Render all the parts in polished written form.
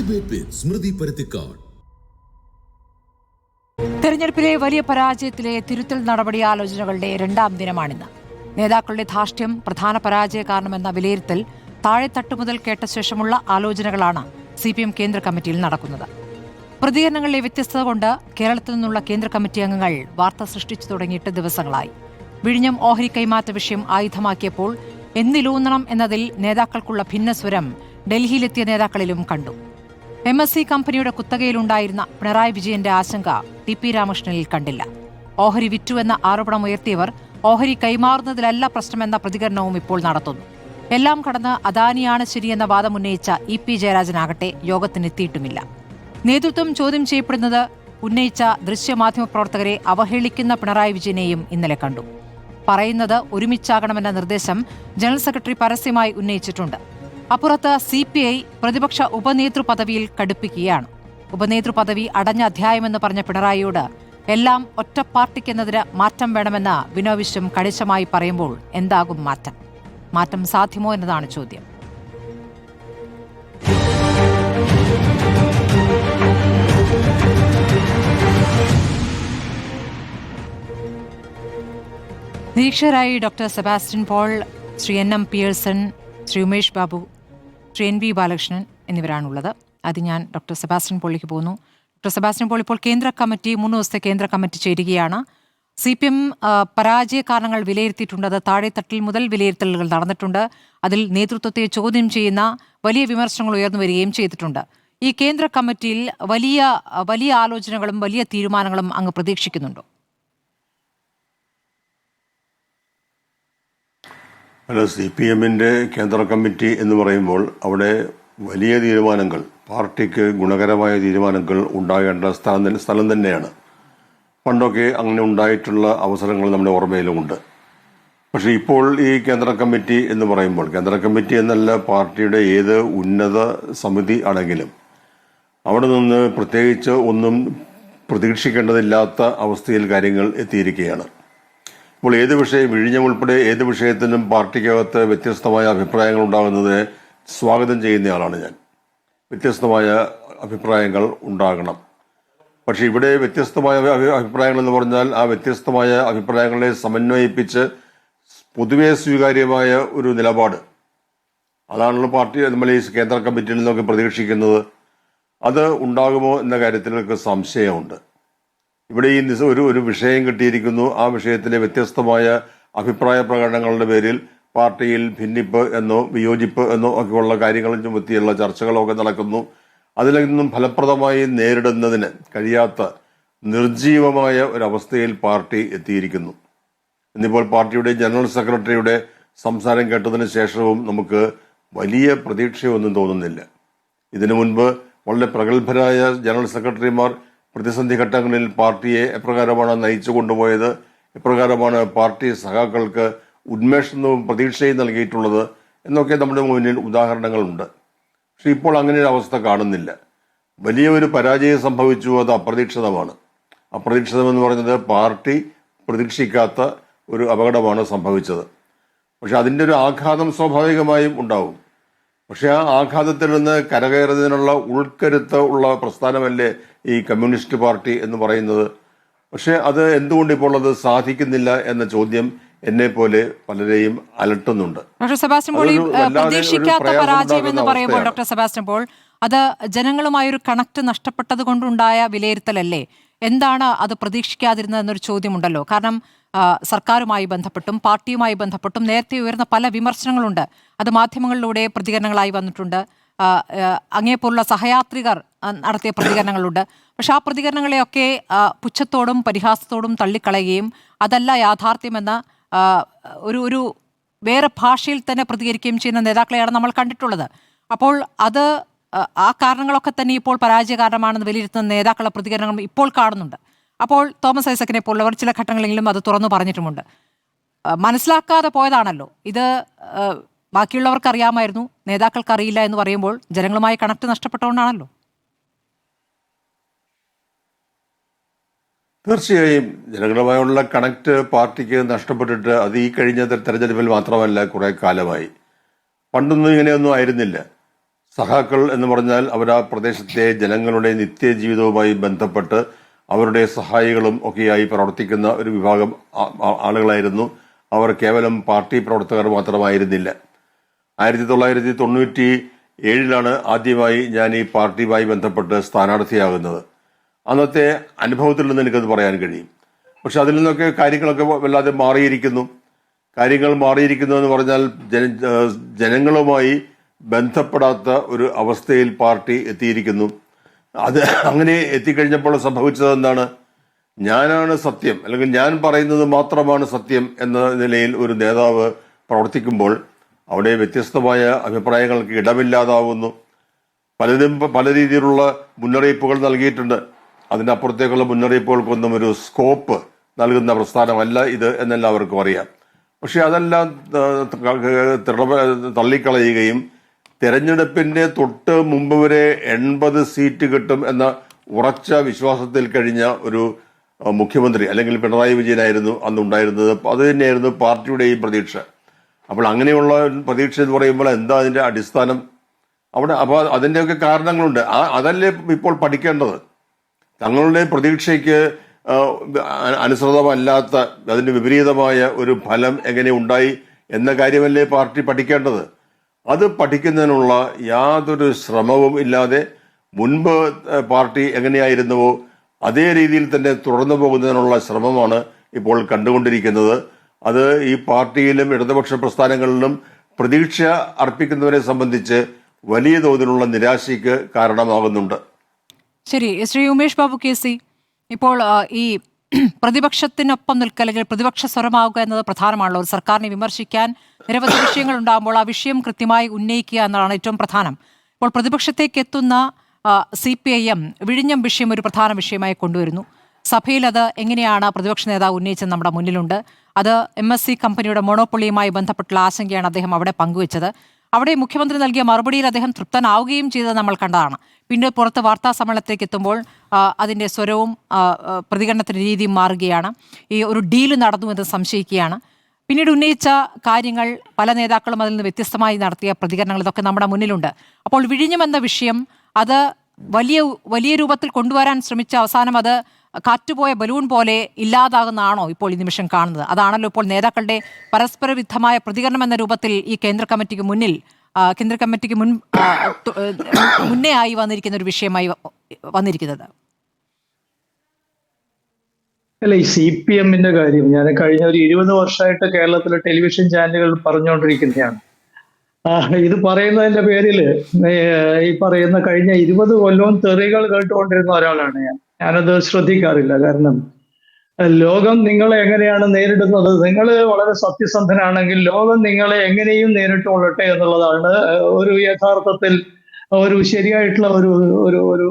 Debate വിത്ത് സ്മൃതി പരുത്തിക്കാട്. തെരഞ്ഞെടുപ്പിലെ വലിയ പരാജയത്തിലെ തിരുത്തൽ നടപടി ആലോചനകളുടെ രണ്ടാം ദിനമാണിന്ന്. നേതാക്കളുടെ ധാർഷ്ട്യം പ്രധാന പരാജയ കാരണമെന്ന വിലയിരുത്തൽ താഴെത്തട്ടു മുതൽ കേട്ട ശേഷമുള്ള ആലോചനകളാണ് CPM കേന്ദ്ര കമ്മിറ്റിയിൽ നടക്കുന്നത്. പ്രതികരണങ്ങളിലെ വ്യത്യസ്തത കൊണ്ട് കേരളത്തിൽ നിന്നുള്ള കേന്ദ്ര കമ്മിറ്റി അംഗങ്ങൾ വാർത്ത സൃഷ്ടിച്ചു തുടങ്ങിയിട്ട് ദിവസങ്ങളായി. വിഴിഞ്ഞം ഓഹരി കൈമാറ്റ വിഷയം ആയുധമാക്കിയപ്പോൾ എന്നിലൂന്നണം എന്നതിൽ നേതാക്കൾക്കുള്ള ഭിന്നസ്വരം ഡൽഹിയിലെത്തിയ നേതാക്കളിലും കണ്ടു. MSC കമ്പനിയുടെ കുത്തകയിലുണ്ടായിരുന്ന പിണറായി വിജയന്റെ ആശങ്ക TP രാമകൃഷ്ണനിൽ കണ്ടില്ല. ഓഹരി വിറ്റുവെന്ന ആരോപണമുയർത്തിയവർ ഓഹരി കൈമാറുന്നതിലല്ല പ്രശ്നമെന്ന പ്രതികരണവും ഇപ്പോൾ നടത്തുന്നു. എല്ലാം കടന്ന് അദാനിയാണ് ശരിയെന്ന വാദം ഉന്നയിച്ച EP ജയരാജനാകട്ടെ യോഗത്തിനെത്തിയിട്ടുമില്ല. നേതൃത്വം ചോദ്യം ചെയ്യപ്പെടുന്നത് ഉന്നയിച്ച ദൃശ്യമാധ്യമ പ്രവർത്തകരെ അവഹേളിക്കുന്ന പിണറായി വിജയനെയും ഇന്നലെ കണ്ടു. പറയുന്നത് ഒരുമിച്ചാകണമെന്ന നിർദ്ദേശം ജനറൽ സെക്രട്ടറി പരസ്യമായി ഉന്നയിച്ചിട്ടുണ്ട്. അപ്പുറത്ത് CPI പ്രതിപക്ഷ ഉപനേതൃ പദവിയിൽ കടുപ്പിക്കുകയാണ്. ഉപനേതൃ പദവി അടഞ്ഞ അധ്യായമെന്ന് പറഞ്ഞ പിണറായിയോട് എല്ലാം ഒറ്റ പാർട്ടിക്കെന്നതിന് മാറ്റം വേണമെന്ന് ബിനോയ് വിശ്വം കണിശമായി പറയുമ്പോൾ എന്താകും മാറ്റം? മാറ്റം സാധ്യമോ എന്നതാണ് ചോദ്യം. നിരീക്ഷകരായി doctor Sebastian Paul, Shri NM Pearson, Shri Umesh Babu, Shri NV Balakrishnan എന്നിവരാണുള്ളത്. അത് ഞാൻ ഡോക്ടർ സെബാസ്റ്റ്യൻ പോളിലേക്ക് പോകുന്നു. ഡോക്ടർ സെബാസ്റ്റ്യൻ പോൾ, ഇപ്പോൾ കേന്ദ്ര കമ്മിറ്റി 3 ദിവസത്തെ കേന്ദ്ര കമ്മിറ്റി ചേരുകയാണ്. CPM പരാജയ കാരണങ്ങൾ വിലയിരുത്തിയിട്ടുണ്ട്. അത് താഴെത്തട്ടിൽ മുതൽ വിലയിരുത്തലുകൾ നടന്നിട്ടുണ്ട്. അതിൽ നേതൃത്വത്തെ ചോദ്യം ചെയ്യുന്ന വലിയ വിമർശനങ്ങൾ ഉയർന്നു വരികയും ചെയ്തിട്ടുണ്ട്. ഈ കേന്ദ്ര കമ്മിറ്റിയിൽ വലിയ ആലോചനകളും വലിയ തീരുമാനങ്ങളും അങ്ങ് പ്രതീക്ഷിക്കുന്നുണ്ടോ? അല്ല, CPM-ന്റെ കേന്ദ്ര കമ്മിറ്റി എന്ന് പറയുമ്പോൾ അവിടെ വലിയ തീരുമാനങ്ങൾ, പാർട്ടിക്ക് ഗുണകരമായ തീരുമാനങ്ങൾ ഉണ്ടാകേണ്ട സ്ഥലം തന്നെയാണ്. പണ്ടൊക്കെ അങ്ങനെ ഉണ്ടായിട്ടുള്ള അവസരങ്ങൾ നമ്മുടെ ഓർമ്മയിലുമുണ്ട്. പക്ഷെ ഇപ്പോൾ ഈ കേന്ദ്ര കമ്മിറ്റി എന്ന് പറയുമ്പോൾ, കേന്ദ്ര കമ്മിറ്റി എന്നല്ല പാർട്ടിയുടെ ഏത് ഉന്നത സമിതി ആണെങ്കിലും അവിടെ നിന്ന് പ്രത്യേകിച്ച് ഒന്നും പ്രതീക്ഷിക്കേണ്ടതില്ലാത്ത അവസ്ഥയിൽ കാര്യങ്ങൾ എത്തിയിരിക്കുകയാണ്. ഇപ്പോൾ ഏത് വിഷയം, വിഴിഞ്ഞം ഉൾപ്പെടെ ഏത് വിഷയത്തിനും പാർട്ടിക്കകത്ത് വ്യത്യസ്തമായ അഭിപ്രായങ്ങൾ ഉണ്ടാകുന്നതിനെ സ്വാഗതം ചെയ്യുന്നയാളാണ് ഞാൻ. വ്യത്യസ്തമായ അഭിപ്രായങ്ങൾ ഉണ്ടാകണം. പക്ഷെ ഇവിടെ വ്യത്യസ്തമായ അഭിപ്രായങ്ങൾ എന്ന് പറഞ്ഞാൽ ആ വ്യത്യസ്തമായ അഭിപ്രായങ്ങളെ സമന്വയിപ്പിച്ച് പൊതുവെ സ്വീകാര്യമായ ഒരു നിലപാട്, അതാണല്ലോ പാർട്ടി നമ്മൾ ഈ കേന്ദ്ര കമ്മിറ്റിയിൽ നിന്നൊക്കെ പ്രതീക്ഷിക്കുന്നത്. അത് ഉണ്ടാകുമോ എന്ന കാര്യത്തിൽ എനിക്ക് സംശയമുണ്ട്. ഇവിടെ ഈ ഒരു വിഷയം കിട്ടിയിരിക്കുന്നു. ആ വിഷയത്തിലെ വ്യത്യസ്തമായ അഭിപ്രായ പ്രകടനങ്ങളുടെ പേരിൽ പാർട്ടിയിൽ ഭിന്നിപ്പ് എന്നോ വിയോജിപ്പ് എന്നോ ഒക്കെയുള്ള കാര്യങ്ങളും ചുമത്തിയുള്ള ചർച്ചകളൊക്കെ നടക്കുന്നു. അതിൽ നിന്നും ഫലപ്രദമായി നേരിടുന്നതിന് കഴിയാത്ത നിർജീവമായ ഒരവസ്ഥയിൽ പാർട്ടി എത്തിയിരിക്കുന്നു. ഇന്നിപ്പോൾ പാർട്ടിയുടെ ജനറൽ സെക്രട്ടറിയുടെ സംസാരം കേട്ടതിന് ശേഷവും നമുക്ക് വലിയ പ്രതീക്ഷയൊന്നും തോന്നുന്നില്ല. ഇതിനു മുൻപ് വളരെ പ്രഗത്ഭരായ ജനറൽ സെക്രട്ടറിമാർ പ്രതിസന്ധി ഘട്ടങ്ങളിൽ പാർട്ടിയെ എപ്രകാരമാണ് നയിച്ചു കൊണ്ടുപോയത്, എപ്രകാരമാണ് പാർട്ടി സഖാക്കൾക്ക് ഉന്മേഷവും പ്രതീക്ഷയും നൽകിയിട്ടുള്ളത് എന്നൊക്കെ നമ്മുടെ മുന്നിൽ ഉദാഹരണങ്ങളുണ്ട്. പക്ഷെ ഇപ്പോൾ അങ്ങനെ ഒരു അവസ്ഥ കാണുന്നില്ല. വലിയ ഒരു പരാജയം സംഭവിച്ചു. അത് അപ്രതീക്ഷിതമാണ്. അപ്രതീക്ഷിതമെന്ന് പറഞ്ഞത് പാർട്ടി പ്രതീക്ഷിക്കാത്ത ഒരു അപകടമാണ് സംഭവിച്ചത്. പക്ഷെ അതിൻ്റെ ഒരു ആഘാതം സ്വാഭാവികമായും ഉണ്ടാവും. പക്ഷെ ആ ആഘാതത്തിൽ നിന്ന് കരകയറുന്നതിനുള്ള ഉൾക്കരുത്ത് ഉള്ള പ്രസ്ഥാനമല്ലേ ഈ കമ്മ്യൂണിസ്റ്റ് പാർട്ടി എന്ന് പറയുന്നത്. പക്ഷെ അത് എന്തുകൊണ്ട് ഇപ്പോൾ അത് സാധിക്കുന്നില്ല എന്ന ചോദ്യം എന്നെ പോലെ പലരെയും അലട്ടുന്നുണ്ട്. ഡോക്ടർ സെബാസ്റ്റ്യൻ പോൾ, പ്രതീക്ഷിക്കാത്ത പരാജയം എന്ന് പറയുമ്പോൾ ഡോക്ടർ സെബാസ്റ്റ്യൻ പോൾ, അത് ജനങ്ങളുമായൊരു കണക്ട് നഷ്ടപ്പെട്ടത് കൊണ്ടുണ്ടായ വിലയിരുത്തലല്ലേ? എന്താണ് അത് പ്രതീക്ഷിക്കാതിരുന്നതെന്നൊരു ചോദ്യമുണ്ടല്ലോ. കാരണം സർക്കാരുമായി ബന്ധപ്പെട്ടും പാർട്ടിയുമായി ബന്ധപ്പെട്ടും നേരത്തെ ഉയർന്ന പല വിമർശനങ്ങളുണ്ട്. അത് മാധ്യമങ്ങളിലൂടെ പ്രതികരണങ്ങളായി വന്നിട്ടുണ്ട്. അങ്ങേപ്പോലുള്ള സഹയാത്രികർ നടത്തിയ പ്രതികരണങ്ങളുണ്ട്. പക്ഷെ ആ പ്രതികരണങ്ങളെയൊക്കെ പുച്ഛത്തോടും പരിഹാസത്തോടും തള്ളിക്കളയുകയും അതല്ല യാഥാർത്ഥ്യമെന്ന ഒരു വേറെ ഭാഷയിൽ തന്നെ പ്രതികരിക്കുകയും ചെയ്യുന്ന നേതാക്കളെയാണ് നമ്മൾ കണ്ടിട്ടുള്ളത്. അപ്പോൾ അത് ആ കാരണങ്ങളൊക്കെ തന്നെ ഇപ്പോൾ പരാജയ കാരണമാണെന്ന് വിലയിരുത്തുന്ന നേതാക്കളുടെ പ്രതികരണങ്ങൾ ഇപ്പോൾ കാണുന്നുണ്ട്. അപ്പോൾ തോമസ് ഐസക്കിനെ പോലുള്ളവർ ചില ഘട്ടങ്ങളിലെങ്കിലും അത് തുറന്നു പറഞ്ഞിട്ടുമുണ്ട്. മനസ്സിലാക്കാതെ പോയതാണല്ലോ ഇത്. ബാക്കിയുള്ളവർക്ക് അറിയാമായിരുന്നു, നേതാക്കൾക്ക് അറിയില്ല എന്ന് പറയുമ്പോൾ ജനങ്ങളുമായി കണക്ട് നഷ്ടപ്പെട്ടുകൊണ്ടാണല്ലോ. തീർച്ചയായും ജനങ്ങളുമായുള്ള കണക്ട് പാർട്ടിക്ക് നഷ്ടപ്പെട്ടിട്ട് അത് ഈ കഴിഞ്ഞ തെരഞ്ഞെടുപ്പിൽ മാത്രമല്ല, കുറെ കാലമായി. പണ്ടൊന്നും ഇങ്ങനെയൊന്നും ആയിരുന്നില്ല. സഖാക്കൾ എന്ന് പറഞ്ഞാൽ അവർ ആ പ്രദേശത്തെ ജനങ്ങളുടെ നിത്യജീവിതവുമായി ബന്ധപ്പെട്ട് അവരുടെ സഹായികളും ഒക്കെയായി പ്രവർത്തിക്കുന്ന ഒരു വിഭാഗം ആളുകളായിരുന്നു. അവർ കേവലം പാർട്ടി പ്രവർത്തകർ മാത്രമായിരുന്നില്ല. 1997 ആദ്യമായി ഞാൻ ഈ പാർട്ടിയുമായി ബന്ധപ്പെട്ട് സ്ഥാനാർത്ഥിയാകുന്നത്. അന്നത്തെ അനുഭവത്തിൽ നിന്ന് എനിക്കത് പറയാൻ കഴിയും. പക്ഷെ അതിൽ നിന്നൊക്കെ കാര്യങ്ങളൊക്കെ വല്ലാതെ മാറിയിരിക്കുന്നു. കാര്യങ്ങൾ മാറിയിരിക്കുന്നു എന്ന് പറഞ്ഞാൽ ജനങ്ങളുമായി ബന്ധപ്പെടാത്ത ഒരു അവസ്ഥയിൽ പാർട്ടി എത്തിയിരിക്കുന്നു. അത് അങ്ങനെ എത്തിക്കഴിഞ്ഞപ്പോൾ സംഭവിച്ചത് എന്താണ്? ഞാനാണ് സത്യം, അല്ലെങ്കിൽ ഞാൻ പറയുന്നത് മാത്രമാണ് സത്യം എന്ന നിലയിൽ ഒരു നേതാവ് പ്രവർത്തിക്കുമ്പോൾ അവിടെ വ്യത്യസ്തമായ അഭിപ്രായങ്ങൾക്ക് ഇടമില്ലാതാവുന്നു. പലരും പല രീതിയിലുള്ള മുന്നറിയിപ്പുകൾ നൽകിയിട്ടുണ്ട്. അതിനപ്പുറത്തേക്കുള്ള മുന്നറിയിപ്പുകൾക്കൊന്നും ഒരു സ്കോപ്പ് നൽകുന്ന പ്രസ്ഥാനമല്ല ഇത് എന്നെല്ലാവർക്കും അറിയാം. പക്ഷെ അതെല്ലാം തള്ളിക്കളയുകയും തെരഞ്ഞെടുപ്പിന്റെ തൊട്ട് മുമ്പ് വരെ 80 സീറ്റ് കിട്ടും എന്ന ഉറച്ച വിശ്വാസത്തിൽ കഴിഞ്ഞ ഒരു മുഖ്യമന്ത്രി അല്ലെങ്കിൽ പിണറായി വിജയനായിരുന്നു അന്നുണ്ടായിരുന്നത്. അത് തന്നെയായിരുന്നു പാർട്ടിയുടെയും പ്രതീക്ഷ. അപ്പോൾ അങ്ങനെയുള്ള പ്രതീക്ഷ എന്ന് പറയുമ്പോൾ എന്താ അതിന്റെ അടിസ്ഥാനം അവിടെ? അപ്പോൾ അതിൻ്റെയൊക്കെ കാരണങ്ങളുണ്ട്. അതല്ലേ ഇപ്പോൾ പഠിക്കേണ്ടത്. തങ്ങളുടെ പ്രതീക്ഷയ്ക്ക് അനുസൃതമല്ലാത്ത, അതിന് വിപരീതമായ ഒരു ഫലം എങ്ങനെ ഉണ്ടായി എന്ന കാര്യമല്ലേ പാർട്ടി പഠിക്കേണ്ടത്. അത് പഠിക്കുന്നതിനുള്ള യാതൊരു ശ്രമവും ഇല്ലാതെ മുൻപ് പാർട്ടി എങ്ങനെയായിരുന്നുവോ അതേ രീതിയിൽ തന്നെ തുടർന്നു പോകുന്നതിനുള്ള ശ്രമമാണ് ഇപ്പോൾ കണ്ടുകൊണ്ടിരിക്കുന്നത്. അത് ഈ പാർട്ടിയിലും ഇടതുപക്ഷ പ്രസ്ഥാനങ്ങളിലും പ്രതീക്ഷ അർപ്പിക്കുന്നവരെ സംബന്ധിച്ച് വലിയ തോതിലുള്ള നിരാശയ്ക്ക് കാരണമാകുന്നുണ്ട്. ശരി, ശ്രീ ഉമേഷ് ബാബു KC, ഇപ്പോൾ ഈ പ്രതിപക്ഷത്തിനൊപ്പം നിൽക്കുക അല്ലെങ്കിൽ പ്രതിപക്ഷ സ്വരമാവുക എന്നത് പ്രധാനമാണല്ലോ. ഒരു സർക്കാരിനെ വിമർശിക്കാൻ നിരവധി വിഷയങ്ങൾ ഉണ്ടാകുമ്പോൾ ആ വിഷയം കൃത്യമായി ഉന്നയിക്കുക എന്നതാണ് ഏറ്റവും പ്രധാനം. ഇപ്പോൾ പ്രതിപക്ഷത്തേക്ക് എത്തുന്ന CPIM വിഴിഞ്ഞം വിഷയം ഒരു പ്രധാന വിഷയമായി കൊണ്ടുവരുന്നു. സഭയിൽ അത് എങ്ങനെയാണ് പ്രതിപക്ഷ നേതാവ് ഉന്നയിച്ചത് നമ്മുടെ മുന്നിലുണ്ട്. അത് MSC കമ്പനിയുടെ മോണോപ്പൊളിയുമായി ബന്ധപ്പെട്ടുള്ള ആശങ്കയാണ് അദ്ദേഹം അവിടെ പങ്കുവച്ചത്. അവിടെ മുഖ്യമന്ത്രി നൽകിയ മറുപടിയിൽ അദ്ദേഹം തൃപ്തനാവുകയും ചെയ്തത് നമ്മൾ കണ്ടതാണ്. പിന്നെ പുറത്ത് വാർത്താ സമ്മേളനത്തിലേക്ക് എത്തുമ്പോൾ അതിൻ്റെ സ്വരവും പ്രതികരണത്തിൻ്റെ രീതിയും മാറുകയാണ്. ഈ ഒരു ഡീല് നടന്നു എന്ന് സംശയിക്കുകയാണ്. പിന്നീട് ഉന്നയിച്ച കാര്യങ്ങൾ പല നേതാക്കളും അതിൽ നിന്ന് വ്യത്യസ്തമായി നടത്തിയ പ്രതികരണങ്ങൾ ഇതൊക്കെ നമ്മുടെ മുന്നിലുണ്ട്. അപ്പോൾ വിഴിഞ്ഞം എന്ന വിഷയം അത് വലിയ രൂപത്തിൽ കൊണ്ടുവരാൻ ശ്രമിച്ച അവസാനം അത് കാറ്റുപോയ ബലൂൺ പോലെ ഇല്ലാതാകുന്നതാണോ ഇപ്പോൾ ഈ നിമിഷം കാണുന്നത്? അതാണല്ലോ ഇപ്പോൾ നേതാക്കളുടെ പരസ്പര വിരുദ്ധമായ പ്രതികരണം എന്ന രൂപത്തിൽ ഈ കേന്ദ്ര കമ്മിറ്റിക്ക് മുന്നേ ആയി വന്നിരിക്കുന്ന ഒരു വിഷയമായി വന്നിരിക്കുന്നത്. അല്ല, ഈ CPMന്റെ കാര്യം ഞാൻ കഴിഞ്ഞ ഒരു 20 വർഷമായിട്ട് കേരളത്തിലെ ടെലിവിഷൻ ചാനലുകൾ പറഞ്ഞുകൊണ്ടിരിക്കുന്നതാണ്. ഇത് പറയുന്നതിന്റെ പേരിൽ ഈ പറയുന്ന കഴിഞ്ഞ 20 കൊല്ലവും തെറികൾ കേട്ടുകൊണ്ടിരുന്ന ഒരാളാണ് ഞാനത് ശ്രദ്ധിക്കാറില്ല. കാരണം ലോകം നിങ്ങളെ എങ്ങനെയാണ് നേരിടുന്നത്, നിങ്ങൾ വളരെ സത്യസന്ധനാണെങ്കിൽ ലോകം നിങ്ങളെ എങ്ങനെയും നേരിട്ടുകൊള്ളട്ടെ എന്നുള്ളതാണ് ഒരു യഥാർത്ഥത്തിൽ ഒരു ശരിയായിട്ടുള്ള ഒരു ഒരു ഒരു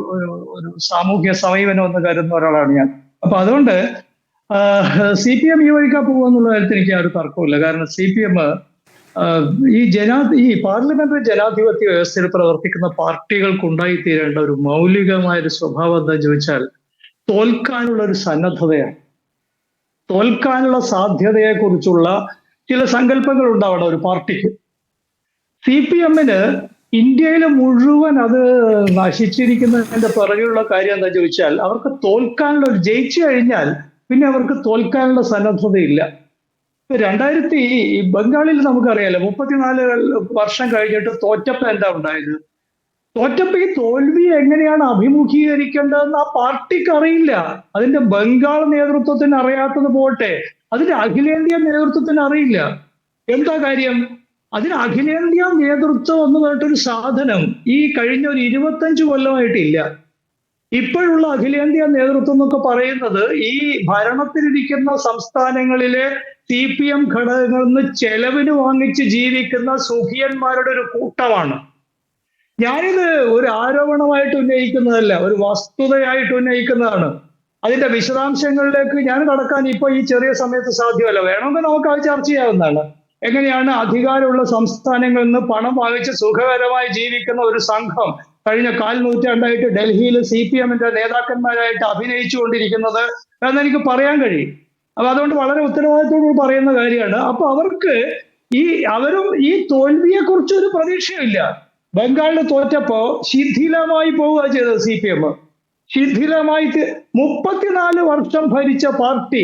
ഒരു സാമൂഹ്യ സമീപനം എന്ന് കരുതുന്ന ഒരാളാണ് ഞാൻ. അപ്പൊ അതുകൊണ്ട് CPM ഈ വഴിക്കാ പോകുമെന്നുള്ള കാര്യത്തിൽ എനിക്ക് ആ ഒരു തർക്കമില്ല. കാരണം CPM ഈ പാർലമെന്ററി ജനാധിപത്യ വ്യവസ്ഥയിൽ പ്രവർത്തിക്കുന്ന പാർട്ടികൾക്ക് ഉണ്ടായിത്തീരേണ്ട ഒരു മൗലികമായ ഒരു സ്വഭാവം എന്താ ചോദിച്ചാൽ തോൽക്കാനുള്ള ഒരു സന്നദ്ധതയാണ്. തോൽക്കാനുള്ള സാധ്യതയെ കുറിച്ചുള്ള ചില സങ്കല്പങ്ങൾ ഉണ്ടാവണം ഒരു പാർട്ടിക്ക്. CPMന് ഇന്ത്യയിൽ മുഴുവൻ അത് നശിച്ചിരിക്കുന്നതിന്റെ പിറകിലുള്ള കാര്യം എന്താ ചോദിച്ചാൽ അവർക്ക് തോൽക്കാനുള്ള ഒരു ജയിച്ചു കഴിഞ്ഞാൽ പിന്നെ അവർക്ക് തോൽക്കാനുള്ള സന്നദ്ധതയില്ല. 2000 ബംഗാളിൽ നമുക്കറിയാലോ 34 വർഷം കഴിഞ്ഞിട്ട് തോറ്റപ്പ എന്താ ഉണ്ടായത്? തോറ്റപ്പ ഈ തോൽവി എങ്ങനെയാണ് അഭിമുഖീകരിക്കേണ്ടതെന്ന് ആ പാർട്ടിക്ക് അറിയില്ല. അതിന്റെ ബംഗാൾ നേതൃത്വത്തിന് അറിയാത്തത് പോട്ടെ, അതിന്റെ അഖിലേന്ത്യാ നേതൃത്വത്തിന് അറിയില്ല. എന്താ കാര്യം? അതിന് അഖിലേന്ത്യാ നേതൃത്വം എന്ന് പറഞ്ഞിട്ടൊരു സാധനം ഈ കഴിഞ്ഞ ഒരു 25 കൊല്ലമായിട്ടില്ല. ഇപ്പോഴുള്ള അഖിലേന്ത്യാ നേതൃത്വം എന്നൊക്കെ പറയുന്നത് ഈ ഭരണത്തിലിരിക്കുന്ന സംസ്ഥാനങ്ങളിലെ CPM ഘടകങ്ങളിൽ നിന്ന് ചെലവിന് വാങ്ങിച്ച് ജീവിക്കുന്ന സുഖിയന്മാരുടെ ഒരു കൂട്ടമാണ്. ഞാനിത് ഒരു ആരോപണമായിട്ട് ഉന്നയിക്കുന്നതല്ല, ഒരു വസ്തുതയായിട്ട് ഉന്നയിക്കുന്നതാണ്. അതിന്റെ വിശദാംശങ്ങളിലേക്ക് ഞാൻ കടക്കാൻ ഇപ്പൊ ഈ ചെറിയ സമയത്ത് സാധ്യമല്ല. വേണമെങ്കിൽ നമുക്ക് അത് ചർച്ച ചെയ്യാവുന്നതാണ്. എങ്ങനെയാണ് അധികാരമുള്ള സംസ്ഥാനങ്ങളിൽ നിന്ന് പണം വാങ്ങിച്ച് സുഖകരമായി ജീവിക്കുന്ന ഒരു സംഘം കഴിഞ്ഞ 4 നൂറ്റാണ്ടായിട്ട് ഡൽഹിയിൽ CPMന്റെ നേതാക്കന്മാരായിട്ട് അഭിനയിച്ചുകൊണ്ടിരിക്കുന്നത് എന്നെനിക്ക് പറയാൻ കഴിയും. അപ്പൊ അതുകൊണ്ട് വളരെ ഉത്തരവാദിത്തോട് പറയുന്ന കാര്യമാണ്. അപ്പൊ അവർക്ക് അവരും ഈ തോൽവിയെ കുറിച്ച് ഒരു പ്രതീക്ഷയില്ല. ബംഗാളിൽ തോറ്റപ്പോ ശിഥിലമായി പോവുക ചെയ്തത് CPM. ശിഥിലമായി 34 വർഷം ഭരിച്ച പാർട്ടി,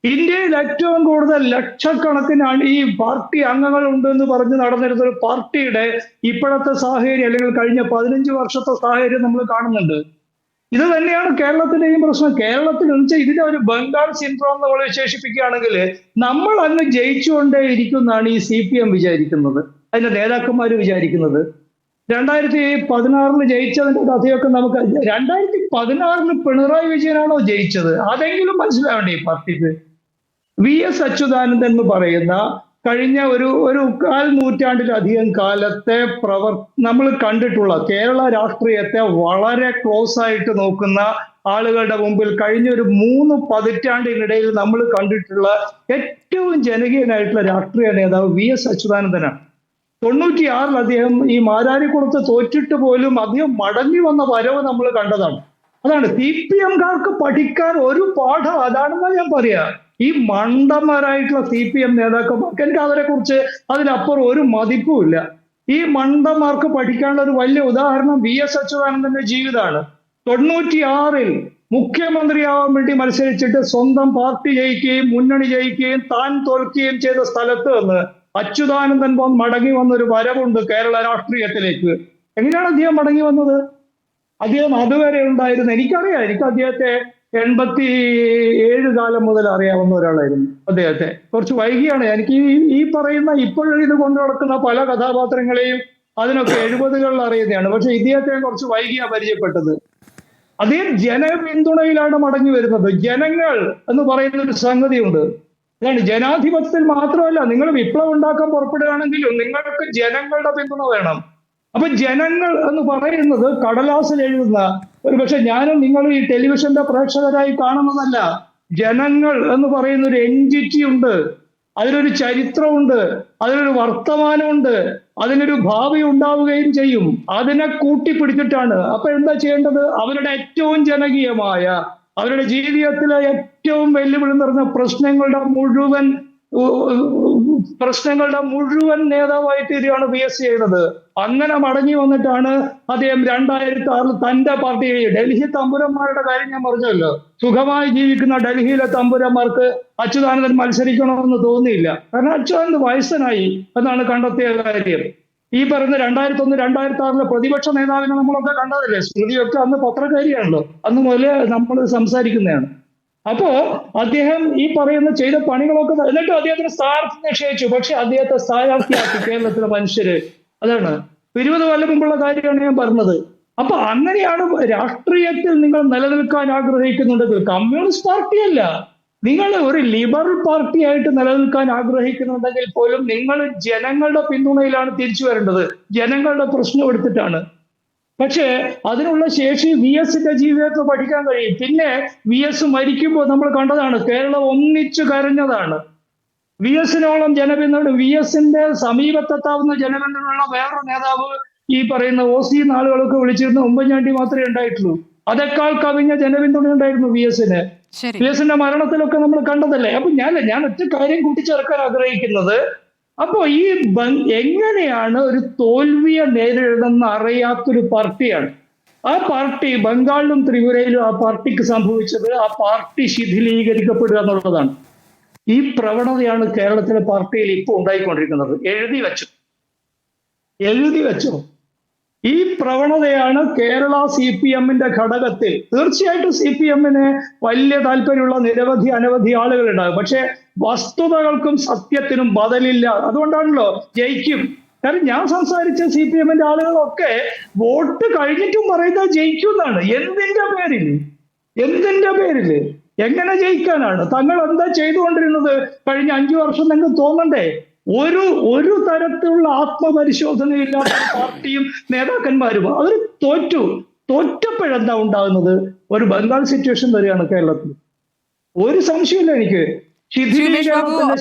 ഇന്ത്യയിൽ ഏറ്റവും കൂടുതൽ ലക്ഷക്കണക്കിനാണ് ഈ പാർട്ടി അംഗങ്ങൾ ഉണ്ടെന്ന് പറഞ്ഞ് നടന്നിരുന്ന ഒരു പാർട്ടിയുടെ ഇപ്പോഴത്തെ സാഹചര്യം, അല്ലെങ്കിൽ കഴിഞ്ഞ 15 വർഷത്തെ സാഹചര്യം നമ്മൾ കാണുന്നുണ്ട്. ഇത് തന്നെയാണ് കേരളത്തിലെയും പ്രശ്നം. കേരളത്തിൽ വെച്ചാൽ ഇതിനെ ഒരു ബംഗാൾ സിൻഡ്രോം നമ്മൾ വിശേഷിപ്പിക്കുകയാണെങ്കിൽ നമ്മൾ അങ്ങ് ജയിച്ചുകൊണ്ടേ ഇരിക്കുമെന്നാണ് ഈ CPM വിചാരിക്കുന്നത്, അതിന്റെ നേതാക്കന്മാർ വിചാരിക്കുന്നത്. 2016 ജയിച്ചതിന്റെ കഥയൊക്കെ നമുക്ക് 2016 പിണറായി വിജയനാണോ ജയിച്ചത്? അതെങ്കിലും മനസ്സിലാവേണ്ടേ ഈ പാർട്ടിക്ക്. VS അച്യുതാനന്ദൻ എന്ന് പറയുന്ന കഴിഞ്ഞ ഒരു കാൽ നൂറ്റാണ്ടിലധികം കാലത്തെ നമ്മൾ കണ്ടിട്ടുള്ള കേരള രാഷ്ട്രീയത്തെ വളരെ ക്ലോസ് ആയിട്ട് നോക്കുന്ന ആളുകളുടെ മുമ്പിൽ കഴിഞ്ഞ ഒരു 3 പതിറ്റാണ്ടിനിടയിൽ നമ്മൾ കണ്ടിട്ടുള്ള ഏറ്റവും ജനകീയനായിട്ടുള്ള രാഷ്ട്രീയ നേതാവ് VS അച്യുതാനന്ദനാണ്. 96 അദ്ദേഹം ഈ മാരാരിക്കുളത്ത് തോറ്റിട്ട് പോലും അദ്ദേഹം മടങ്ങി വന്ന വരവ് നമ്മൾ കണ്ടതാണ്. അതാണ് CPM-കാർക്ക് പഠിക്കാൻ ഒരു പാഠം അതാണെന്നാണ് ഞാൻ പറയാ. ഈ മണ്ടന്മാരായിട്ടുള്ള CPM നേതാക്കന്മാർക്ക് എനിക്ക് അവരെ കുറിച്ച് അതിനപ്പുറം ഒരു മതിപ്പുമില്ല. ഈ മണ്ടന്മാർക്ക് പഠിക്കാനുള്ള ഒരു വലിയ ഉദാഹരണം VS അച്യുതാനന്ദന്റെ ജീവിതമാണ്. 96 മുഖ്യമന്ത്രിയാവാൻ വേണ്ടി മത്സരിച്ചിട്ട് സ്വന്തം പാർട്ടി ജയിക്കുകയും മുന്നണി ജയിക്കുകയും താൻ തോൽക്കുകയും ചെയ്ത സ്ഥലത്ത് നിന്ന് അച്യുതാനന്ദൻ മടങ്ങി വന്നൊരു വരവുണ്ട് കേരള രാഷ്ട്രീയത്തിലേക്ക്. എങ്ങനെയാണ് അദ്ദേഹം മടങ്ങി വന്നത്? അദ്ദേഹം അതുവരെ ഉണ്ടായിരുന്നു, എനിക്കറിയാം, എനിക്ക് അദ്ദേഹത്തെ 87 കാലം മുതൽ അറിയാവുന്ന ഒരാളായിരുന്നു അദ്ദേഹത്തെ. കുറച്ച് വൈകിയാണ് എനിക്ക് ഈ പറയുന്ന ഇപ്പോഴും ഇത് കൊണ്ടു നടക്കുന്ന പല കഥാപാത്രങ്ങളെയും അതിനൊക്കെ 70കളിൽ അറിയുന്നതാണ്. പക്ഷെ ഇദ്ദേഹത്തെ കുറച്ച് വൈകിയാണ് പരിചയപ്പെട്ടത്. അദ്ദേഹം ജനപിന്തുണയിലാണ് മടങ്ങി വരുന്നത്. ജനങ്ങൾ എന്ന് പറയുന്ന ഒരു സംഗതിയുണ്ട്. അതാണ് ജനാധിപത്യത്തിൽ മാത്രമല്ല, നിങ്ങൾ വിപ്ലവം ഉണ്ടാക്കാൻ പുറപ്പെടുകയാണെങ്കിലും നിങ്ങൾക്ക് ജനങ്ങളുടെ പിന്തുണ വേണം. അപ്പൊ ജനങ്ങൾ എന്ന് പറയുന്നത് കടലാസിൽ എഴുതുന്ന, ഒരു പക്ഷെ ഞാനും നിങ്ങൾ ഈ ടെലിവിഷന്റെ പ്രേക്ഷകരായി കാണുന്നതല്ല. ജനങ്ങൾ എന്ന് പറയുന്ന ഒരു എൻറ്റിറ്റി ഉണ്ട്, അതിനൊരു ചരിത്രമുണ്ട്, അതിനൊരു വർത്തമാനമുണ്ട്, അതിനൊരു ഭാവി ഉണ്ടാവുകയും ചെയ്യും. അതിനെ കൂട്ടിപ്പിടിച്ചിട്ടാണ്. അപ്പൊ എന്താ ചെയ്യേണ്ടത്? അവരുടെ ഏറ്റവും ജനകീയമായ, അവരുടെ ജീവിതത്തിലെ ഏറ്റവും വെല്ലുവിളി നിറഞ്ഞ പ്രശ്നങ്ങളുടെ മുഴുവൻ നേതാവായി തീരുകയാണ് VS ചെയ്യുന്നത്. അങ്ങനെ മടങ്ങി വന്നിട്ടാണ് അദ്ദേഹം 2006 തന്റെ പാർട്ടി, ഡൽഹി തമ്പുരന്മാരുടെ കാര്യം ഞാൻ പറഞ്ഞല്ലോ, സുഖമായി ജീവിക്കുന്ന ഡൽഹിയിലെ തമ്പുരന്മാർക്ക് അച്യുതാനന്ദൻ മത്സരിക്കണമെന്ന് തോന്നിയില്ല. കാരണം അച്യുതാനന്ദൻ വയസ്സനായി എന്നാണ് കണ്ടെത്തിയ കാര്യം. ഈ പറയുന്ന 2001, 2006 പ്രതിപക്ഷ നേതാവിനെ നമ്മളൊക്കെ കണ്ടതല്ലേ. സ്മൃതിയൊക്കെ അന്ന് പത്രക്കാരിയാണല്ലോ, അന്ന് മുതലേ നമ്മൾ സംസാരിക്കുന്നതാണ്. അപ്പോ അദ്ദേഹം ഈ പറയുന്ന ചെയ്ത പണികളൊക്കെ, എന്നിട്ട് അദ്ദേഹത്തിന് സ്ഥാനാർത്ഥി നിശ്ചയിച്ചു. പക്ഷെ അദ്ദേഹത്തെ സ്ഥാനാർത്ഥിയാക്കി കേരളത്തിലെ മനുഷ്യര്. അതാണ് 20 കൊല്ലം മുമ്പുള്ള കാര്യമാണ് ഞാൻ പറഞ്ഞത്. അപ്പൊ അങ്ങനെയാണ് രാഷ്ട്രീയത്തിൽ നിങ്ങൾ നിലനിൽക്കാൻ ആഗ്രഹിക്കുന്നുണ്ടെങ്കിൽ, കമ്മ്യൂണിസ്റ്റ് പാർട്ടിയല്ല, നിങ്ങൾ ഒരു ലിബറൽ പാർട്ടി ആയിട്ട് നിലനിൽക്കാൻ ആഗ്രഹിക്കുന്നുണ്ടെങ്കിൽ പോലും നിങ്ങൾ ജനങ്ങളുടെ പിന്തുണയിലാണ് തിരിച്ചു വരേണ്ടത്, ജനങ്ങളുടെ പ്രശ്നം എടുത്തിട്ടാണ്. പക്ഷേ അതിനുള്ള ശേഷി VS-ന്റെ ജീവിതത്തിൽ പഠിക്കാൻ കഴിയും. പിന്നെ VS മരിക്കുമ്പോൾ നമ്മൾ കണ്ടതാണ്, കേരളം ഒന്നിച്ചു കരഞ്ഞതാണ്. VS-നോളം ജനപിന്തുണ, VS-ന്റെ സമീപത്തെത്താവുന്ന ജനപിന്തുണയുള്ള വേറൊരു നേതാവ് ഈ പറയുന്ന OC നാളുകളൊക്കെ വിളിച്ചിരുന്ന ഉമ്മൻചാണ്ടി മാത്രമേ ഉണ്ടായിട്ടുള്ളൂ. അതെക്കാൾ കവിഞ്ഞ ജനപിന്തുണ ഉണ്ടായിരുന്നു VS-ന്. VS-ന്റെ മരണത്തിലൊക്കെ നമ്മൾ കണ്ടതല്ലേ. അപ്പൊ ഞാൻ ഒറ്റ കാര്യം കൂട്ടിച്ചേർക്കാൻ ആഗ്രഹിക്കുന്നത്, അപ്പോ ഈ എങ്ങനെയാണ് ഒരു തോൽവിയെ നേരിടണമെന്ന് അറിയാത്തൊരു പാർട്ടിയാണ് ആ പാർട്ടി. ബംഗാളിലും ത്രിപുരയിലും ആ പാർട്ടിക്ക് സംഭവിച്ചത്, ആ പാർട്ടി ശിഥിലീകരിക്കപ്പെടുക എന്നുള്ളതാണ്. ഈ പ്രവണതയാണ് കേരളത്തിലെ പാർട്ടിയിൽ ഇപ്പോൾ ഉണ്ടായിക്കൊണ്ടിരിക്കുന്നത്. എഴുതി വെച്ചോ. ഈ പ്രവണതയാണ് കേരള CPM-ന്റെ ഘടകത്തിൽ. തീർച്ചയായിട്ടും CPM-ന് വലിയ താല്പര്യമുള്ള അനവധി ആളുകളുണ്ടാകും. പക്ഷെ വസ്തുതകൾക്കും സത്യത്തിനും ബദലില്ല. അതുകൊണ്ടാണല്ലോ ജയിക്കും. കാരണം ഞാൻ സംസാരിച്ച CPM-ന്റെ ആളുകളൊക്കെ വോട്ട് കഴിഞ്ഞിട്ടും പറയുന്നത് ജയിക്കും എന്നാണ്. എന്തിന്റെ പേരില് എങ്ങനെ ജയിക്കാനാണ്? തങ്ങൾ എന്താ ചെയ്തുകൊണ്ടിരുന്നത് കഴിഞ്ഞ 5 വർഷം നിങ്ങൾക്ക് തോന്നണ്ടേ? ഒരു തരത്തിലുള്ള ആത്മപരിശോധനയില്ലാത്ത പാർട്ടിയും നേതാക്കന്മാരും അവർ തോറ്റപ്പോഴെന്താ ഉണ്ടാകുന്നത്? ഒരു ബംഗാൾ സിറ്റുവേഷൻ വരികയാണ് കേരളത്തിൽ. ഒരു സംശയമില്ല എനിക്ക്.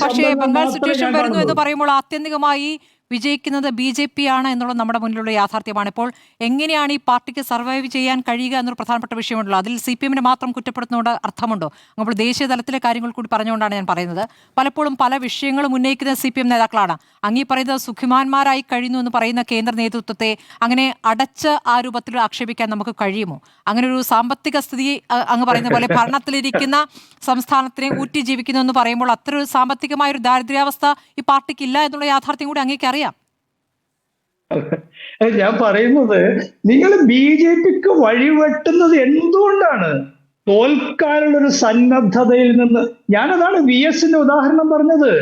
പക്ഷേ ബംഗാൾ സിറ്റുവേഷൻ വരുന്നു എന്ന് പറയുമ്പോൾ ആത്യന്തികമായി വിജയിക്കുന്നത് BJP ആണ് എന്നുള്ളത് നമ്മുടെ മുന്നിലുള്ള യാഥാർത്ഥ്യമാണ്. ഇപ്പോൾ എങ്ങനെയാണ് ഈ പാർട്ടിക്ക് സർവൈവ് ചെയ്യാൻ കഴിയുക എന്നൊരു പ്രധാനപ്പെട്ട വിഷയമുണ്ടല്ലോ. അതിൽ CPM-നെ മാത്രം കുറ്റപ്പെടുത്തുന്നതുകൊണ്ട് അർത്ഥമുണ്ടോ? അപ്പോൾ ദേശീയ തലത്തിലെ കാര്യങ്ങൾ കൂടി പറഞ്ഞുകൊണ്ടാണ് ഞാൻ പറയുന്നത്. പലപ്പോഴും പല വിഷയങ്ങളും ഉന്നയിക്കുന്ന CPM നേതാക്കളാണ്. അങ്ങീ പറയുന്നത് സുഖിമാന്മാരായി കഴിയുന്നു എന്ന് പറയുന്ന കേന്ദ്ര നേതൃത്വത്തെ അങ്ങനെ അടച്ച് ആ രൂപത്തിൽ ആക്ഷേപിക്കാൻ നമുക്ക് കഴിയുമോ? അങ്ങനെ ഒരു സാമ്പത്തിക സ്ഥിതി അങ്ങ് പറയുന്ന പോലെ ഭരണത്തിലിരിക്കുന്ന സംസ്ഥാനത്തിനെ ഊറ്റി ജീവിക്കുന്നു എന്ന് പറയുമ്പോൾ അത്ര ഒരു സാമ്പത്തികമായ ഒരു ദാരിദ്ര്യാവസ്ഥ ഈ പാർട്ടിക്ക് ഇല്ല എന്നുള്ള യാഥാർത്ഥ്യം കൂടി അങ്ങേക്ക് അറിയാം. ഞാൻ പറയുന്നത്, നിങ്ങൾ BJPക്ക് വഴിവെട്ടുന്നത് എന്തുകൊണ്ടാണ്? തോൽക്കാനുള്ളൊരു സന്നദ്ധതയിൽ നിന്ന്. ഞാനതാണ് VS-ന്റെ ഉദാഹരണം പറഞ്ഞത്.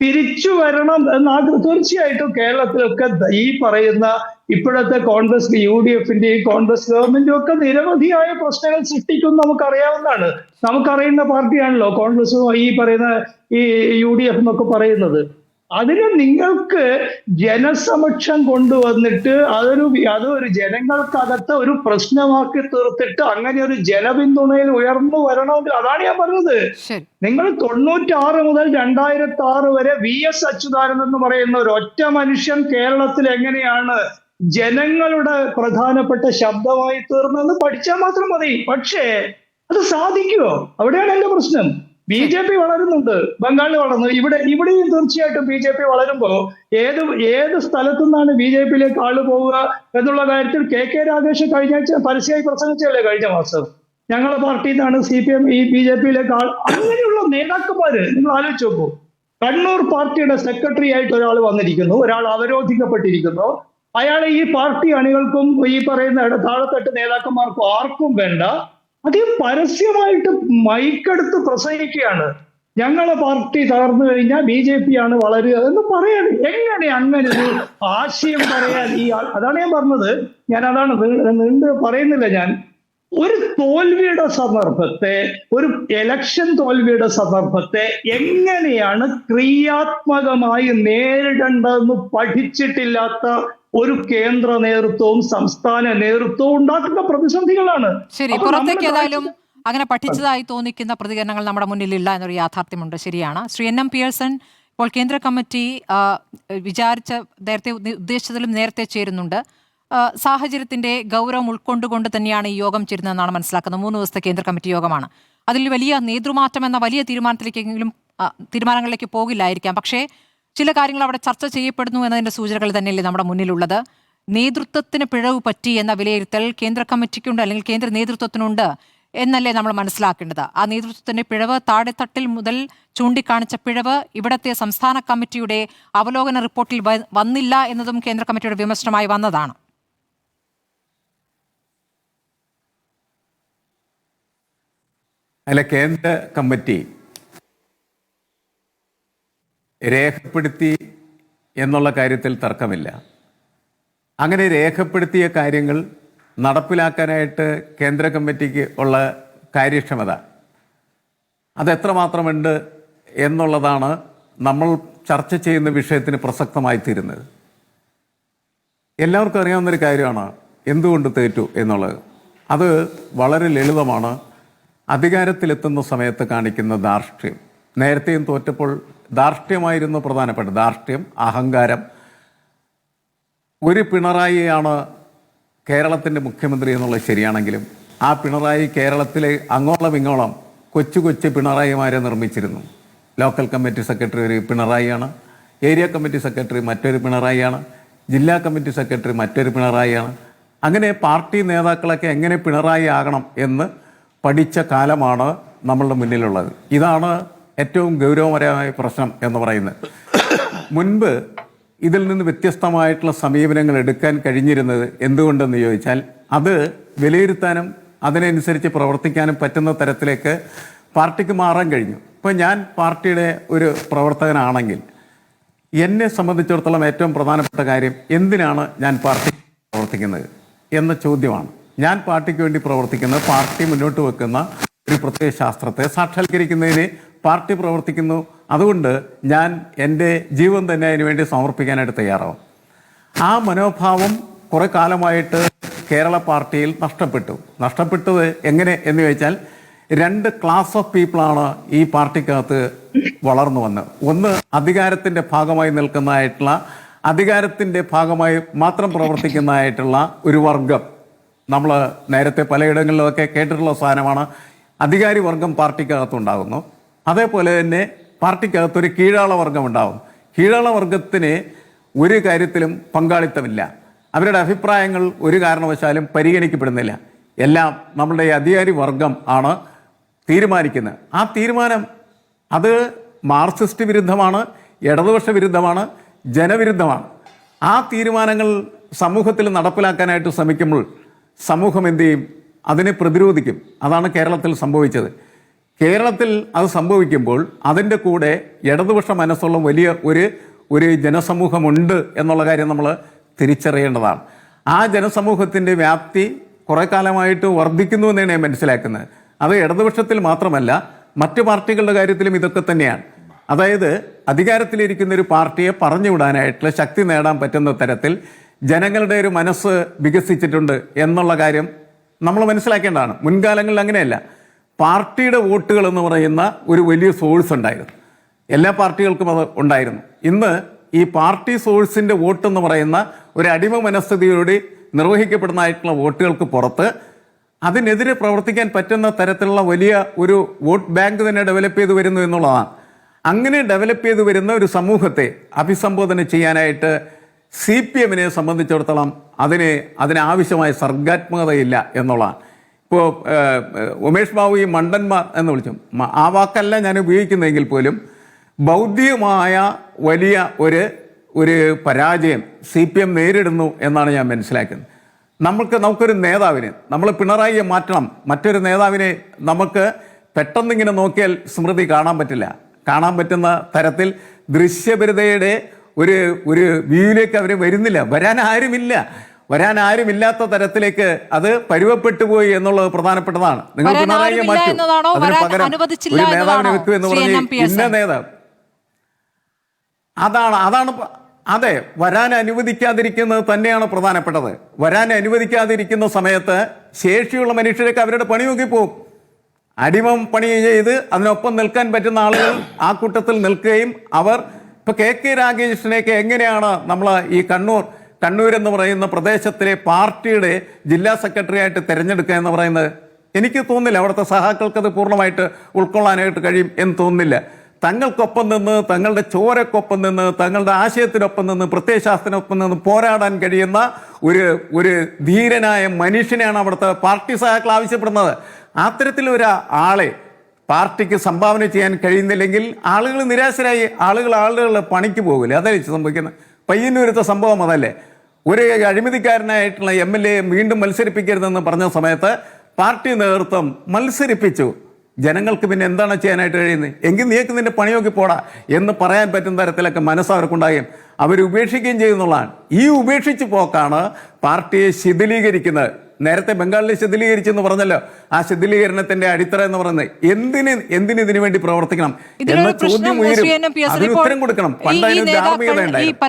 തിരിച്ചു വരണം എന്നാഗ്രഹം. തീർച്ചയായിട്ടും കേരളത്തിലൊക്കെ ഈ പറയുന്ന ഇപ്പോഴത്തെ കോൺഗ്രസ് UDF-ന്റെയും കോൺഗ്രസ് ഗവൺമെന്റും ഒക്കെ നിരവധിയായ പ്രശ്നങ്ങൾ സൃഷ്ടിക്കും നമുക്കറിയാവുന്നതാണ്. നമുക്കറിയുന്ന പാർട്ടിയാണല്ലോ കോൺഗ്രസ്, ഈ പറയുന്ന ഈ UDF എന്നൊക്കെ പറയുന്നത്. അതിന് നിങ്ങൾക്ക് ജനസമക്ഷം കൊണ്ടുവന്നിട്ട് അതൊരു ജനങ്ങൾക്കകത്ത് ഒരു പ്രശ്നമാക്കി തീർത്തിട്ട് അങ്ങനെ ഒരു ജനപിന്തുണയിൽ ഉയർന്നു വരണമെങ്കിൽ, അതാണ് ഞാൻ പറഞ്ഞത്. നിങ്ങൾ 96 മുതൽ 2006 വരെ VS അച്യുതാനന്ദൻ എന്ന് പറയുന്ന ഒരു ഒറ്റ മനുഷ്യൻ കേരളത്തിൽ എങ്ങനെയാണ് ജനങ്ങളുടെ പ്രധാനപ്പെട്ട ശബ്ദമായി തീർന്നതെന്ന് പഠിച്ചാൽ മാത്രം മതി. പക്ഷേ അത് സാധിക്കുമോ? അവിടെയാണ് എന്റെ പ്രശ്നം. BJP വളരുന്നുണ്ട്, ബംഗാളിൽ വളർന്നു, ഇവിടെയും തീർച്ചയായിട്ടും BJP വളരുമ്പോൾ ഏത് സ്ഥലത്തു നിന്നാണ് BJP-യിലേക്ക് ആള് പോവുക എന്നുള്ള കാര്യത്തിൽ KK രാഗേഷ് കഴിഞ്ഞ ആഴ്ച പരസ്യമായി പ്രസംഗിച്ചല്ലേ കഴിഞ്ഞ മാസം. ഞങ്ങളുടെ പാർട്ടിയിൽ നിന്നാണ് CPM ഈ BJP-യിലേക്ക് ആൾ. അങ്ങനെയുള്ള നേതാക്കന്മാര് നിങ്ങൾ ആലോചിച്ച് നോക്കൂ. കണ്ണൂർ പാർട്ടിയുടെ സെക്രട്ടറി ആയിട്ട് ഒരാൾ വന്നിരിക്കുന്നു, ഒരാൾ അവരോധിക്കപ്പെട്ടിരിക്കുന്നു. അയാൾ ഈ പാർട്ടി അണികൾക്കും ഈ പറയുന്ന താഴെത്തട്ട് നേതാക്കന്മാർക്കും ആർക്കും വേണ്ട. അദ്ദേഹം പരസ്യമായിട്ട് മൈക്കെടുത്ത് പ്രസംഗിക്കുകയാണ്, ഞങ്ങളെ പാർട്ടി തകർന്നു കഴിഞ്ഞാൽ BJP ആണ് വളരുക എന്ന് പറയാണ്. എങ്ങനെ അങ്ങനെ ഒരു ആശയം പറയാൻ ഈ ആൾ? അതാണ് ഞാൻ പറഞ്ഞത്. ഞാൻ അതാണ് നീണ്ട് പറയുന്നില്ല. ഞാൻ ഒരു തോൽവിയുടെ സന്ദർഭത്തെ, ഒരു ഇലക്ഷൻ തോൽവിയുടെ സന്ദർഭത്തെ എങ്ങനെയാണ് ക്രിയാത്മകമായി നേരിടേണ്ടതെന്ന് പഠിച്ചിട്ടില്ലാത്ത ഒരു കേന്ദ്ര നേതൃത്വവും സംസ്ഥാന നേതൃത്വവും ഉണ്ടാക്കുന്ന പ്രതിസന്ധികളാണ്. ശരി, പുറത്തേക്ക് ഏതായാലും അങ്ങനെ പഠിച്ചതായി തോന്നിക്കുന്ന പ്രതികരണങ്ങൾ നമ്മുടെ മുന്നിലില്ല എന്നൊരു യാഥാർത്ഥ്യമുണ്ട്. ശരിയാണ്. ശ്രീ NM പിയേഴ്സൺ, ഇപ്പോൾ കേന്ദ്ര കമ്മിറ്റി നേരത്തെ ഉദ്ദേശിച്ചതിലും നേരത്തെ ചേരുന്നുണ്ട്. സാഹചര്യത്തിന്റെ ഗൗരവം ഉൾക്കൊണ്ടുകൊണ്ട് തന്നെയാണ് ഈ യോഗം ചേരുന്നതെന്നാണ് മനസ്സിലാക്കുന്നത്. 3 ദിവസത്തെ കേന്ദ്ര കമ്മിറ്റി യോഗമാണ്. അതിൽ വലിയ നേതൃമാറ്റം എന്ന വലിയ തീരുമാനങ്ങളിലേക്ക് പോകില്ലായിരിക്കാം. പക്ഷേ ചില കാര്യങ്ങൾ അവിടെ ചർച്ച ചെയ്യപ്പെടുന്നു എന്നതിൻ്റെ സൂചനകൾ തന്നെയല്ലേ നമ്മുടെ മുന്നിലുള്ളത്. നേതൃത്വത്തിന് പിഴവ് പറ്റി എന്ന വിലയിരുത്തൽ കേന്ദ്ര കമ്മിറ്റിക്കുണ്ട്, അല്ലെങ്കിൽ കേന്ദ്ര നേതൃത്വത്തിനുണ്ട് എന്നല്ലേ നമ്മൾ മനസ്സിലാക്കേണ്ടത്. ആ നേതൃത്വത്തിൻ്റെ പിഴവ്, താഴെത്തട്ടിൽ മുതൽ ചൂണ്ടിക്കാണിച്ച പിഴവ് ഇവിടത്തെ സംസ്ഥാന കമ്മിറ്റിയുടെ അവലോകന റിപ്പോർട്ടിൽ വന്നില്ല എന്നതും കേന്ദ്ര കമ്മിറ്റിയുടെ വിമർശനമായി വന്നതാണ്. അല്ല, കേന്ദ്ര കമ്മിറ്റി രേഖപ്പെടുത്തി എന്നുള്ള കാര്യത്തിൽ തർക്കമില്ല. അങ്ങനെ രേഖപ്പെടുത്തിയ കാര്യങ്ങൾ നടപ്പിലാക്കാനായിട്ട് കേന്ദ്ര കമ്മിറ്റിക്ക് ഉള്ള കാര്യക്ഷമത അതെത്രമാത്രമുണ്ട് എന്നുള്ളതാണ് നമ്മൾ ചർച്ച ചെയ്യുന്ന വിഷയത്തിന് പ്രസക്തമായി തീരുന്നത്. എല്ലാവർക്കും അറിയാവുന്നൊരു കാര്യമാണ് എന്തുകൊണ്ട് തോറ്റു എന്നുള്ളത്. അത് വളരെ ലളിതമാണ്. അധികാരത്തിലെത്തുന്ന സമയത്ത് കാണിക്കുന്ന ധാർഷ്ട്യം. നേരത്തെയും തോറ്റപ്പോൾ ധാർഷ്ട്യമായിരുന്നു പ്രധാനപ്പെട്ട. ധാർഷ്ട്യം, അഹങ്കാരം. ഒരു പിണറായിയാണ് കേരളത്തിൻ്റെ മുഖ്യമന്ത്രി എന്നുള്ളത് ശരിയാണെങ്കിലും ആ പിണറായി കേരളത്തിലെ അങ്ങോളം ഇങ്ങോളം കൊച്ചു കൊച്ചു പിണറായിമാരെ നിർമ്മിച്ചിരുന്നു. ലോക്കൽ കമ്മിറ്റി സെക്രട്ടറി ഒരു പിണറായിയാണ്, ഏരിയ കമ്മിറ്റി സെക്രട്ടറി മറ്റൊരു പിണറായിയാണ്, ജില്ലാ കമ്മിറ്റി സെക്രട്ടറി മറ്റൊരു പിണറായിയാണ്. അങ്ങനെ പാർട്ടി നേതാക്കളൊക്കെ എങ്ങനെ പിണറായി ആകണം എന്ന് പഠിച്ച കാലമാണ് നമ്മളുടെ മുന്നിലുള്ളത്. ഇതാണ് ഏറ്റവും ഗൗരവപരമായ പ്രശ്നം എന്ന് പറയുന്നത്. മുൻപ് ഇതിൽ നിന്ന് വ്യത്യസ്തമായിട്ടുള്ള സമീപനങ്ങൾ എടുക്കാൻ കഴിഞ്ഞിരുന്നത് എന്തുകൊണ്ടെന്ന് ചോദിച്ചാൽ അത് വിലയിരുത്താനും അതിനനുസരിച്ച് പ്രവർത്തിക്കാനും പറ്റുന്ന തരത്തിലേക്ക് പാർട്ടിക്ക് മാറാൻ കഴിഞ്ഞു. ഇപ്പോൾ ഞാൻ പാർട്ടിയുടെ ഒരു പ്രവർത്തകനാണെങ്കിൽ എന്നെ സംബന്ധിച്ചിടത്തോളം ഏറ്റവും പ്രധാനപ്പെട്ട കാര്യം എന്തിനാണ് ഞാൻ പാർട്ടി പ്രവർത്തിക്കുന്നത് എന്ന ചോദ്യമാണ്. ഞാൻ പാർട്ടിക്ക് വേണ്ടി പ്രവർത്തിക്കുന്നത് പാർട്ടി മുന്നോട്ട് വെക്കുന്ന ഒരു പ്രത്യയ ശാസ്ത്രത്തെ സാക്ഷാത്കരിക്കുന്നതിന് പാർട്ടി പ്രവർത്തിക്കുന്നു. അതുകൊണ്ട് ഞാൻ എൻ്റെ ജീവൻ തന്നെ അതിനു വേണ്ടി സമർപ്പിക്കാനായിട്ട് തയ്യാറാവും. ആ മനോഭാവം കുറെ കാലമായിട്ട് കേരള പാർട്ടിയിൽ നഷ്ടപ്പെട്ടത് എങ്ങനെ എന്ന് ചോദിച്ചാൽ 2 ക്ലാസ് ഓഫ് പീപ്പിളാണ് ഈ പാർട്ടിക്കകത്ത് വളർന്നു വന്നത്. ഒന്ന്, അധികാരത്തിൻ്റെ ഭാഗമായി നിൽക്കുന്നതായിട്ടുള്ള അധികാരത്തിൻ്റെ ഭാഗമായി മാത്രം പ്രവർത്തിക്കുന്നതായിട്ടുള്ള ഒരു വർഗം, നമ്മൾ നേരത്തെ പലയിടങ്ങളിലൊക്കെ കേട്ടിട്ടുള്ള സാധനമാണ്. അധികാരി വർഗം പാർട്ടിക്കകത്തുണ്ടാകുന്നു, അതേപോലെ തന്നെ പാർട്ടിക്കകത്തൊരു കീഴാള വർഗം ഉണ്ടാകും. കീഴാള വർഗത്തിന് ഒരു കാര്യത്തിലും പങ്കാളിത്തമില്ല, അവരുടെ അഭിപ്രായങ്ങൾ ഒരു കാരണവശാലും പരിഗണിക്കപ്പെടുന്നില്ല. എല്ലാം നമ്മളുടെ അധികാരി വർഗം ആണ് തീരുമാനിക്കുന്നത്. ആ തീരുമാനം അത് മാർക്സിസ്റ്റ് വിരുദ്ധമാണ്, ഇടതുപക്ഷ വിരുദ്ധമാണ്, ജനവിരുദ്ധമാണ്. ആ തീരുമാനങ്ങൾ സമൂഹത്തിൽ നടപ്പിലാക്കാനായിട്ട് ശ്രമിക്കുമ്പോൾ സമൂഹം എന്ത് ചെയ്യും? അതിനെ പ്രതിരോധിക്കും. അതാണ് കേരളത്തിൽ സംഭവിച്ചത്. കേരളത്തിൽ അത് സംഭവിക്കുമ്പോൾ അതിൻ്റെ കൂടെ ഇടതുപക്ഷ മനസ്സുള്ള വലിയ ഒരു ജനസമൂഹമുണ്ട് എന്നുള്ള കാര്യം നമ്മൾ തിരിച്ചറിയേണ്ടതാണ്. ആ ജനസമൂഹത്തിൻ്റെ വ്യാപ്തി കുറേ കാലമായിട്ട് വർദ്ധിക്കുന്നു എന്നാണ് ഞാൻ മനസ്സിലാക്കുന്നത്. അത് ഇടതുപക്ഷത്തിൽ മാത്രമല്ല, മറ്റു പാർട്ടികളുടെ കാര്യത്തിലും ഇതൊക്കെ തന്നെയാണ്. അതായത് അധികാരത്തിലിരിക്കുന്ന ഒരു പാർട്ടിയെ പറഞ്ഞു വിടാനായിട്ടുള്ള ശക്തി നേടാൻ പറ്റുന്ന തരത്തിൽ ജനങ്ങളുടെ ഒരു മനസ്സ് വികസിച്ചിട്ടുണ്ട് എന്നുള്ള കാര്യം നമ്മൾ മനസ്സിലാക്കേണ്ടതാണ്. മുൻകാലങ്ങളിൽ അങ്ങനെയല്ല. പാർട്ടിയുടെ വോട്ടുകൾ എന്ന് പറയുന്ന ഒരു വലിയ സോഴ്സ് ഉണ്ടായിരുന്നു, എല്ലാ പാർട്ടികൾക്കും അത് ഉണ്ടായിരുന്നു. ഇന്ന് ഈ പാർട്ടി സോഴ്സിൻ്റെ വോട്ടെന്ന് പറയുന്ന ഒരു അടിമ മനസ്ഥിതിയോടെ നിർവഹിക്കപ്പെടുന്നതായിട്ടുള്ള വോട്ടുകൾക്ക് പുറത്ത് അതിനെതിരെ പ്രവർത്തിക്കാൻ പറ്റുന്ന തരത്തിലുള്ള വലിയ ഒരു വോട്ട് ബാങ്ക് തന്നെ ഡെവലപ്പ് ചെയ്ത് വരുന്നു എന്നുള്ളതാണ്. അങ്ങനെ ഡെവലപ്പ് ചെയ്ത് വരുന്ന ഒരു സമൂഹത്തെ അഭിസംബോധന ചെയ്യാനായിട്ട് CPM-നെ സംബന്ധിച്ചിടത്തോളം അതിനാവശ്യമായ സർഗാത്മകതയില്ല എന്നുള്ളതാണ്. ഇപ്പോൾ ഉമേഷ് ബാബു ഈ മണ്ടന്മാർ എന്ന് വിളിച്ചു, ആ വാക്കല്ല ഞാൻ ഉപയോഗിക്കുന്നതെങ്കിൽ പോലും ബൗദ്ധികമായ വലിയ ഒരു പരാജയം CPM നേരിടുന്നു എന്നാണ് ഞാൻ മനസ്സിലാക്കുന്നത്. നമുക്കൊരു നേതാവിനെ, നമ്മൾ പിണറായിയെ മാറ്റണം, മറ്റൊരു നേതാവിനെ നമുക്ക് പെട്ടെന്നിങ്ങനെ നോക്കിയാൽ സ്മൃതി കാണാൻ പറ്റില്ല. കാണാൻ പറ്റുന്ന തരത്തിൽ ദൃശ്യപരതയുടെ ഒരു വ്യൂവിലേക്ക് അവർ വരുന്നില്ല. വരാൻ ആരുമില്ലാത്ത തരത്തിലേക്ക് അത് പരുവപ്പെട്ടു പോയി എന്നുള്ളത് പ്രധാനപ്പെട്ടതാണ്. നിങ്ങൾ പിണറായിയെ മാറ്റും, അതിന് പകരം ഒരു നേതാവിനെ വെക്കും എന്ന് പറഞ്ഞ് ഇന്ന നേതാവ്, അതാണ് അതെ, വരാൻ അനുവദിക്കാതിരിക്കുന്നത് തന്നെയാണ് പ്രധാനപ്പെട്ടത്. വരാൻ അനുവദിക്കാതിരിക്കുന്ന സമയത്ത് ശേഷിയുള്ള മനുഷ്യരൊക്കെ അവരുടെ പണി നോക്കിപ്പോവും. അടിമം പണി ചെയ്ത് അതിനൊപ്പം നിൽക്കാൻ പറ്റുന്ന ആളുകൾ ആ കൂട്ടത്തിൽ നിൽക്കുകയും അവർ ഇപ്പോൾ KK രാഗേഷിനെയൊക്കെ എങ്ങനെയാണ് നമ്മൾ ഈ കണ്ണൂർ എന്ന് പറയുന്ന പ്രദേശത്തിലെ പാർട്ടിയുടെ ജില്ലാ സെക്രട്ടറി ആയിട്ട് തിരഞ്ഞെടുക്കുക എന്ന് പറയുന്നത് എനിക്ക് തോന്നുന്നില്ല. അവിടുത്തെ സഹാക്കൾക്ക് അത് പൂർണ്ണമായിട്ട് ഉൾക്കൊള്ളാനായിട്ട് കഴിയും എന്ന് തോന്നുന്നില്ല. തങ്ങൾക്കൊപ്പം നിന്ന്, തങ്ങളുടെ ചോരക്കൊപ്പം നിന്ന്, തങ്ങളുടെ ആശയത്തിനൊപ്പം നിന്ന്, പ്രത്യയശാസ്ത്രത്തിനൊപ്പം നിന്ന് പോരാടാൻ കഴിയുന്ന ഒരു ധീരനായ മനുഷ്യനെയാണ് അവിടുത്തെ പാർട്ടി സഹാക്കൾ ആവശ്യപ്പെടുന്നത്. അത്തരത്തിലൊരു ആളെ പാർട്ടിക്ക് സംഭാവന ചെയ്യാൻ കഴിയുന്നില്ലെങ്കിൽ ആളുകൾ നിരാശരായി ആളുകൾ പണിക്ക് പോകില്ല. അതല്ലേ സംഭവിക്കുന്നത്. പയ്യന്നൂരത്തെ സംഭവം അതല്ലേ. ഒരു അഴിമതിക്കാരനായിട്ടുള്ള MLA വീണ്ടും മത്സരിപ്പിക്കരുതെന്ന് പറഞ്ഞ സമയത്ത് പാർട്ടി നേതൃത്വം മത്സരിപ്പിച്ചു. ജനങ്ങൾക്ക് പിന്നെ എന്താണ് ചെയ്യാനായിട്ട് കഴിയുന്നത്? എങ്കിൽ നീക്ക് നിന്റെ പണി നോക്കി പോടാ എന്ന് പറയാൻ പറ്റുന്ന തരത്തിലൊക്കെ മനസ്സവർക്കുണ്ടാകുകയും അവർ ഉപേക്ഷിക്കുകയും ചെയ്യുന്നുള്ളതാണ്. ഈ ഉപേക്ഷിച്ച് പോക്കാണ് പാർട്ടിയെ ശിഥിലീകരിക്കുന്നത്. നേരത്തെ ബംഗാളിൽ ശിഥിലീകരിച്ചെന്ന് പറഞ്ഞല്ലോ. ആ ശിഥിലീകരണത്തിന്റെ അടിത്തറ എന്ന് പറയുന്നത് എന്തിന് ഇതിനു വേണ്ടി പ്രവർത്തിക്കണം എന്ന ചോദ്യം ഉയരും. അതിന് ഉത്തരം കൊടുക്കണം. പണ്ടായാലും ധാർമ്മികത ഉണ്ടായിരുന്നു.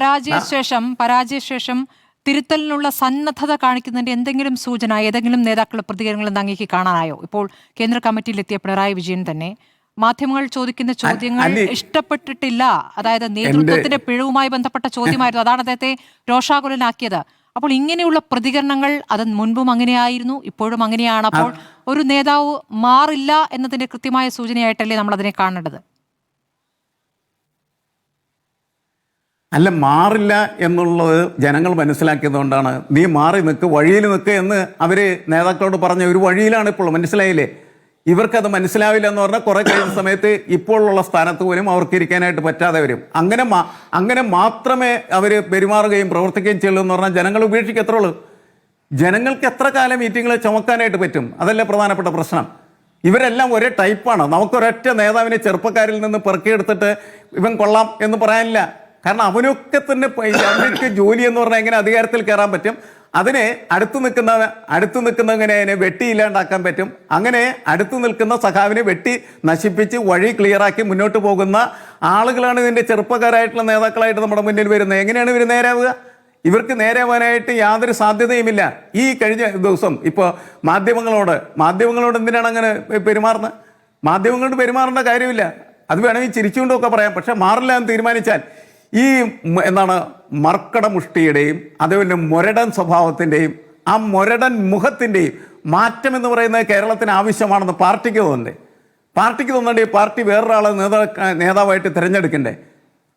പരാജയശേഷം തിരുത്തലിനുള്ള സന്നദ്ധത കാണിക്കുന്നതിന്റെ എന്തെങ്കിലും സൂചന, ഏതെങ്കിലും നേതാക്കളുടെ പ്രതികരണങ്ങൾ അങ്ങേക്ക് കാണാനായോ? ഇപ്പോൾ കേന്ദ്ര കമ്മിറ്റിയിലെത്തിയ പിണറായി വിജയൻ തന്നെ മാധ്യമങ്ങൾ ചോദിക്കുന്ന ചോദ്യങ്ങൾ ഇഷ്ടപ്പെട്ടിട്ടില്ല. അതായത് നേതൃത്വത്തിന്റെ പിഴവുമായി ബന്ധപ്പെട്ട ചോദ്യമായിരുന്നു. അതാണ് അദ്ദേഹത്തെ രോഷാകുലനാക്കിയത്. അപ്പോൾ ഇങ്ങനെയുള്ള പ്രതികരണങ്ങൾ അത് മുൻപും അങ്ങനെയായിരുന്നു, ഇപ്പോഴും അങ്ങനെയാണ്. അപ്പോൾ ഒരു നേതാവ് മാറില്ല എന്നതിന്റെ കൃത്യമായ സൂചനയായിട്ടല്ലേ നമ്മൾ അതിനെ കാണേണ്ടത്? അല്ല, മാറില്ല എന്നുള്ളത് ജനങ്ങൾ മനസ്സിലാക്കിയതുകൊണ്ടാണ് നീ മാറി നിൽക്ക്, വഴിയിൽ നിൽക്ക് എന്ന് അവർ നേതാക്കളോട് പറഞ്ഞ ഒരു വഴിയിലാണ് ഇപ്പോൾ. മനസ്സിലായില്ലേ? ഇവർക്കത് മനസ്സിലാവില്ല എന്ന് പറഞ്ഞാൽ കുറേ കഴിയുന്ന സമയത്ത് ഇപ്പോഴുള്ള സ്ഥാനത്ത് പോലും അവർക്ക് ഇരിക്കാനായിട്ട് പറ്റാതെ വരും. അങ്ങനെ മാത്രമേ അവർ പെരുമാറുകയും പ്രവർത്തിക്കുകയും ചെയ്യുള്ളൂ എന്ന് പറഞ്ഞാൽ ജനങ്ങൾ ഉപേക്ഷിക്കത്തുള്ളൂ. ജനങ്ങൾക്ക് എത്ര കാലം മീറ്റിങ്ങുകൾ ചുമക്കാനായിട്ട് പറ്റും? അതല്ലേ പ്രധാനപ്പെട്ട പ്രശ്നം. ഇവരെല്ലാം ഒരേ ടൈപ്പാണ്. നമുക്കൊരൊറ്റ നേതാവിനെ ചെറുപ്പക്കാരിൽ നിന്ന് പെറുക്കിയെടുത്തിട്ട് ഇവൻ കൊള്ളാം എന്ന് പറയാനില്ല. കാരണം അവനൊക്കെ തന്നെ അവർക്ക് ജോലി എന്ന് പറഞ്ഞാൽ എങ്ങനെ അധികാരത്തിൽ കയറാൻ പറ്റും, അതിനെ അടുത്ത് നിൽക്കുന്നവനെ അതിനെ വെട്ടിയില്ലാണ്ടാക്കാൻ പറ്റും. അങ്ങനെ അടുത്ത് നിൽക്കുന്ന സഖാവിനെ വെട്ടി നശിപ്പിച്ച് വഴി ക്ലിയറാക്കി മുന്നോട്ട് പോകുന്ന ആളുകളാണ് ഇതിൻ്റെ ചെറുപ്പക്കാരായിട്ടുള്ള നേതാക്കളായിട്ട് നമ്മുടെ മുന്നിൽ വരുന്നത്. എങ്ങനെയാണ് ഇവർ നേരാവുക? ഇവർക്ക് നേരാവാനായിട്ട് യാതൊരു സാധ്യതയുമില്ല. ഈ കഴിഞ്ഞ ദിവസം ഇപ്പോൾ മാധ്യമങ്ങളോട് എന്തിനാണ് അങ്ങനെ പെരുമാറുന്നത്? മാധ്യമങ്ങളോട് പെരുമാറേണ്ട കാര്യമില്ല. അത് വേണമെങ്കിൽ ചിരിച്ചുകൊണ്ടൊക്കെ പറയാം. പക്ഷെ മാറില്ല എന്ന് തീരുമാനിച്ചാൽ ഈ എന്താണ് മർക്കട മുഷ്ടിയുടെയും അതേപോലെ മുരടൻ സ്വഭാവത്തിൻ്റെയും ആ മുരടൻ മുഖത്തിൻ്റെയും മാറ്റം എന്ന് പറയുന്നത് കേരളത്തിന് ആവശ്യമാണെന്ന് പാർട്ടിക്ക് തോന്നണ്ടേ? പാർട്ടിക്ക് തോന്നണ്ടേ പാർട്ടി വേറൊരാളെ നേതാവായിട്ട് തിരഞ്ഞെടുക്കണ്ടേ?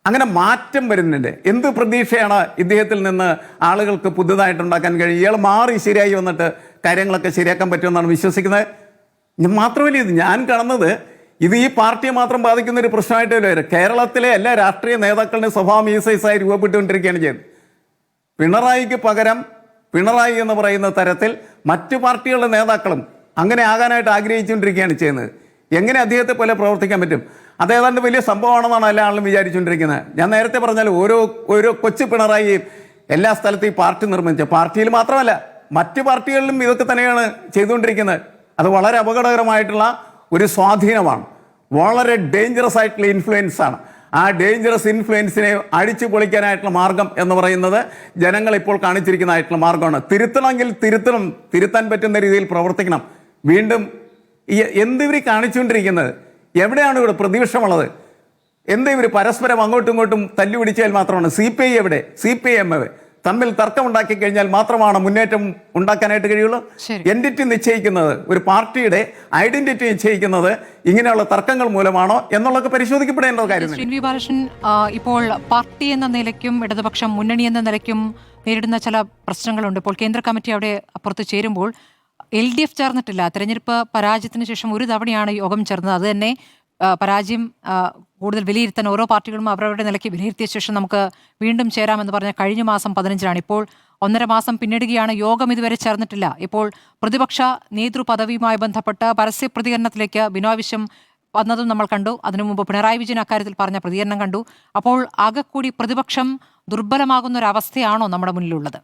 അങ്ങനെ മാറ്റം വരുന്നുണ്ട്. എന്ത് പ്രതീക്ഷയാണ് ഇദ്ദേഹത്തിൽ നിന്ന് ആളുകൾക്ക് പുതുതായിട്ടുണ്ടാക്കാൻ കഴിയും? ഇയാൾ മാറി ശരിയായി വന്നിട്ട് കാര്യങ്ങളൊക്കെ ശരിയാക്കാൻ പറ്റുമെന്നാണ് വിശ്വസിക്കുന്നത്. മാത്രമല്ല, ഇത് ഞാൻ കാണുന്നത് ഇത് ഈ പാർട്ടിയെ മാത്രം ബാധിക്കുന്ന ഒരു പ്രശ്നമായിട്ട് വരും. കേരളത്തിലെ എല്ലാ രാഷ്ട്രീയ നേതാക്കളുടെ സ്വഭാവം ഈ സൈസായി രൂപപ്പെട്ടുകൊണ്ടിരിക്കുകയാണ് ചെയ്യുന്നത്. പിണറായിക്ക് പകരം പിണറായി എന്ന് പറയുന്ന തരത്തിൽ മറ്റു പാർട്ടികളുടെ നേതാക്കളും അങ്ങനെ ആകാനായിട്ട് ആഗ്രഹിച്ചുകൊണ്ടിരിക്കുകയാണ് ചെയ്യുന്നത്. എങ്ങനെ അദ്ദേഹത്തെ പോലെ പ്രവർത്തിക്കാൻ പറ്റും? അതേതാണ്ട് വലിയ സംഭവമാണെന്നാണ് എല്ലാ ആളും വിചാരിച്ചുകൊണ്ടിരിക്കുന്നത്. ഞാൻ നേരത്തെ പറഞ്ഞാൽ ഓരോ കൊച്ചു പിണറായിയും എല്ലാ സ്ഥലത്തും ഈ പാർട്ടി നിർമ്മിച്ച പാർട്ടിയിൽ മാത്രമല്ല മറ്റു പാർട്ടികളിലും ഇതൊക്കെ തന്നെയാണ് ചെയ്തുകൊണ്ടിരിക്കുന്നത്. അത് വളരെ അപകടകരമായിട്ടുള്ള ഒരു സ്വാധീനമാണ്, വളരെ ഡേഞ്ചറസ് ആയിട്ടുള്ള ഇൻഫ്ലുവൻസ് ആണ്. ആ ഡേഞ്ചറസ് ഇൻഫ്ലുവൻസിനെ അടിച്ചു പൊളിക്കാനായിട്ടുള്ള മാർഗം എന്ന് പറയുന്നത് ജനങ്ങൾ ഇപ്പോൾ കാണിച്ചിരിക്കുന്നതായിട്ടുള്ള മാർഗമാണ്. തിരുത്തണമെങ്കിൽ തിരുത്താൻ പറ്റുന്ന രീതിയിൽ പ്രവർത്തിക്കണം. വീണ്ടും എന്തിവർ കാണിച്ചുകൊണ്ടിരിക്കുന്നത്? എവിടെയാണ് ഇവിടെ പ്രതിപക്ഷമുള്ളത്? എന്താ ഇവർ പരസ്പരം അങ്ങോട്ടും ഇങ്ങോട്ടും തല്ലുപിടിച്ചാൽ മാത്രമാണ്? CPI എവിടെ? CPIM തമ്മിൽ തർക്കമുണ്ടാക്കി കഴിഞ്ഞാൽ മാത്രമാണ് മുന്നേറ്റം ഉണ്ടാക്കാനായിട്ട് കഴിയുള്ളൂ. എൻറ്റിറ്റി നിശ്ചയിക്കുന്നത്, ഒരു പാർട്ടിയുടെ ഐഡന്റിറ്റി നിശ്ചയിക്കുന്നത് ഇങ്ങനെയുള്ള തർക്കങ്ങൾ മൂലമാണോ എന്നുള്ളതൊക്കെ പരിശോധിക്കപ്പെടേണ്ട കാര്യം. ശ്രീ ബാലകൃഷ്ണൻ, ഇപ്പോൾ പാർട്ടി എന്ന നിലയ്ക്കും ഇടതുപക്ഷം മുന്നണി എന്ന നിലയ്ക്കും നേരിടുന്ന ചില പ്രശ്നങ്ങളുണ്ട്. ഇപ്പോൾ കേന്ദ്ര കമ്മിറ്റി അവിടെ അപ്പുറത്ത് ചേരുമ്പോൾ LDF ചേർന്നിട്ടില്ല. തെരഞ്ഞെടുപ്പ് പരാജയത്തിന് ശേഷം ഒരു തവണയാണ് യോഗം ചേർന്നത്. അത് തന്നെ പരാജയം കൂടുതൽ വിലയിരുത്താൻ ഓരോ പാർട്ടികളും അവരവരുടെ നിലയ്ക്ക് വിലയിരുത്തിയ ശേഷം നമുക്ക് വീണ്ടും ചേരാമെന്ന് പറഞ്ഞ കഴിഞ്ഞ മാസം 15-നാണ്. ഇപ്പോൾ 1.5 മാസം പിന്നിടുകയാണ്. യോഗം ഇതുവരെ ചേർന്നിട്ടില്ല. ഇപ്പോൾ പ്രതിപക്ഷ നേതൃപദവിയുമായി ബന്ധപ്പെട്ട് പരസ്യ പ്രതികരണത്തിലേക്ക് ബിനോയ് വിശ്വം വന്നതും നമ്മൾ കണ്ടു. അതിനു മുമ്പ് പിണറായി വിജയൻ അക്കാര്യത്തിൽ പറഞ്ഞ പ്രതികരണം കണ്ടു. അപ്പോൾ ആകെക്കൂടി പ്രതിപക്ഷം ദുർബലമാകുന്ന ഒരു അവസ്ഥയാണോ നമ്മുടെ മുന്നിലുള്ളത്?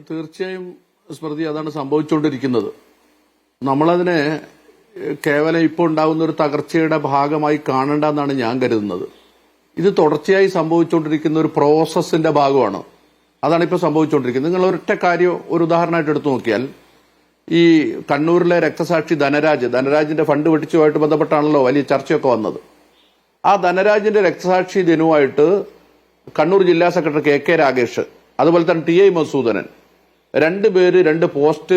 തീർച്ചയായും സ്മൃതി, അതാണ് സംഭവിച്ചുകൊണ്ടിരിക്കുന്നത്. നമ്മളതിനെ കേവലം ഇപ്പോൾ ഉണ്ടാകുന്ന ഒരു തകർച്ചയുടെ ഭാഗമായി കാണേണ്ട എന്നാണ് ഞാൻ കരുതുന്നത്. ഇത് തുടർച്ചയായി സംഭവിച്ചുകൊണ്ടിരിക്കുന്ന ഒരു പ്രോസസ്സിന്റെ ഭാഗമാണ്. അതാണ് ഇപ്പോൾ സംഭവിച്ചുകൊണ്ടിരിക്കുന്നത്. നിങ്ങൾ ഒരൊറ്റ കാര്യം ഒരു ഉദാഹരണമായിട്ട് എടുത്തു നോക്കിയാൽ, ഈ കണ്ണൂരിലെ രക്തസാക്ഷി ധനരാജിന്റെ ഫണ്ട് വെട്ടിച്ചുമായിട്ട് ബന്ധപ്പെട്ടാണല്ലോ വലിയ ചർച്ചയൊക്കെ വന്നത്. ആ ധനരാജിന്റെ രക്തസാക്ഷി ദിനവുമായിട്ട് കണ്ണൂർ ജില്ലാ സെക്രട്ടറി KK രാഗേഷ്, അതുപോലെ തന്നെ TI മധുസൂദനൻ, രണ്ടുപേര് 2 പോസ്റ്റ്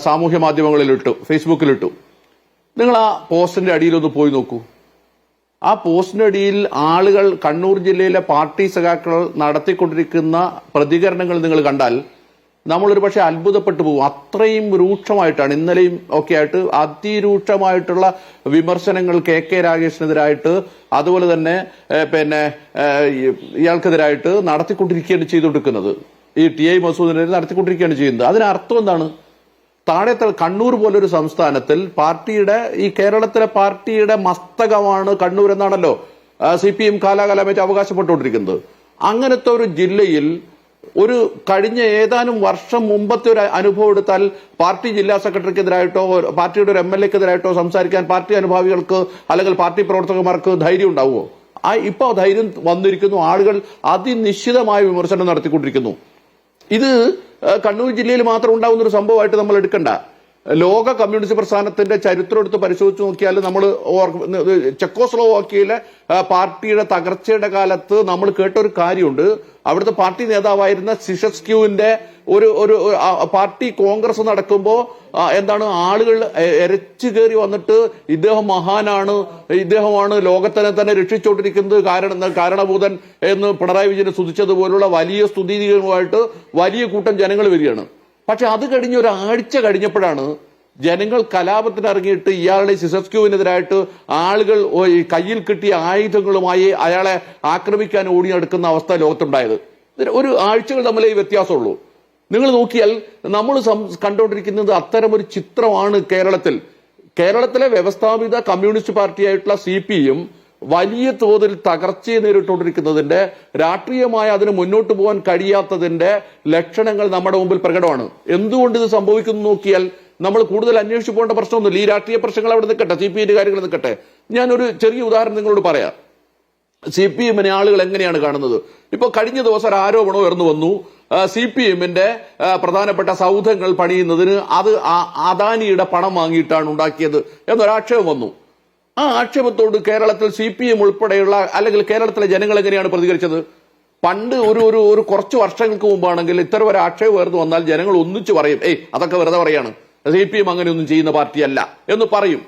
സാമൂഹ്യ മാധ്യമങ്ങളിലിട്ടു, ഫേസ്ബുക്കിലിട്ടു. നിങ്ങൾ ആ പോസ്റ്റിന്റെ അടിയിലൊന്ന് പോയി നോക്കൂ. ആ പോസ്റ്റിന്റെ അടിയിൽ ആളുകൾ, കണ്ണൂർ ജില്ലയിലെ പാർട്ടി സഖാക്കൾ നടത്തിക്കൊണ്ടിരിക്കുന്ന പ്രതികരണങ്ങൾ നിങ്ങൾ കണ്ടാൽ നമ്മളൊരു പക്ഷെ അത്ഭുതപ്പെട്ടു പോകും. അത്രയും രൂക്ഷമായിട്ടാണ് ഇന്നലെയും ഒക്കെ ആയിട്ട് അതിരൂക്ഷമായിട്ടുള്ള വിമർശനങ്ങൾ KK രാഗേഷിനെതിരായിട്ട്, അതുപോലെ തന്നെ ഇയാൾക്കെതിരായിട്ട് നടത്തിക്കൊണ്ടിരിക്കുകയാണ് ചെയ്തുകൊണ്ടിരിക്കുന്നത്. ഈ TI മസൂദിനെതിരെ നടത്തിക്കൊണ്ടിരിക്കുകയാണ് ചെയ്യുന്നത്. അതിനർത്ഥം എന്താണ്? താഴത്തെ കണ്ണൂർ പോലൊരു സംസ്ഥാനത്തിൽ ഈ കേരളത്തിലെ പാർട്ടിയുടെ മസ്തകമാണ് കണ്ണൂർ എന്നാണല്ലോ CPM കാലാകാലമായിട്ട് അവകാശപ്പെട്ടുകൊണ്ടിരിക്കുന്നത്. അങ്ങനത്തെ ഒരു ജില്ലയിൽ ഒരു കഴിഞ്ഞ ഏതാനും വർഷം മുമ്പത്തെ ഒരു അനുഭവം എടുത്താൽ പാർട്ടി ജില്ലാ സെക്രട്ടറിക്കെതിരായിട്ടോ പാർട്ടിയുടെ ഒരു MLAക്കെതിരായിട്ടോ സംസാരിക്കാൻ പാർട്ടി അനുഭാവികൾക്ക് അല്ലെങ്കിൽ പാർട്ടി പ്രവർത്തകന്മാർക്ക് ധൈര്യം ഉണ്ടാവുമോ? ഇപ്പോൾ ധൈര്യം വന്നിരിക്കുന്നു. ആളുകൾ അതിനിശ്ചിതമായ വിമർശനം നടത്തിക്കൊണ്ടിരിക്കുന്നു. ഇത് കണ്ണൂർ ജില്ലയിൽ മാത്രം ഉണ്ടാകുന്ന ഒരു സംഭവമായിട്ട് നമ്മൾ എടുക്കണ്ട. ലോക കമ്മ്യൂണിസ്റ്റ് പ്രസ്ഥാനത്തിന്റെ ചരിത്രം എടുത്ത് പരിശോധിച്ച് നോക്കിയാൽ നമ്മൾ ചെക്കോസ്ലോവാക്യയിലെ പാർട്ടിയുടെ തകർച്ചയുടെ കാലത്ത് നമ്മൾ കേട്ടൊരു കാര്യമുണ്ട്. അവിടുത്തെ പാർട്ടി നേതാവായിരുന്ന സിഷസ്ക്യൂവിന്റെ ഒരു പാർട്ടി കോൺഗ്രസ് നടക്കുമ്പോൾ ആളുകൾ എരച്ചു കയറി വന്നിട്ട് ഇദ്ദേഹം മഹാനാണ്, ഇദ്ദേഹമാണ് ലോകത്തിനെ തന്നെ രക്ഷിച്ചുകൊണ്ടിരിക്കുന്നത്, കാരണഭൂതൻ എന്ന് പിണറായി വിജയനെ സ്തുതിച്ചതുപോലുള്ള വലിയ സ്തുതികളുമായിട്ട് വലിയ കൂട്ടം ജനങ്ങൾ വരികയാണ്. പക്ഷെ അത് കഴിഞ്ഞ് ഒരാഴ്ച കഴിഞ്ഞപ്പോഴാണ് ജനങ്ങൾ കലാപത്തിന് ഇറങ്ങിയിട്ട് ഇയാളുടെ സിസസ്ക്യൂവിനെതിരായിട്ട് ആളുകൾ കയ്യിൽ കിട്ടിയ ആയുധങ്ങളുമായി അയാളെ ആക്രമിക്കാൻ ഓടി നടക്കുന്ന അവസ്ഥ ലോകത്തുണ്ടായത്. ഒരു ആഴ്ചകൾ തമ്മിലേ ഈ വ്യത്യാസമുള്ളൂ. നിങ്ങൾ നോക്കിയാൽ നമ്മൾ കണ്ടുകൊണ്ടിരിക്കുന്നത് അത്തരമൊരു ചിത്രമാണ്. കേരളത്തിലെ വ്യവസ്ഥാപിത കമ്മ്യൂണിസ്റ്റ് പാർട്ടിയായിട്ടുള്ള CPM വലിയ തോതിൽ തകർച്ചയെ നേരിട്ടുകൊണ്ടിരിക്കുന്നതിന്റെ, രാഷ്ട്രീയമായി അതിന് മുന്നോട്ട് പോകാൻ കഴിയാത്തതിന്റെ ലക്ഷണങ്ങൾ നമ്മുടെ മുമ്പിൽ പ്രകടമാണ്. എന്തുകൊണ്ട് ഇത് സംഭവിക്കുന്നു നോക്കിയാൽ നമ്മൾ കൂടുതൽ അന്വേഷിച്ചു പോകേണ്ട പ്രശ്നമൊന്നുമില്ല. ഈ രാഷ്ട്രീയ പ്രശ്നങ്ങൾ അവിടെ നിൽക്കട്ടെ, CPIന്റെ കാര്യങ്ങൾ നിൽക്കട്ടെ. ഞാനൊരു ചെറിയ ഉദാഹരണം നിങ്ങളോട് പറയാം. CPMനെ ആളുകൾ എങ്ങനെയാണ് കാണുന്നത്? ഇപ്പൊ കഴിഞ്ഞ ദിവസം ഒരു ആരോപണം ഉയർന്നു വന്നു. CPM-ന്റെ പ്രധാനപ്പെട്ട സൗധങ്ങൾ പണിയുന്നതിന് അത് അദാനിയുടെ പണം വാങ്ങിയിട്ടാണ് ഉണ്ടാക്കിയത് എന്നൊരാക്ഷേപം വന്നു. ആ ആക്ഷേപത്തോട് കേരളത്തിൽ CPM ഉൾപ്പെടെയുള്ള അല്ലെങ്കിൽ കേരളത്തിലെ ജനങ്ങൾ എങ്ങനെയാണ് പ്രതികരിച്ചത്? പണ്ട് ഒരു കുറച്ച് വർഷങ്ങൾക്ക് മുമ്പാണെങ്കിൽ ഇത്തരം ഒരു ആക്ഷേപം ഉയർന്നു വന്നാൽ ജനങ്ങൾ ഒന്നിച്ചു പറയും, അതൊക്കെ വെറുതെ പറയാണ്, CPM അങ്ങനെയൊന്നും ചെയ്യുന്ന പാർട്ടിയല്ല എന്ന് പറയും.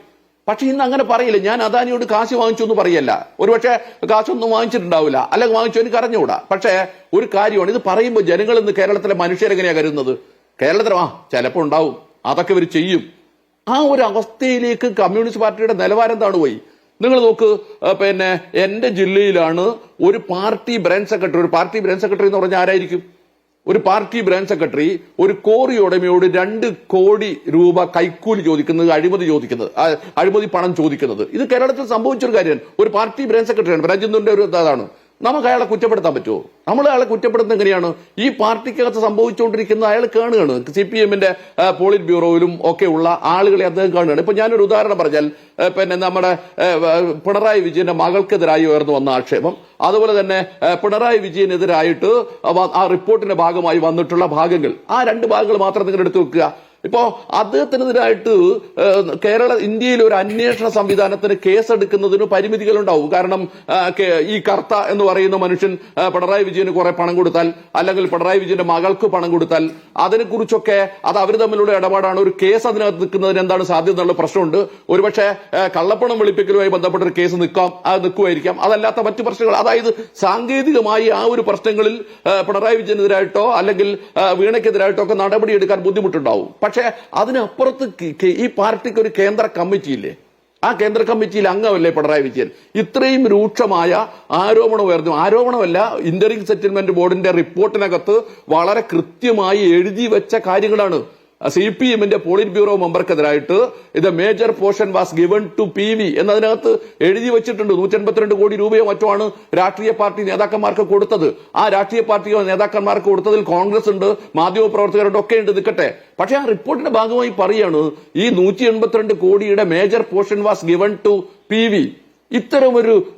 പക്ഷെ ഇന്ന് അങ്ങനെ പറയില്ല. ഞാൻ അദാനിയോട് കാശ് വാങ്ങിച്ചു എന്ന് പറയല്ല, ഒരുപക്ഷെ കാശൊന്നും വാങ്ങിച്ചിട്ടുണ്ടാവില്ല, അല്ലെങ്കിൽ വാങ്ങിച്ചു എനിക്ക് അറിഞ്ഞുകൂടാ. പക്ഷേ ഒരു കാര്യമാണ്, ഇത് പറയുമ്പോൾ ജനങ്ങൾ ഇന്ന് കേരളത്തിലെ മനുഷ്യരെങ്ങനെയാണ് കരുതുന്നത്? കേരളത്തിൽ ചിലപ്പോൾ ഉണ്ടാവും, അതൊക്കെ ഇവർ ചെയ്യും. ആ ഒരു അവസ്ഥയിലേക്ക് കമ്മ്യൂണിസ്റ്റ് പാർട്ടിയുടെ നിലവാരം എന്താണ് പോയി? നിങ്ങൾ നോക്ക്, എന്റെ ജില്ലയിലാണ് ഒരു പാർട്ടി ബ്രാഞ്ച് സെക്രട്ടറി എന്ന് പറഞ്ഞാൽ ആരായിരിക്കും? ഒരു പാർട്ടി ബ്രാഞ്ച് സെക്രട്ടറി ഒരു കോറി ഉടമയോട് 2 കോടി രൂപ കൈക്കൂലി ചോദിക്കുന്നത്, അഴിമതി പണം ചോദിക്കുന്നത്. ഇത് കേരളത്തിൽ സംഭവിച്ചൊരു കാര്യമാണ്. ഒരു പാർട്ടി ബ്രാഞ്ച് സെക്രട്ടറിയാണ്, രാജ്യത്തിന്റെ ഒരു അതാണ്. നമുക്ക് അയാളെ കുറ്റപ്പെടുത്താൻ പറ്റുമോ? നമ്മൾ അയാളെ കുറ്റപ്പെടുത്തുന്നത് എങ്ങനെയാണ്? ഈ പാർട്ടിക്കകത്ത് സംഭവിച്ചുകൊണ്ടിരിക്കുന്ന അയാൾ കാണുകയാണ്. CPM-ന്റെ പോളിറ്റ് ബ്യൂറോയിലും ഒക്കെ ഉള്ള ആളുകളെ അദ്ദേഹം കാണുകയാണ്. ഇപ്പൊ ഞാനൊരു ഉദാഹരണം പറഞ്ഞാൽ, നമ്മുടെ പിണറായി വിജയന്റെ മകൾക്കെതിരായി ഉയർന്നു വന്ന ആക്ഷേപം, അതുപോലെ തന്നെ പിണറായി വിജയനെതിരായിട്ട് ആ റിപ്പോർട്ടിന്റെ ഭാഗമായി വന്നിട്ടുള്ള ഭാഗങ്ങൾ, ആ 2 ഭാഗങ്ങൾ മാത്രം നിങ്ങൾ എടുത്തു വെക്കുക. ഇപ്പോ അദ്ദേഹത്തിനെതിരായിട്ട് ഇന്ത്യയിൽ ഒരു അന്വേഷണ സംവിധാനത്തിന് കേസെടുക്കുന്നതിന് പരിമിതികളുണ്ടാവും. കാരണം ഈ കർത്ത എന്ന് പറയുന്ന മനുഷ്യൻ പിണറായി വിജയന് കുറെ പണം കൊടുത്താൽ, അല്ലെങ്കിൽ പിണറായി വിജയന്റെ മകൾക്ക് പണം കൊടുത്താൽ, അതിനെക്കുറിച്ചൊക്കെ അത് അവർ തമ്മിലുള്ള ഇടപാടാണ്. ഒരു കേസ് അതിനകത്ത് നിൽക്കുന്നതിന് എന്താണ് സാധ്യത എന്നുള്ള പ്രശ്നമുണ്ട്. ഒരുപക്ഷെ കള്ളപ്പണം വെളുപ്പിക്കലുമായി ബന്ധപ്പെട്ട ഒരു കേസ് നിൽക്കുമായിരിക്കാം. അതല്ലാത്ത മറ്റു പ്രശ്നങ്ങൾ, അതായത് സാങ്കേതികമായി ആ ഒരു പ്രശ്നങ്ങളിൽ പിണറായി വിജയനെതിരായിട്ടോ അല്ലെങ്കിൽ വീണയ്ക്കെതിരായിട്ടോ ഒക്കെ നടപടിയെടുക്കാൻ ബുദ്ധിമുട്ടുണ്ടാവും. പക്ഷെ അതിനപ്പുറത്ത് ഈ പാർട്ടിക്ക് ഒരു കേന്ദ്ര കമ്മിറ്റിയില്ലേ? ആ കേന്ദ്ര കമ്മിറ്റിയിൽ അംഗമല്ലേ പിണറായി വിജയൻ? ഇത്രയും രൂക്ഷമായ ആരോപണം ഉയർന്നു. ആരോപണമല്ല, ഇന്ററിം സെറ്റിൽമെന്റ് ബോർഡിന്റെ റിപ്പോർട്ടിനകത്ത് വളരെ കൃത്യമായി എഴുതി വെച്ച കാര്യങ്ങളാണ്. CPM-ന്റെ പോളിറ്റ് ബ്യൂറോ മെമ്പർക്കെതിരായിട്ട് ഇത് major portion was given to PV എന്നതിനകത്ത് എഴുതി വെച്ചിട്ടുണ്ട്. 182 കോടി രൂപയോ മറ്റോ ആണ് രാഷ്ട്രീയ പാർട്ടി നേതാക്കന്മാർക്ക് കൊടുത്തത്. ആ രാഷ്ട്രീയ പാർട്ടി നേതാക്കന്മാർക്ക് കൊടുത്തതിൽ കോൺഗ്രസ് ഉണ്ട്, മാധ്യമപ്രവർത്തകരുണ്ട്, ഒക്കെ ഉണ്ട്, നിൽക്കട്ടെ. പക്ഷെ ആ റിപ്പോർട്ടിന്റെ ഭാഗമായി പറയാണ്, ഈ 182 കോടിയുടെ major portion was given to PV. ഇത്തരം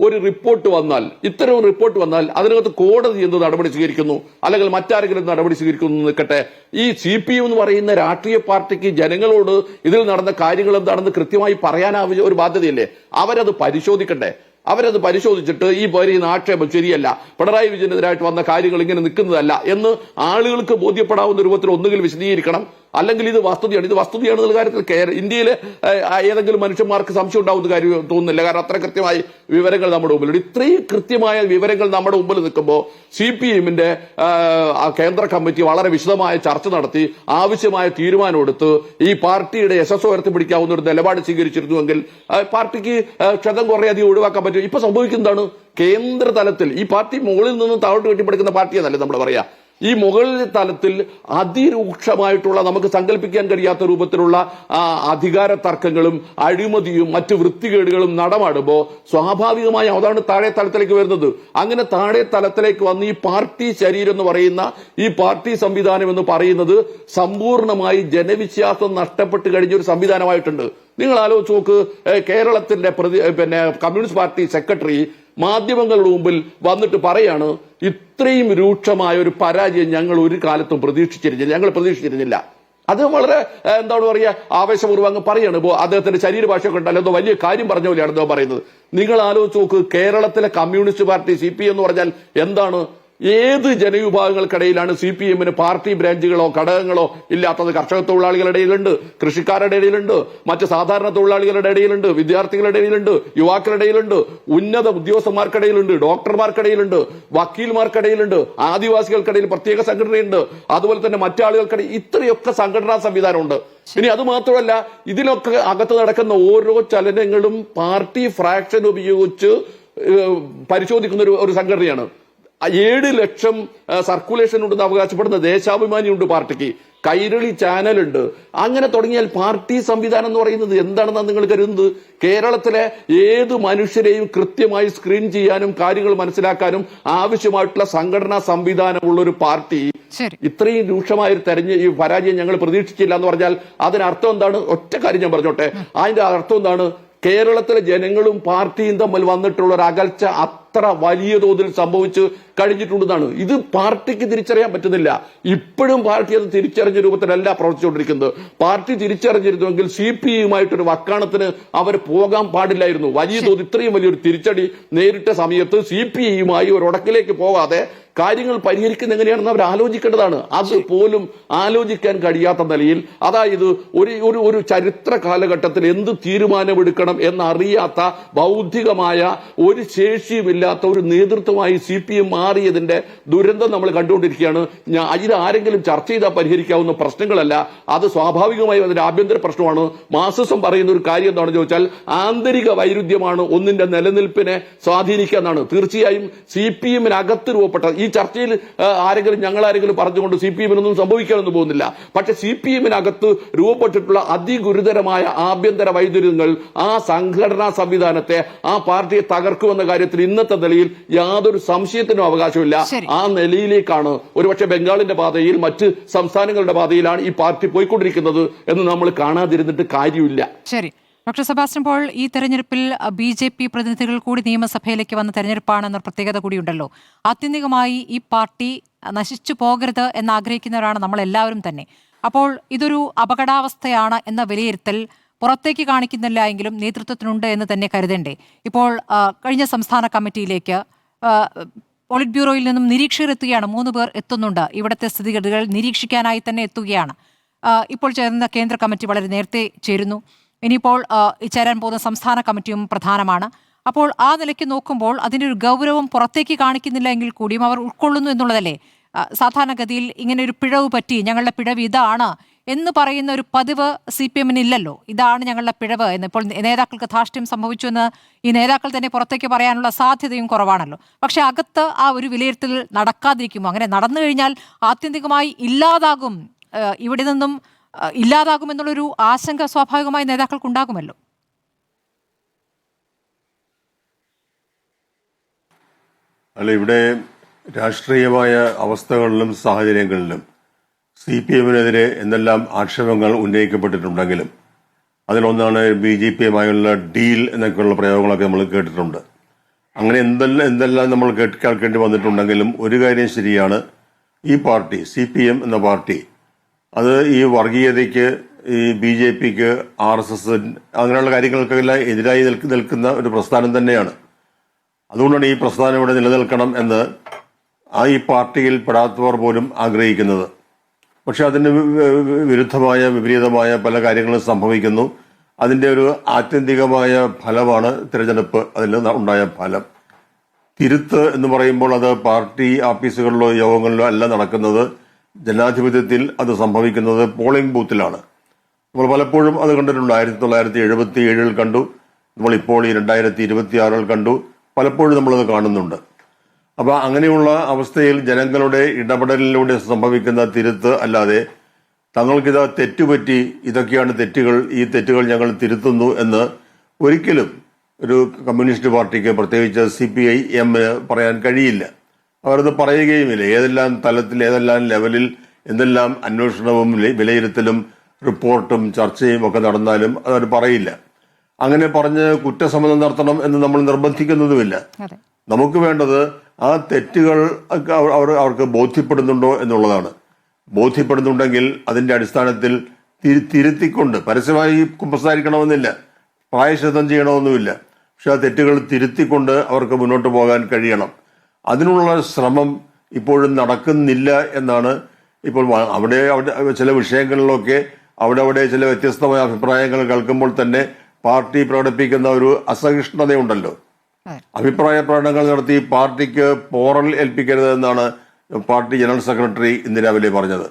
ഒരു റിപ്പോർട്ട് വന്നാൽ അതിനകത്ത് കോടതി എന്ത് നടപടി സ്വീകരിക്കുന്നു, അല്ലെങ്കിൽ മറ്റാരെങ്കിലും നടപടി സ്വീകരിക്കുന്നു നിൽക്കട്ടെ. ഈ CPM എന്ന് പറയുന്ന രാഷ്ട്രീയ പാർട്ടിക്ക് ജനങ്ങളോട് ഇതിൽ നടന്ന കാര്യങ്ങൾ എന്താണെന്ന് കൃത്യമായി പറയാനാവശ്യ ഒരു ബാധ്യതയില്ലേ? അവരത് പരിശോധിക്കണ്ടേ? അവരത് പരിശോധിച്ചിട്ട് ഈ പറയുന്ന ആക്ഷേപം ശരിയല്ല, പിണറായി വിജയനെതിരായിട്ട് വന്ന കാര്യങ്ങൾ ഇങ്ങനെ നിൽക്കുന്നതല്ല എന്ന് ആളുകൾക്ക് ബോധ്യപ്പെടാവുന്ന രൂപത്തിൽ ഒന്നുകിൽ വിശദീകരിക്കണം, അല്ലെങ്കിൽ ഇത് വസ്തുതയാണെന്നുള്ള കാര്യത്തിൽ ഇന്ത്യയിലെ ഏതെങ്കിലും മനുഷ്യന്മാർക്ക് സംശയം ഉണ്ടാവുന്ന കാര്യം തോന്നുന്നില്ല. കാരണം അത്ര കൃത്യമായ വിവരങ്ങൾ നമ്മുടെ മുമ്പിലുണ്ട്. ഇത്രയും കൃത്യമായ വിവരങ്ങൾ നമ്മുടെ മുമ്പിൽ നിൽക്കുമ്പോൾ CPM-ന്റെ കേന്ദ്ര കമ്മിറ്റി വളരെ വിശദമായ ചർച്ച നടത്തി ആവശ്യമായ തീരുമാനമെടുത്ത് ഈ പാർട്ടിയുടെ യശസ്സ് ഉയർത്തിപ്പിടിക്കാവുന്ന ഒരു നിലപാട് സ്വീകരിച്ചിരുന്നുവെങ്കിൽ പാർട്ടിക്ക് ക്ഷതം കുറേയധികം ഒഴിവാക്കാൻ പറ്റും. ഇപ്പൊ സംഭവിക്കുന്നതാണ്, കേന്ദ്ര തലത്തിൽ ഈ പാർട്ടി മുകളിൽ നിന്ന് താഴോട്ട് കെട്ടിപ്പടുക്കുന്ന പാർട്ടിയെന്നല്ലേ നമ്മൾ പറയാ. ഈ മുകളിലെ തലത്തിൽ അതിരൂക്ഷമായിട്ടുള്ള, നമുക്ക് സങ്കല്പിക്കാൻ കഴിയാത്ത രൂപത്തിലുള്ള അധികാര തർക്കങ്ങളും അഴിമതിയും മറ്റു വൃത്തികേടുകളും നടമാടുമ്പോൾ സ്വാഭാവികമായി അതാണ് താഴെ തലത്തിലേക്ക് വരുന്നത്. അങ്ങനെ താഴെ തലത്തിലേക്ക് വന്ന് ഈ പാർട്ടി ശരീരം എന്ന് പറയുന്ന ഈ പാർട്ടി സംവിധാനം എന്ന് പറയുന്നത് സമ്പൂർണമായി ജനവിശ്വാസം നഷ്ടപ്പെട്ട് കഴിഞ്ഞ ഒരു സംവിധാനമായിട്ടുണ്ട്. നിങ്ങൾ ആലോചിച്ച് നോക്ക്, കേരളത്തിന്റെ കമ്മ്യൂണിസ്റ്റ് പാർട്ടി സെക്രട്ടറി മാധ്യമങ്ങളുടെ മുമ്പിൽ വന്നിട്ട് പറയാണ്, ഇത്രയും രൂക്ഷമായ ഒരു പരാജയം ഞങ്ങൾ ഒരു കാലത്തും പ്രതീക്ഷിച്ചിരുന്നില്ല. അത് വളരെ എന്താണ് പറയുക, ആവേശപൂർവ്വം അങ്ങ് പറയാണ്. ഇപ്പോൾ അദ്ദേഹത്തിന്റെ ശരീരഭാഷയൊക്കെ ഉണ്ടല്ലോ, എന്തോ വലിയ കാര്യം പറഞ്ഞ പോലെയാണ് എന്തോ പറയുന്നത്. നിങ്ങൾ ആലോചിച്ച് നോക്ക്, കേരളത്തിലെ കമ്മ്യൂണിസ്റ്റ് പാർട്ടി CPM എന്ന് പറഞ്ഞാൽ എന്താണ്? ഏത് ജനവിഭാഗങ്ങൾക്കിടയിലാണ് CPM-ന് പാർട്ടി ബ്രാഞ്ചുകളോ ഘടകങ്ങളോ ഇല്ലാത്തത്? കർഷക തൊഴിലാളികളുടെ ഇടയിലുണ്ട്, കൃഷിക്കാരുടെ ഇടയിലുണ്ട്, മറ്റ് സാധാരണ തൊഴിലാളികളുടെ ഇടയിലുണ്ട്, വിദ്യാർത്ഥികളുടെ ഇടയിലുണ്ട്, യുവാക്കളുടെ ഇടയിലുണ്ട്, ഉന്നത ഉദ്യോഗസ്ഥന്മാർക്കിടയിലുണ്ട്, ഡോക്ടർമാർക്കിടയിലുണ്ട്, വക്കീൽമാർക്കിടയിലുണ്ട്, ആദിവാസികൾക്കിടയിൽ പ്രത്യേക സംഘടനയുണ്ട്, അതുപോലെ തന്നെ മറ്റാളുകൾക്കിടയിൽ ഇത്രയൊക്കെ സംഘടനാ സംവിധാനമുണ്ട്. ഇനി അത് മാത്രമല്ല, ഇതിലൊക്കെ അകത്ത് നടക്കുന്ന ഓരോ ചലനങ്ങളും പാർട്ടി ഫ്രാക്ഷൻ ഉപയോഗിച്ച് പരിശോധിക്കുന്ന ഒരു സംഘടനയാണ്. 7 ലക്ഷം സർക്കുലേഷൻ ഉണ്ടെന്ന് അവകാശപ്പെടുന്ന ദേശാഭിമാനിയുണ്ട് പാർട്ടിക്ക്, കൈരളി ചാനലുണ്ട്. അങ്ങനെ തുടങ്ങിയാൽ പാർട്ടി സംവിധാനം എന്ന് പറയുന്നത് എന്താണെന്നാണ് നിങ്ങൾ കരുതുന്നത്? കേരളത്തിലെ ഏത് മനുഷ്യരെയും കൃത്യമായി സ്ക്രീൻ ചെയ്യാനും കാര്യങ്ങൾ മനസ്സിലാക്കാനും ആവശ്യമായിട്ടുള്ള സംഘടനാ സംവിധാനമുള്ള ഒരു പാർട്ടി ഇത്രയും രൂക്ഷമായ ഈ പരാജയം ഞങ്ങൾ പ്രതീക്ഷിച്ചില്ല എന്ന് പറഞ്ഞാൽ അതിനർത്ഥം എന്താണ്? ഒറ്റ കാര്യം ഞാൻ പറഞ്ഞോട്ടെ, അതിന്റെ അർത്ഥം എന്താണ്? കേരളത്തിലെ ജനങ്ങളും പാർട്ടിയും തമ്മിൽ വന്നിട്ടുള്ള ഒരു അകൽച്ച അത്ര വലിയ തോതിൽ സംഭവിച്ച് കഴിഞ്ഞിട്ടുണ്ടെന്നാണ്. ഇത് പാർട്ടിക്ക് തിരിച്ചറിയാൻ പറ്റുന്നില്ല. ഇപ്പോഴും പാർട്ടി അത് തിരിച്ചറിഞ്ഞ രൂപത്തിലല്ല പ്രവർത്തിച്ചുകൊണ്ടിരിക്കുന്നത്. പാർട്ടി തിരിച്ചറിഞ്ഞിരുന്നുവെങ്കിൽ CPI-യുമായിട്ടൊരു വക്കാണത്തിന് അവർ പോകാൻ പാടില്ലായിരുന്നു. വലിയ തോതിൽ ഇത്രയും വലിയൊരു തിരിച്ചടി നേരിട്ട സമയത്ത് CPI-യുമായി ഒരു ഉടക്കിലേക്ക് പോകാതെ കാര്യങ്ങൾ പരിഹരിക്കുന്ന എങ്ങനെയാണെന്ന് അവർ ആലോചിക്കേണ്ടതാണ്. അത് പോലും ആലോചിക്കാൻ കഴിയാത്ത നിലയിൽ, അതായത് ഒരു ചരിത്ര കാലഘട്ടത്തിൽ എന്ത് തീരുമാനമെടുക്കണം എന്നറിയാത്ത, ബൗദ്ധികമായ ഒരു ശേഷിയുമില്ലാത്ത ഒരു നേതൃത്വമായി CPM മാറിയതിന്റെ ദുരന്തം നമ്മൾ കണ്ടുകൊണ്ടിരിക്കുകയാണ്. ഇത് ആരെങ്കിലും ചർച്ച ചെയ്താൽ പരിഹരിക്കാവുന്ന പ്രശ്നങ്ങളല്ല. അത് സ്വാഭാവികമായും അതിന്റെ ആഭ്യന്തര പ്രശ്നമാണ്. മാർക്സിസം പറയുന്ന ഒരു കാര്യം എന്താണെന്ന് ചോദിച്ചാൽ ആന്തരിക വൈരുദ്ധ്യമാണ് ഒന്നിന്റെ നിലനിൽപ്പിനെ സ്വാധീനിക്കുക എന്നാണ്. തീർച്ചയായും CPM-നകത്ത് രൂപപ്പെട്ട ഈ ചർച്ചയിൽ ഞങ്ങളാരെങ്കിലും പറഞ്ഞുകൊണ്ട് CPM-നൊന്നും സംഭവിക്കാനൊന്നും പോകുന്നില്ല. പക്ഷെ CPM-നകത്ത് രൂപപ്പെട്ടിട്ടുള്ള അതിഗുരുതരമായ ആഭ്യന്തര വൈരുദ്ധ്യങ്ങൾ ആ സംഘടനാ സംവിധാനത്തെ, ആ പാർട്ടിയെ തകർക്കുമെന്ന കാര്യത്തിൽ ഇന്നത്തെ നിലയിൽ യാതൊരു സംശയത്തിനും അവകാശമില്ല. ആ നിലയിലേക്കാണ് ഒരുപക്ഷെ ബംഗാളിന്റെ പാതയിൽ, മറ്റ് സംസ്ഥാനങ്ങളുടെ പാതയിലാണ് ഈ പാർട്ടി പോയിക്കൊണ്ടിരിക്കുന്നത് എന്ന് നമ്മൾ കാണാതിരുന്നിട്ട് കാര്യമില്ല. ശരി ഡോക്ടർ സെബാസ്റ്റ്യൻ പോൾ, ഈ തെരഞ്ഞെടുപ്പിൽ BJP പ്രതിനിധികൾ കൂടി നിയമസഭയിലേക്ക് വന്ന തെരഞ്ഞെടുപ്പാണെന്ന പ്രത്യേകത കൂടിയുണ്ടല്ലോ. ആത്യന്തികമായി ഈ പാർട്ടി നശിച്ചു പോകരുത് എന്നാഗ്രഹിക്കുന്നവരാണ് നമ്മളെല്ലാവരും തന്നെ. അപ്പോൾ ഇതൊരു അപകടാവസ്ഥയാണ് എന്ന വിലയിരുത്തൽ പുറത്തേക്ക് കാണിക്കുന്നില്ല എങ്കിലും നേതൃത്വത്തിനുണ്ട് എന്ന് തന്നെ കരുതണ്ടേ? ഇപ്പോൾ കഴിഞ്ഞ സംസ്ഥാന കമ്മിറ്റിയിലേക്ക് പോളിറ്റ് ബ്യൂറോയിൽ നിന്നും നിരീക്ഷകർ എത്തുകയാണ്. 3 പേർ എത്തുന്നുണ്ട്. ഇവിടുത്തെ സ്ഥിതിഗതികൾ നിരീക്ഷിക്കാനായി തന്നെ എത്തുകയാണ്. ഇപ്പോൾ ചേർന്ന കേന്ദ്ര കമ്മിറ്റി വളരെ നേരത്തെ ചേരുന്നു. ഇനിയിപ്പോൾ ചേരാൻ പോകുന്ന സംസ്ഥാന കമ്മിറ്റിയും പ്രധാനമാണ്. അപ്പോൾ ആ നിലയ്ക്ക് നോക്കുമ്പോൾ അതിൻ്റെ ഒരു ഗൗരവം പുറത്തേക്ക് കാണിക്കുന്നില്ല എങ്കിൽ കൂടിയും അവർ ഉൾക്കൊള്ളുന്നു എന്നുള്ളതല്ലേ? സാധാരണഗതിയിൽ ഇങ്ങനെ ഒരു പിഴവ് പറ്റി, ഞങ്ങളുടെ പിഴവ് ഇതാണ് എന്ന് പറയുന്ന ഒരു പതിവ് CPM-ന് ഇല്ലല്ലോ. ഇതാണ് ഞങ്ങളുടെ പിഴവ് എന്ന്. ഇപ്പോൾ നേതാക്കൾക്ക് ധാർഷ്ട്യം സംഭവിച്ചു എന്ന് ഈ നേതാക്കൾ തന്നെ പുറത്തേക്ക് പറയാനുള്ള സാധ്യതയും കുറവാണല്ലോ. പക്ഷെ അകത്ത് ആ ഒരു വിലയിരുത്തൽ നടക്കാതിരിക്കുമോ? അങ്ങനെ നടന്നു കഴിഞ്ഞാൽ ആത്യന്തികമായി ഇല്ലാതാകും, ഇവിടെ നിന്നും ഇല്ലാതാകുമെന്നുള്ളൊരു ആശങ്ക സ്വാഭാവികമായി നേതാക്കൾക്കുണ്ടാകുമല്ലോ. അല്ല, ഇവിടെ രാഷ്ട്രീയമായ അവസ്ഥകളിലും സാഹചര്യങ്ങളിലും CPM-നെതിരെ എന്തെല്ലാം ആക്ഷേപങ്ങൾ ഉന്നയിക്കപ്പെട്ടിട്ടുണ്ടെങ്കിലും അതിലൊന്നാണ് BJP-യുമായുള്ള ഡീൽ എന്നൊക്കെയുള്ള പ്രയോഗങ്ങളൊക്കെ നമ്മൾ കേട്ടിട്ടുണ്ട്. അങ്ങനെ എന്തെല്ലാം നമ്മൾ കേൾക്കേണ്ടി വന്നിട്ടുണ്ടെങ്കിലും ഒരു കാര്യം ശരിയാണ്, ഈ പാർട്ടി CPM എന്ന പാർട്ടി അത് ഈ വർഗീയതയ്ക്ക്, ഈ BJP-ക്ക്, RSS അങ്ങനെയുള്ള കാര്യങ്ങൾക്കെല്ലാം എതിരായി നിൽക്കുന്ന ഒരു പ്രസ്ഥാനം തന്നെയാണ്. അതുകൊണ്ടാണ് ഈ പ്രസ്ഥാനം ഇവിടെ നിലനിൽക്കണം എന്ന് ഈ പാർട്ടിയിൽ പെടാത്തവർ പോലും ആഗ്രഹിക്കുന്നത്. പക്ഷെ അതിന് വിരുദ്ധമായ, വിപരീതമായ പല കാര്യങ്ങളും സംഭവിക്കുന്നു. അതിൻ്റെ ഒരു ആത്യന്തികമായ ഫലമാണ് തിരഞ്ഞെടുപ്പ്, അതിൽ ഉണ്ടായ ഫലം. തിരുത്ത് എന്ന് പറയുമ്പോൾ അത് പാർട്ടി ഓഫീസുകളിലോ യോഗങ്ങളിലോ അല്ല നടക്കുന്നത്. ജനാധിപത്യത്തിൽ അത് സംഭവിക്കുന്നത് പോളിംഗ് ബൂത്തിലാണ്. നമ്മൾ പലപ്പോഴും അത് കണ്ടിട്ടുണ്ട്. 1977 കണ്ടു, നമ്മളിപ്പോൾ ഈ 2026 കണ്ടു, പലപ്പോഴും നമ്മളത് കാണുന്നുണ്ട്. അപ്പോൾ അങ്ങനെയുള്ള അവസ്ഥയിൽ ജനങ്ങളുടെ ഇടപെടലിലൂടെ സംഭവിക്കുന്ന തിരുത്ത് അല്ലാതെ തങ്ങൾക്കിത് തെറ്റുപറ്റി, ഇതൊക്കെയാണ് തെറ്റുകൾ, ഈ തെറ്റുകൾ ഞങ്ങൾ തിരുത്തുന്നു എന്ന് ഒരിക്കലും ഒരു കമ്മ്യൂണിസ്റ്റ് പാർട്ടിക്ക്, പ്രത്യേകിച്ച് CPIM-ന് പറയാൻ കഴിയില്ല. അവരത് പറയുകയുമില്ല. ഏതെല്ലാം തലത്തിൽ, ഏതെല്ലാം ലെവലിൽ എന്തെല്ലാം അന്വേഷണവും വിലയിരുത്തലും റിപ്പോർട്ടും ചർച്ചയും ഒക്കെ നടന്നാലും അതവർ പറയില്ല. അങ്ങനെ പറഞ്ഞ് കുറ്റസമ്മതം നടത്തണം എന്ന് നമ്മൾ നിർബന്ധിക്കുന്നതുമില്ല. നമുക്ക് വേണ്ടത് ആ തെറ്റുകൾ അവർക്ക് ബോധ്യപ്പെടുന്നുണ്ടോ എന്നുള്ളതാണ്. ബോധ്യപ്പെടുന്നുണ്ടെങ്കിൽ അതിന്റെ അടിസ്ഥാനത്തിൽ തിരുത്തിക്കൊണ്ട്, പരസ്യമായി കുമ്പസാരിക്കണമെന്നില്ല, പ്രായശ്ചിത്തം ചെയ്യണമെന്നുമില്ല, പക്ഷെ ആ തെറ്റുകൾ തിരുത്തിക്കൊണ്ട് അവർക്ക് മുന്നോട്ട് പോകാൻ കഴിയണം. അതിനുള്ള ശ്രമം ഇപ്പോഴും നടക്കുന്നില്ല എന്നാണ്. ഇപ്പോൾ അവിടെ ചില വിഷയങ്ങളിലൊക്കെ അവിടെ ചില വ്യത്യസ്തമായ അഭിപ്രായങ്ങൾ കേൾക്കുമ്പോൾ തന്നെ പാർട്ടി പ്രകടിപ്പിക്കുന്ന ഒരു അസഹിഷ്ണുതയുണ്ടല്ലോ. അഭിപ്രായ പ്രകടനങ്ങൾ നടത്തി പാർട്ടിക്ക് പോറൽ ഏൽപ്പിക്കരുത് എന്നാണ് പാർട്ടി ജനറൽ സെക്രട്ടറി ഇന്ന് രാവിലെ പറഞ്ഞത്.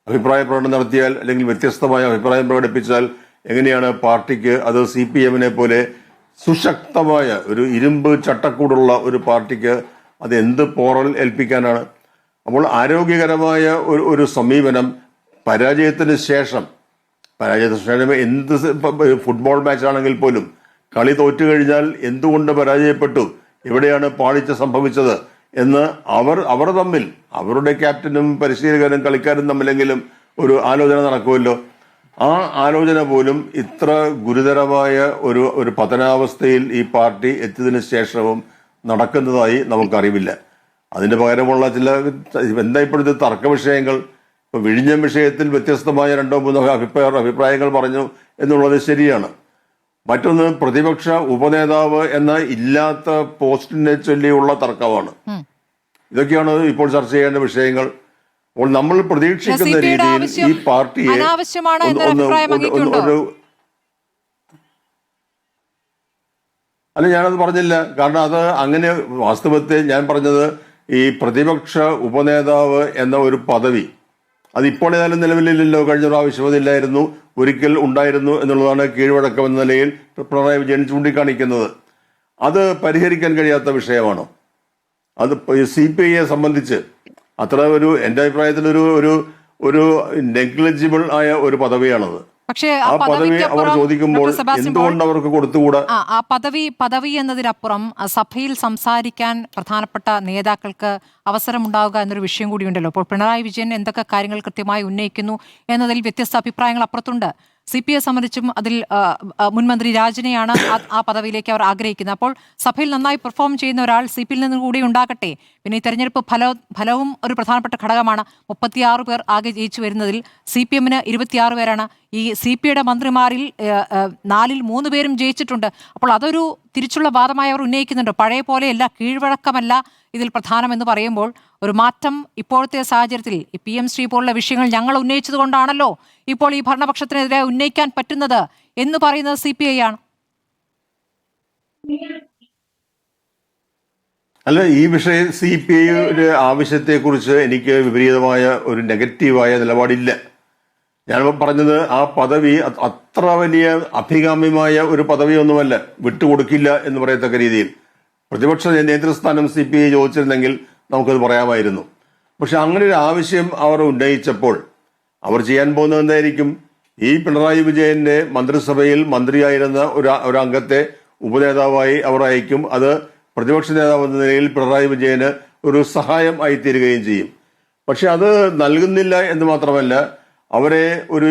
അഭിപ്രായ പ്രകടനം നടത്തിയാൽ, അല്ലെങ്കിൽ വ്യത്യസ്തമായ അഭിപ്രായം പ്രകടിപ്പിച്ചാൽ എങ്ങനെയാണ് പാർട്ടിക്ക് അത് CPM-നെ പോലെ സുശക്തമായ ഒരു ഇരുമ്പ് ചട്ടക്കൂടുള്ള ഒരു പാർട്ടിക്ക് അത് എന്ത് പോറൽ ഏൽപ്പിക്കാനാണ്? അപ്പോൾ ആരോഗ്യകരമായ ഒരു സമീപനം പരാജയത്തിന് ശേഷം എന്ത് ഫുട്ബോൾ മാച്ചാണെങ്കിൽ പോലും കളി തോറ്റു കഴിഞ്ഞാൽ എന്തുകൊണ്ട് പരാജയപ്പെട്ടു, എവിടെയാണ് പാളിച്ച സംഭവിച്ചത് എന്ന് അവർ തമ്മിൽ, അവരുടെ ക്യാപ്റ്റനും പരിശീലകനും കളിക്കാരും തമ്മിലെങ്കിലും ഒരു ആലോചന നടക്കുമല്ലോ. ആ ആലോചന പോലും ഇത്ര ഗുരുതരമായ ഒരു പതനാവസ്ഥയിൽ ഈ പാർട്ടി എത്തിയതിനു ശേഷവും നടക്കുന്നതായി നമുക്കറിവില്ല. അതിന്റെ പകരമുള്ള ചില എന്താ ഇപ്പോഴത്തെ തർക്ക വിഷയങ്ങൾ, ഇപ്പൊ വിഴിഞ്ഞം വിഷയത്തിൽ വ്യത്യസ്തമായ 2-3 അഭിപ്രായങ്ങൾ പറഞ്ഞു എന്നുള്ളത് ശരിയാണ്. മറ്റൊന്ന് പ്രതിപക്ഷ ഉപനേതാവ് എന്ന ഇല്ലാത്ത പോസ്റ്റിനെ ചൊല്ലിയുള്ള തർക്കമാണ്. ഇതൊക്കെയാണ് ഇപ്പോൾ ചർച്ച ചെയ്യേണ്ട വിഷയങ്ങൾ. അപ്പോൾ നമ്മൾ പ്രതീക്ഷിക്കുന്ന രീതിയിൽ ഈ പാർട്ടിയെ അല്ല, ഞാനത് പറഞ്ഞില്ല. കാരണം അത് അങ്ങനെ വാസ്തവത്തിൽ ഞാൻ പറഞ്ഞത് ഈ പ്രതിപക്ഷ ഉപനേതാവ് എന്ന ഒരു പദവി അതിപ്പോൾ ഏതായാലും നിലവിലില്ലല്ലോ. കഴിഞ്ഞ പ്രാവശ്യം അതില്ലായിരുന്നു, ഒരിക്കൽ ഉണ്ടായിരുന്നു എന്നുള്ളതാണ് കീഴ്വഴക്കം എന്ന നിലയിൽ പിണറായി വിജയൻ ചൂണ്ടിക്കാണിക്കുന്നത്. അത് പരിഹരിക്കാൻ കഴിയാത്ത വിഷയമാണോ? അത് CPIയെ സംബന്ധിച്ച് അത്ര എൻ്റെ അഭിപ്രായത്തിൽ ഒരു നെഗ്ലിജിബിൾ ആയ ഒരു പദവിയാണത്. പക്ഷേ ആ പദവി അവർ ചോദിക്കുമ്പോൾ എന്തുകൊണ്ട് അവർക്ക് കൊടുത്തുകൂടാ? ആ പദവി എന്നതിനപ്പുറം സഭയിൽ സംസാരിക്കാൻ പ്രധാനപ്പെട്ട നേതാക്കൾക്ക് അവസരമുണ്ടാവുക എന്നൊരു വിഷയം കൂടിയുണ്ടല്ലോ. അപ്പോൾ പിണറായി വിജയൻ എന്തൊക്കെ കാര്യങ്ങൾ കൃത്യമായി ഉന്നയിക്കുന്നു എന്നതിൽ വ്യത്യസ്ത അഭിപ്രായങ്ങൾ അപ്പുറത്തുണ്ട്. CPIയെ സംബന്ധിച്ചും അതിൽ മുൻമന്ത്രി രാജനെയാണ് ആ പദവിയിലേക്ക് അവർ ആഗ്രഹിക്കുന്നത്. അപ്പോൾ സഭയിൽ നന്നായി പെർഫോം ചെയ്യുന്ന ഒരാൾ CPIയിൽ നിന്ന് കൂടി ഉണ്ടാകട്ടെ. പിന്നെ ഈ തെരഞ്ഞെടുപ്പ് ഫലവും ഒരു പ്രധാനപ്പെട്ട ഘടകമാണ്. 36 പേർ ആകെ ജയിച്ചു വരുന്നതിൽ CPMന് 26 പേരാണ്. ഈ CPIയുടെ മന്ത്രിമാരിൽ 4-ൽ 3 പേരും ജയിച്ചിട്ടുണ്ട്. അപ്പോൾ അതൊരു തിരിച്ചുള്ള വാദമായി അവർ ഉന്നയിക്കുന്നുണ്ട്. പഴയ പോലെയല്ല, കീഴ്വഴക്കമല്ല ഇതിൽ പ്രധാനമെന്ന് പറയുമ്പോൾ ഒരു മാറ്റം ഇപ്പോഴത്തെ സാഹചര്യത്തിൽ ഈ PM ശ്രീ പോലുള്ള വിഷയങ്ങൾ ഞങ്ങൾ ഉന്നയിച്ചത് കൊണ്ടാണല്ലോ ഇപ്പോൾ ഈ ഭരണപക്ഷത്തിനെതിരെ ഉന്നയിക്കാൻ പറ്റുന്നത് എന്ന് പറയുന്നത് CPI ആണ്. അല്ല, ഈ വിഷയം CPIയുടെ ആവശ്യത്തെക്കുറിച്ച് എനിക്ക് വിപരീതമായ ഒരു നെഗറ്റീവായ നിലപാടില്ല. ഞാൻ പറഞ്ഞത് ആ പദവി അത്ര വലിയ അഭികാമ്യമായ ഒരു പദവിയൊന്നുമല്ല, വിട്ടുകൊടുക്കില്ല എന്ന് പറയത്തക്ക രീതിയിൽ. പ്രതിപക്ഷ നേതൃസ്ഥാനം CPI ചോദിച്ചിരുന്നെങ്കിൽ നമുക്കത് പറയാമായിരുന്നു. പക്ഷെ അങ്ങനെ ഒരു ആവശ്യം അവർ ഉന്നയിച്ചപ്പോൾ അവർ ചെയ്യാൻ പോകുന്നത് എന്തായിരിക്കും? ഈ പിണറായി വിജയന്റെ മന്ത്രിസഭയിൽ മന്ത്രിയായിരുന്ന ഒരു അംഗത്തെ ഉപനേതാവായി അവർ അയക്കും. അത് പ്രതിപക്ഷ നേതാവ് എന്ന നിലയിൽ പിണറായി വിജയന് ഒരു സഹായം ആയിത്തീരുകയും ചെയ്യും. പക്ഷെ അത് നൽകുന്നില്ല എന്ന് മാത്രമല്ല, അവരെ ഒരു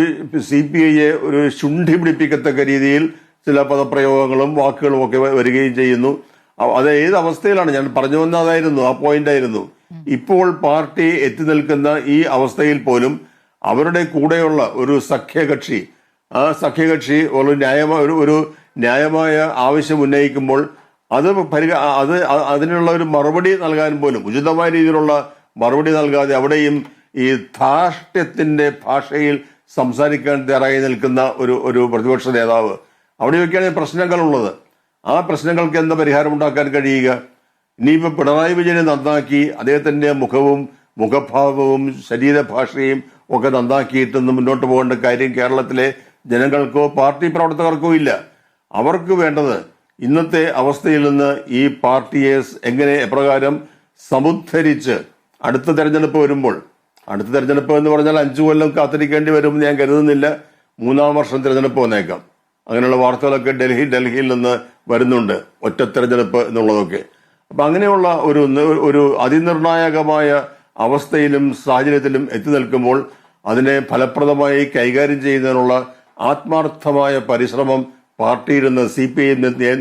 CPIയെ ഒരു ശുണ്ഠി പിടിപ്പിക്കത്തക്ക രീതിയിൽ ചില പദപ്രയോഗങ്ങളും വാക്കുകളും ഒക്കെ വരികയും ചെയ്യുന്നു. അത് ഏത് അവസ്ഥയിലാണ്? ഞാൻ പറഞ്ഞു വന്ന അതായിരുന്നു, ആ പോയിന്റ് ആയിരുന്നു. ഇപ്പോൾ പാർട്ടി എത്തി നിൽക്കുന്ന ഈ അവസ്ഥയിൽ പോലും അവരുടെ കൂടെയുള്ള ഒരു സഖ്യകക്ഷി, ആ സഖ്യകക്ഷി ഒരു ന്യായമായ ആവശ്യം ഉന്നയിക്കുമ്പോൾ അതിനുള്ള ഒരു മറുപടി നൽകാൻ പോലും, ഉചിതമായ രീതിയിലുള്ള മറുപടി നൽകാതെ അവിടെയും ഈ ധാർഷ്ട്യത്തിന്റെ ഭാഷയിൽ സംസാരിക്കാൻ തയ്യാറായി നിൽക്കുന്ന ഒരു പ്രതിപക്ഷ നേതാവ്, അവിടെയൊക്കെയാണ് പ്രശ്നങ്ങളുള്ളത്. ആ പ്രശ്നങ്ങൾക്ക് എന്താ പരിഹാരം ഉണ്ടാക്കാൻ കഴിയുക? ഇനിയിപ്പോൾ പിണറായി വിജയനെ നന്നാക്കി അദ്ദേഹത്തിന്റെ മുഖവും മുഖഭാവവും ശരീരഭാഷയും ഒക്കെ നന്നാക്കിയിട്ടൊന്നും മുന്നോട്ട് പോകേണ്ട കാര്യം കേരളത്തിലെ ജനങ്ങൾക്കോ പാർട്ടി പ്രവർത്തകർക്കോ ഇല്ല. അവർക്ക് വേണ്ടത് ഇന്നത്തെ അവസ്ഥയിൽ നിന്ന് ഈ പാർട്ടിയെ എപ്രകാരം സമുദ്ധരിച്ച് അടുത്ത തെരഞ്ഞെടുപ്പ് വരുമ്പോൾ, അടുത്ത തെരഞ്ഞെടുപ്പ് എന്ന് പറഞ്ഞാൽ 5 കൊല്ലം കാത്തിരിക്കേണ്ടി വരുമെന്ന് ഞാൻ കരുതുന്നില്ല. 3-ാം വർഷം തെരഞ്ഞെടുപ്പ് വന്നേക്കാം. അങ്ങനെയുള്ള വാർത്തകളൊക്കെ ഡൽഹിയിൽ നിന്ന് വരുന്നുണ്ട്, ഒറ്റ തെരഞ്ഞെടുപ്പ് എന്നുള്ളതൊക്കെ. അപ്പൊ അങ്ങനെയുള്ള ഒരു അതിനിർണായകമായ അവസ്ഥയിലും സാഹചര്യത്തിലും എത്തി നിൽക്കുമ്പോൾ അതിനെ ഫലപ്രദമായി കൈകാര്യം ചെയ്യുന്നതിനുള്ള ആത്മാർത്ഥമായ പരിശ്രമം പാർട്ടിയിൽ നിന്ന് CPI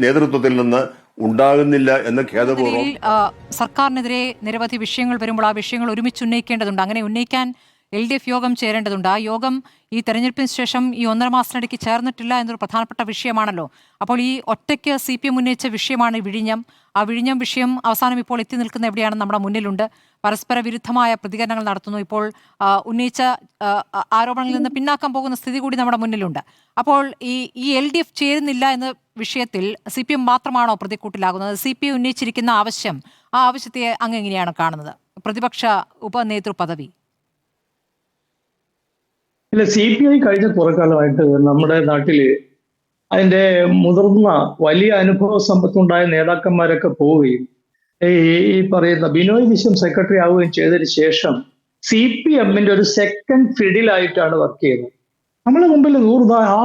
നേതൃത്വത്തിൽ നിന്ന് ഉണ്ടാകുന്നില്ല എന്ന് ഖേദപൂർവ്വം. സർക്കാരിനെതിരെ നിരവധി വിഷയങ്ങൾ വരുമ്പോൾ ആ വിഷയങ്ങൾ ഒരുമിച്ച് ഉന്നയിക്കേണ്ടതുണ്ട്. അങ്ങനെ ഉന്നയിക്കാൻ LDF യോഗം ചേരേണ്ടതുണ്ട്. ആ യോഗം ഈ തെരഞ്ഞെടുപ്പിന് ശേഷം ഈ 1.5 മാസത്തിനിടയ്ക്ക് ചേർന്നിട്ടില്ല എന്നൊരു പ്രധാനപ്പെട്ട വിഷയമാണല്ലോ. അപ്പോൾ ഈ ഒറ്റയ്ക്ക് CPM ഉന്നയിച്ച വിഷയമാണ് വിഴിഞ്ഞം. ആ വിഴിഞ്ഞം വിഷയം അവസാനം ഇപ്പോൾ എത്തി നിൽക്കുന്ന എവിടെയാണ് നമ്മുടെ മുന്നിലുണ്ട്. പരസ്പര വിരുദ്ധമായ പ്രതികരണങ്ങൾ നടത്തുന്നു. ഇപ്പോൾ ഉന്നയിച്ച ആരോപണങ്ങളിൽ നിന്ന് പിന്നാക്കം പോകുന്ന സ്ഥിതി കൂടി നമ്മുടെ മുന്നിലുണ്ട്. അപ്പോൾ ഈ LDF ചേരുന്നില്ല എന്ന വിഷയത്തിൽ CPM മാത്രമാണോ പ്രതിക്കൂട്ടിലാകുന്നത്? CPI ഉന്നയിച്ചിരിക്കുന്ന ആവശ്യം, ആ ആവശ്യത്തെ അങ്ങ് എങ്ങനെയാണ് കാണുന്നത്? പ്രതിപക്ഷ ഉപനേതൃ പദവി. ഇല്ല, CPI കഴിഞ്ഞ കുറക്കാലമായിട്ട് നമ്മുടെ നാട്ടില് അതിന്റെ മുതിർന്ന വലിയ അനുഭവ സമ്പത്തുണ്ടായ നേതാക്കന്മാരൊക്കെ പോവുകയും ഈ പറയുന്ന ബിനോയ് വിശ്വം സെക്രട്ടറി ആവുകയും ചെയ്തതിന് ശേഷം CPMന്റെ ഒരു സെക്കൻഡ് ഫിഡിലായിട്ടാണ് വർക്ക് ചെയ്യുന്നത്. നമ്മളെ മുമ്പിൽ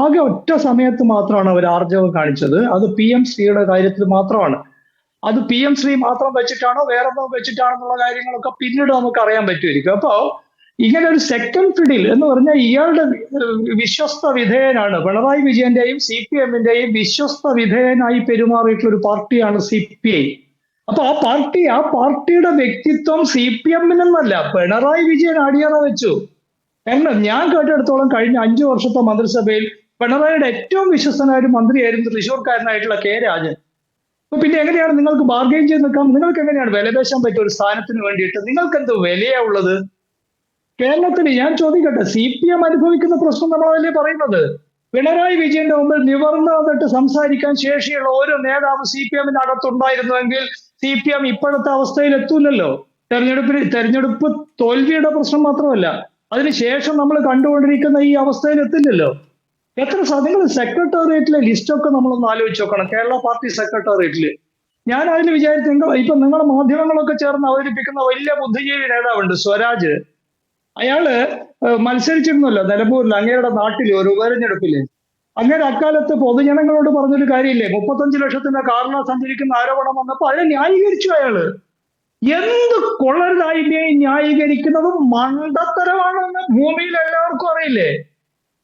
ആകെ ഒറ്റ സമയത്ത് മാത്രമാണ് അവർ ആർജവം കാണിച്ചത്. അത് PM ശ്രീയുടെ കാര്യത്തിൽ മാത്രമാണ്. അത് PM ശ്രീ മാത്രം വെച്ചിട്ടാണോ വേറെന്തോ വെച്ചിട്ടാണെന്നുള്ള കാര്യങ്ങളൊക്കെ പിന്നീട് നമുക്ക് അറിയാൻ പറ്റുമായിരിക്കും. അപ്പോ ഇങ്ങനെ ഒരു സെക്കൻഡ് ഫിഡിൽ എന്ന് പറഞ്ഞാൽ ഇയാളുടെ വിശ്വസ്ത വിധേയനാണ്, പിണറായി വിജയന്റെയും CPMന്റെയും വിശ്വസ്ത വിധേയനായി പെരുമാറിയിട്ടുള്ള ഒരു പാർട്ടിയാണ് CPI. അപ്പൊ ആ പാർട്ടിയുടെ വ്യക്തിത്വം CPM-നെന്നല്ല, പിണറായി വിജയൻ അടിയറ വെച്ചു. കാരണം ഞാൻ കേട്ടെടുത്തോളം കഴിഞ്ഞ 5 വർഷത്തെ മന്ത്രിസഭയിൽ പിണറായിയുടെ ഏറ്റവും വിശ്വസ്തനായ ഒരു മന്ത്രിയായിരുന്നു തൃശ്ശൂർക്കാരനായിട്ടുള്ള K. രാജൻ. അപ്പൊ പിന്നെ എങ്ങനെയാണ് നിങ്ങൾക്ക് ബാർഗെയിൻ ചെയ്ത് നിൽക്കാം? നിങ്ങൾക്ക് എങ്ങനെയാണ് വിലപേശാൻ പറ്റിയ ഒരു സ്ഥാനത്തിന് വേണ്ടിയിട്ട്? നിങ്ങൾക്ക് എന്ത് വിലയാ ഉള്ളത്? കേരളത്തിൽ ഞാൻ ചോദിക്കട്ടെ, CPM അനുഭവിക്കുന്ന പ്രശ്നം നമ്മളല്ലേ പറയുന്നത്? പിണറായി വിജയന്റെ മുമ്പിൽ നിവർന്നു വന്നിട്ട് സംസാരിക്കാൻ ശേഷിയുള്ള ഒരു നേതാവ് CPM-ന്റെ അകത്തുണ്ടായിരുന്നുവെങ്കിൽ CPM ഇപ്പോഴത്തെ അവസ്ഥയിൽ എത്തൂലല്ലോ. തെരഞ്ഞെടുപ്പ് തോൽവിയുടെ പ്രശ്നം മാത്രമല്ല, അതിനുശേഷം നമ്മൾ കണ്ടുകൊണ്ടിരിക്കുന്ന ഈ അവസ്ഥയിൽ എത്തില്ലല്ലോ. നിങ്ങൾ സെക്രട്ടേറിയറ്റിലെ ലിസ്റ്റൊക്കെ നമ്മളൊന്ന് ആലോചിച്ച് നോക്കണം. കേരള പാർട്ടി സെക്രട്ടേറിയറ്റില് ഞാൻ അതിൽ വിചാരിച്ചു, ഇപ്പൊ നിങ്ങളുടെ മാധ്യമങ്ങളൊക്കെ ചേർന്ന് അവതരിപ്പിക്കുന്ന വലിയ ബുദ്ധിജീവി നേതാവുണ്ട് സ്വരാജ്. അയാള് മത്സരിച്ചിരുന്നല്ലോ നിലമ്പൂരിൽ, അങ്ങേരുടെ നാട്ടിൽ ഒരു ഉപതെരഞ്ഞെടുപ്പില്. അങ്ങനെ അക്കാലത്ത് പൊതുജനങ്ങളോട് പറഞ്ഞൊരു കാര്യമില്ലേ, 35 ലക്ഷത്തിന്റെ കാറിലാണ് സഞ്ചരിക്കുന്ന ആരോപണം വന്നപ്പോ അതിനെ ന്യായീകരിച്ചു അയാള്. എന്ത് കൊള്ളരുതായ്മയും ന്യായീകരിക്കുന്നതും മണ്ടത്തരമാണെന്ന് ഭൂമിയിൽ എല്ലാവർക്കും അറിയില്ലേ?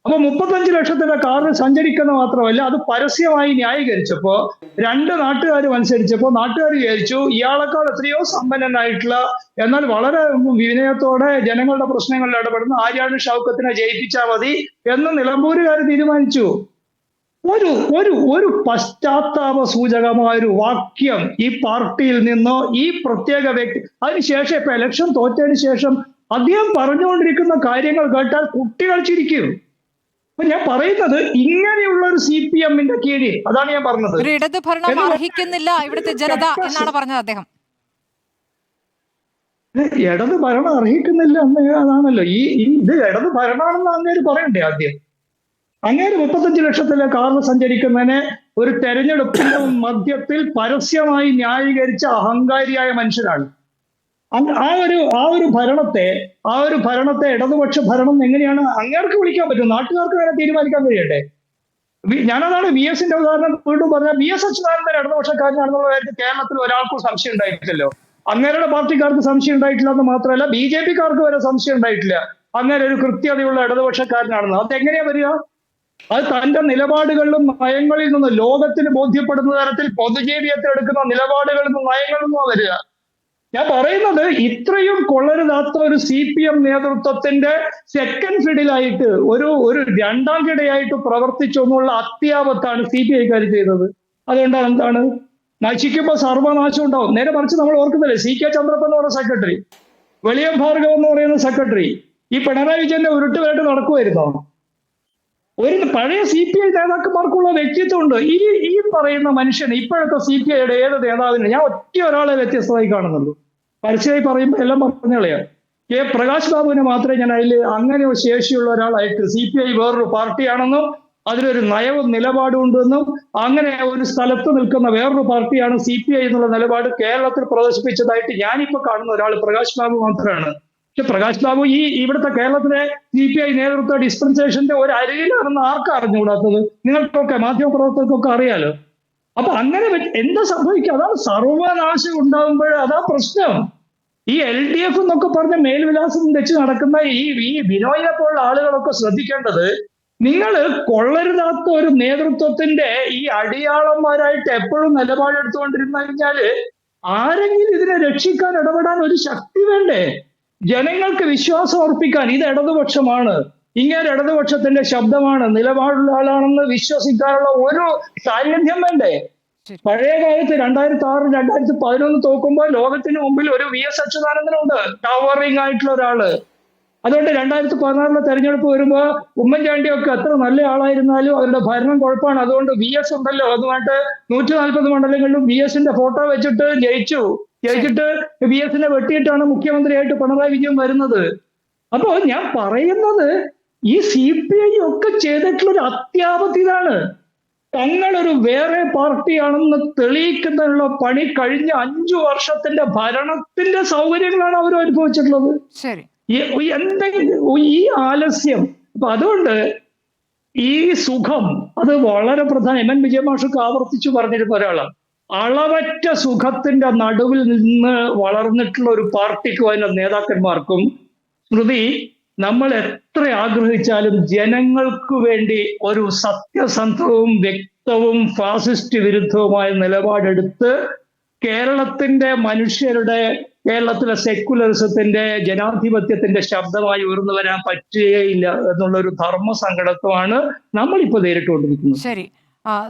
അപ്പൊ 35 ലക്ഷത്തിന്റെ കാറിൽ സഞ്ചരിക്കുന്ന മാത്രമല്ല, അത് പരസ്യമായി ന്യായീകരിച്ചപ്പോ 2 നാട്ടുകാർ മത്സരിച്ചപ്പോ നാട്ടുകാർ വിചാരിച്ചു ഇയാളെക്കാൾ എത്രയോ സമ്പന്നനായിട്ടുള്ള, എന്നാൽ വളരെ വിനയത്തോടെ ജനങ്ങളുടെ പ്രശ്നങ്ങളിൽ ഇടപെടുന്ന ആര്യാടൻ ഷൗക്കത്തിനെ ജയിപ്പിച്ചാൽ മതി എന്ന് നിലമ്പൂരുകാർ തീരുമാനിച്ചു. ഒരു പശ്ചാത്താപ സൂചകമായ ഒരു വാക്യം ഈ പാർട്ടിയിൽ നിന്നോ ഈ പ്രത്യേക വ്യക്തി, അതിനുശേഷം ഇപ്പൊ ഇലക്ഷൻ തോറ്റതിന് ശേഷം അദ്ദേഹം പറഞ്ഞുകൊണ്ടിരിക്കുന്ന കാര്യങ്ങൾ കേട്ടാൽ കുട്ടികൾ ചിരിക്കും. അപ്പൊ ഞാൻ പറയുന്നത് ഇങ്ങനെയുള്ള ഒരു CPM-ന്റെ കീഴിൽ, അതാണ് ഞാൻ പറഞ്ഞത്, ഒരു ഇടത് ഭരണം അർഹിക്കുന്നില്ല ഇവിടുത്തെ ജനത എന്നാണ് പറഞ്ഞത് അദ്ദേഹം. ഇടത് ഭരണം അർഹിക്കുന്നില്ല എന്ന് അതാണല്ലോ ഇത് ഇടത് ഭരണമാണെന്ന് അങ്ങേര് പറയണ്ടേ ആദ്യം? അങ്ങേര് 35 ലക്ഷത്തിലെ കാറിൽ സഞ്ചരിക്കുന്നതിനെ ഒരു തെരഞ്ഞെടുപ്പിന്റെ മധ്യത്തിൽ പരസ്യമായി ന്യായീകരിച്ച അഹങ്കാരിയായ മനുഷ്യനാണ്. ആ ഒരു ഭരണത്തെ ഇടതുപക്ഷ ഭരണം എങ്ങനെയാണ് അങ്ങേർക്ക് വിളിക്കാൻ പറ്റും? നാട്ടുകാർക്ക് വേറെ തീരുമാനിക്കാൻ കഴിയട്ടെ. ഞാനതാണ് VS-ന്റെ ഉദാഹരണം വീണ്ടും പറഞ്ഞാൽ, VS അച്യുതാനന്ദൻ ഇടതുപക്ഷക്കാരനാണെന്നുള്ള കാര്യത്തിൽ കേരളത്തിൽ ഒരാൾക്കും സംശയം ഉണ്ടായിട്ടില്ലല്ലോ. അങ്ങേരുടെ പാർട്ടിക്കാർക്ക് സംശയം ഉണ്ടായിട്ടില്ല എന്ന് മാത്രമല്ല, BJP-ക്കാർക്ക് വരെ സംശയം ഉണ്ടായിട്ടില്ല അങ്ങനെ ഒരു കൃത്യതയുള്ള ഇടതുപക്ഷക്കാരനാണെന്ന്. അതെങ്ങനെയാ വരിക? അത് തന്റെ നിലപാടുകളിലും നയങ്ങളിൽ നിന്ന് ലോകത്തിന് ബോധ്യപ്പെടുന്ന തരത്തിൽ പൊതുജീവിതത്തിൽ എടുക്കുന്ന നിലപാടുകളിൽ നിന്നും നയങ്ങളിൽ നിന്നും വരിക. ഞാൻ പറയുന്നത് ഇത്രയും കൊള്ളരുതാത്ത ഒരു CPM നേതൃത്വത്തിന്റെ സെക്കൻഡ് ഫിഡിലായിട്ട് ഒരു രണ്ടാം കിടയായിട്ട് പ്രവർത്തിച്ചൊന്നുള്ള അത്യാപത്താണ് CPI-ക്കാർ ചെയ്തത്. അതുകൊണ്ടാണ് എന്താണ് നശിക്കുമ്പോൾ സർവനാശം ഉണ്ടാവും. നേരെ മറിച്ച് നമ്മൾ ഓർക്കുന്നില്ലേ, CK ചന്ദ്രപ്പൻ എന്ന് പറയുന്ന സെക്രട്ടറി, വെളിയം ഭാർഗവ് എന്ന് പറയുന്ന സെക്രട്ടറി ഈ പിണറായി വിജയന്റെ ഉരുട്ടുപേട്ട് നടക്കുമായിരുന്നോ? ഒരു പഴയ CPI നേതാക്കന്മാർക്കുള്ള വ്യക്തിത്വം ഉണ്ട്. ഈ പറയുന്ന മനുഷ്യൻ ഇപ്പോഴത്തെ CPI-യുടെ ഏത് നേതാവിന് ഞാൻ ഒറ്റ ഒരാളെ വ്യത്യസ്തമായി കാണുന്നുള്ളൂ. പരസ്യമായി പറയുമ്പോൾ എല്ലാം പറഞ്ഞളയാ. പ്രകാശ് ബാബുവിനെ മാത്രമേ ഞാൻ അതിൽ അങ്ങനെ ശേഷിയുള്ള ഒരാളായിട്ട് CPI വേറൊരു പാർട്ടിയാണെന്നും അതിലൊരു നയവും നിലപാടും ഉണ്ടെന്നും അങ്ങനെ ഒരു സ്ഥലത്ത് നിൽക്കുന്ന വേറൊരു പാർട്ടിയാണ് CPI എന്നുള്ള നിലപാട് കേരളത്തിൽ പ്രദർശിപ്പിച്ചതായിട്ട് ഞാനിപ്പോ കാണുന്ന ഒരാൾ പ്രകാശ് ബാബു മാത്രമാണ്. പക്ഷെ പ്രകാശ് ബാബു ഇവിടുത്തെ കേരളത്തിലെ CPI നേതൃത്വ ഡിസ്പെൻസേഷന്റെ ഒരു അരികിലാണെന്ന് ആർക്കും അറിഞ്ഞുകൂടാത്തത്? നിങ്ങൾക്കൊക്കെ മാധ്യമപ്രവർത്തകർക്കൊക്കെ അറിയാലോ. അപ്പൊ അങ്ങനെ എന്താ സംഭവിക്കുക? അതാണ് സർവനാശം ഉണ്ടാകുമ്പോൾ അതാ പ്രശ്നം. ഈ LDF എന്നൊക്കെ പറഞ്ഞ മേൽവിലാസം വെച്ച് നടക്കുന്ന ഈ ബിനോയിനെ പോലുള്ള ആളുകളൊക്കെ ശ്രദ്ധിക്കേണ്ടത്, നിങ്ങൾ കൊള്ളരുതാത്ത ഒരു നേതൃത്വത്തിന്റെ ഈ അടിയാളന്മാരായിട്ട് എപ്പോഴും നിലപാടെടുത്തുകൊണ്ടിരുന്നു കഴിഞ്ഞാല് ആരെങ്കിലും ഇതിനെ രക്ഷിക്കാൻ ഇടപെടാൻ ഒരു ശക്തി വേണ്ടേ? ജനങ്ങൾക്ക് വിശ്വാസം അർപ്പിക്കാൻ ഇത് ഇടതുപക്ഷമാണ്, ഇങ്ങനെ ഇടതുപക്ഷത്തിന്റെ ശബ്ദമാണ്, നിലപാടുള്ള ആളാണെന്ന് വിശ്വസിക്കാനുള്ള ഒരു സാന്നിധ്യം വേണ്ടേ? പഴയ കാലത്ത് 2006, 2011 തോക്കുമ്പോൾ ലോകത്തിന് മുമ്പിൽ ഒരു VS അച്യുതാനന്ദനുണ്ട്, ടവറിംഗ് ആയിട്ടുള്ള ഒരാള്. അതുകൊണ്ട് 2016 തെരഞ്ഞെടുപ്പ് വരുമ്പോ ഉമ്മൻചാണ്ടിയൊക്കെ എത്ര നല്ല ആളായിരുന്നാലും അവരുടെ ഭരണം കുഴപ്പമാണ്. അതുകൊണ്ട് VS ഉണ്ടല്ലോ, അതുമായിട്ട് 140 മണ്ഡലങ്ങളിലും VS-ന്റെ ഫോട്ടോ വെച്ചിട്ട് ജയിച്ചിട്ട് VS-നെ വെട്ടിയിട്ടാണ് മുഖ്യമന്ത്രിയായിട്ട് പിണറായി വിജയൻ വരുന്നത്. അപ്പോ ഞാൻ പറയുന്നത് ഈ CPI ഒക്കെ ചെയ്തിട്ടുള്ള ഒരു അത്യാപത്ത് ഇതാണ്. തങ്ങളൊരു വേറെ പാർട്ടിയാണെന്ന് തെളിയിക്കുന്നതിനുള്ള പണി കഴിഞ്ഞ 5 വർഷത്തിന്റെ ഭരണത്തിന്റെ സൗകര്യങ്ങളാണ് അവർ അനുഭവിച്ചിട്ടുള്ളത്. എന്തെങ്കിലും ഈ ആലസ്യം. അപ്പൊ അതുകൊണ്ട് ഈ സുഖം അത് വളരെ പ്രധാനം. MN വിജയമാഷൊക്കെ ആവർത്തിച്ചു പറഞ്ഞിരുന്ന ഒരാളാണ്. അളവറ്റ സുഖത്തിന്റെ നടുവിൽ നിന്ന് വളർന്നിട്ടുള്ള ഒരു പാർട്ടിക്കും അതിന്റെ നേതാക്കന്മാർക്കും സ്മൃതി, നമ്മൾ എത്ര ആഗ്രഹിച്ചാലും ജനങ്ങൾക്ക് വേണ്ടി ഒരു സത്യസന്ധവും വ്യക്തവും ഫാസിസ്റ്റ് വിരുദ്ധവുമായ നിലപാടെടുത്ത് കേരളത്തിന്റെ മനുഷ്യരുടെ, കേരളത്തിലെ സെക്യുലറിസത്തിന്റെ, ജനാധിപത്യത്തിന്റെ ശബ്ദമായി ഉയർന്നു വരാൻ പറ്റുകയില്ല എന്നുള്ള ഒരു ധർമ്മ സങ്കടത്വമാണ് നമ്മളിപ്പോൾ നേരിട്ടുകൊണ്ടിരിക്കുന്നത്. ശരി.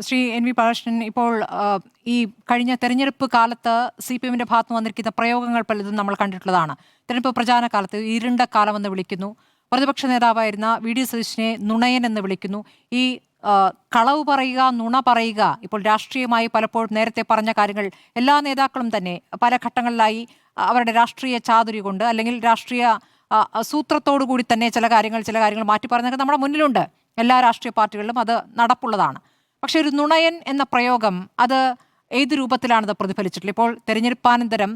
ശ്രീ എൻ വി ബാലകൃഷ്ണൻ, ഇപ്പോൾ ഈ കഴിഞ്ഞ തെരഞ്ഞെടുപ്പ് കാലത്ത് CPM-ന്റെ ഭാഗത്ത് വന്നിരിക്കുന്ന പ്രയോഗങ്ങൾ പലതും നമ്മൾ കണ്ടിട്ടുള്ളതാണ്. തെരഞ്ഞെടുപ്പ് പ്രചാരണ കാലത്ത് ഇരുണ്ട കാലമെന്ന് വിളിക്കുന്നു, പ്രതിപക്ഷ നേതാവായിരുന്ന VD സതീശനെ നുണയൻ എന്ന് വിളിക്കുന്നു. ഈ കളവ് പറയുക, നുണ പറയുക, ഇപ്പോൾ രാഷ്ട്രീയമായി പലപ്പോഴും നേരത്തെ പറഞ്ഞ കാര്യങ്ങൾ എല്ലാ നേതാക്കളും തന്നെ പല ഘട്ടങ്ങളിലായി അവരുടെ രാഷ്ട്രീയ ചാതുരി കൊണ്ട് അല്ലെങ്കിൽ രാഷ്ട്രീയ സൂത്രത്തോടു കൂടി തന്നെ ചില കാര്യങ്ങൾ മാറ്റി പറഞ്ഞതൊക്കെ നമ്മുടെ മുന്നിലുണ്ട്. എല്ലാ രാഷ്ട്രീയ പാർട്ടികളിലും അത് നടപ്പുള്ളതാണ്. പക്ഷെ ഒരു നുണയൻ എന്ന പ്രയോഗം അത് ഏത് രൂപത്തിലാണത് പ്രതിഫലിച്ചിട്ടുള്ളത്? ഇപ്പോൾ തെരഞ്ഞെടുപ്പാനന്തരം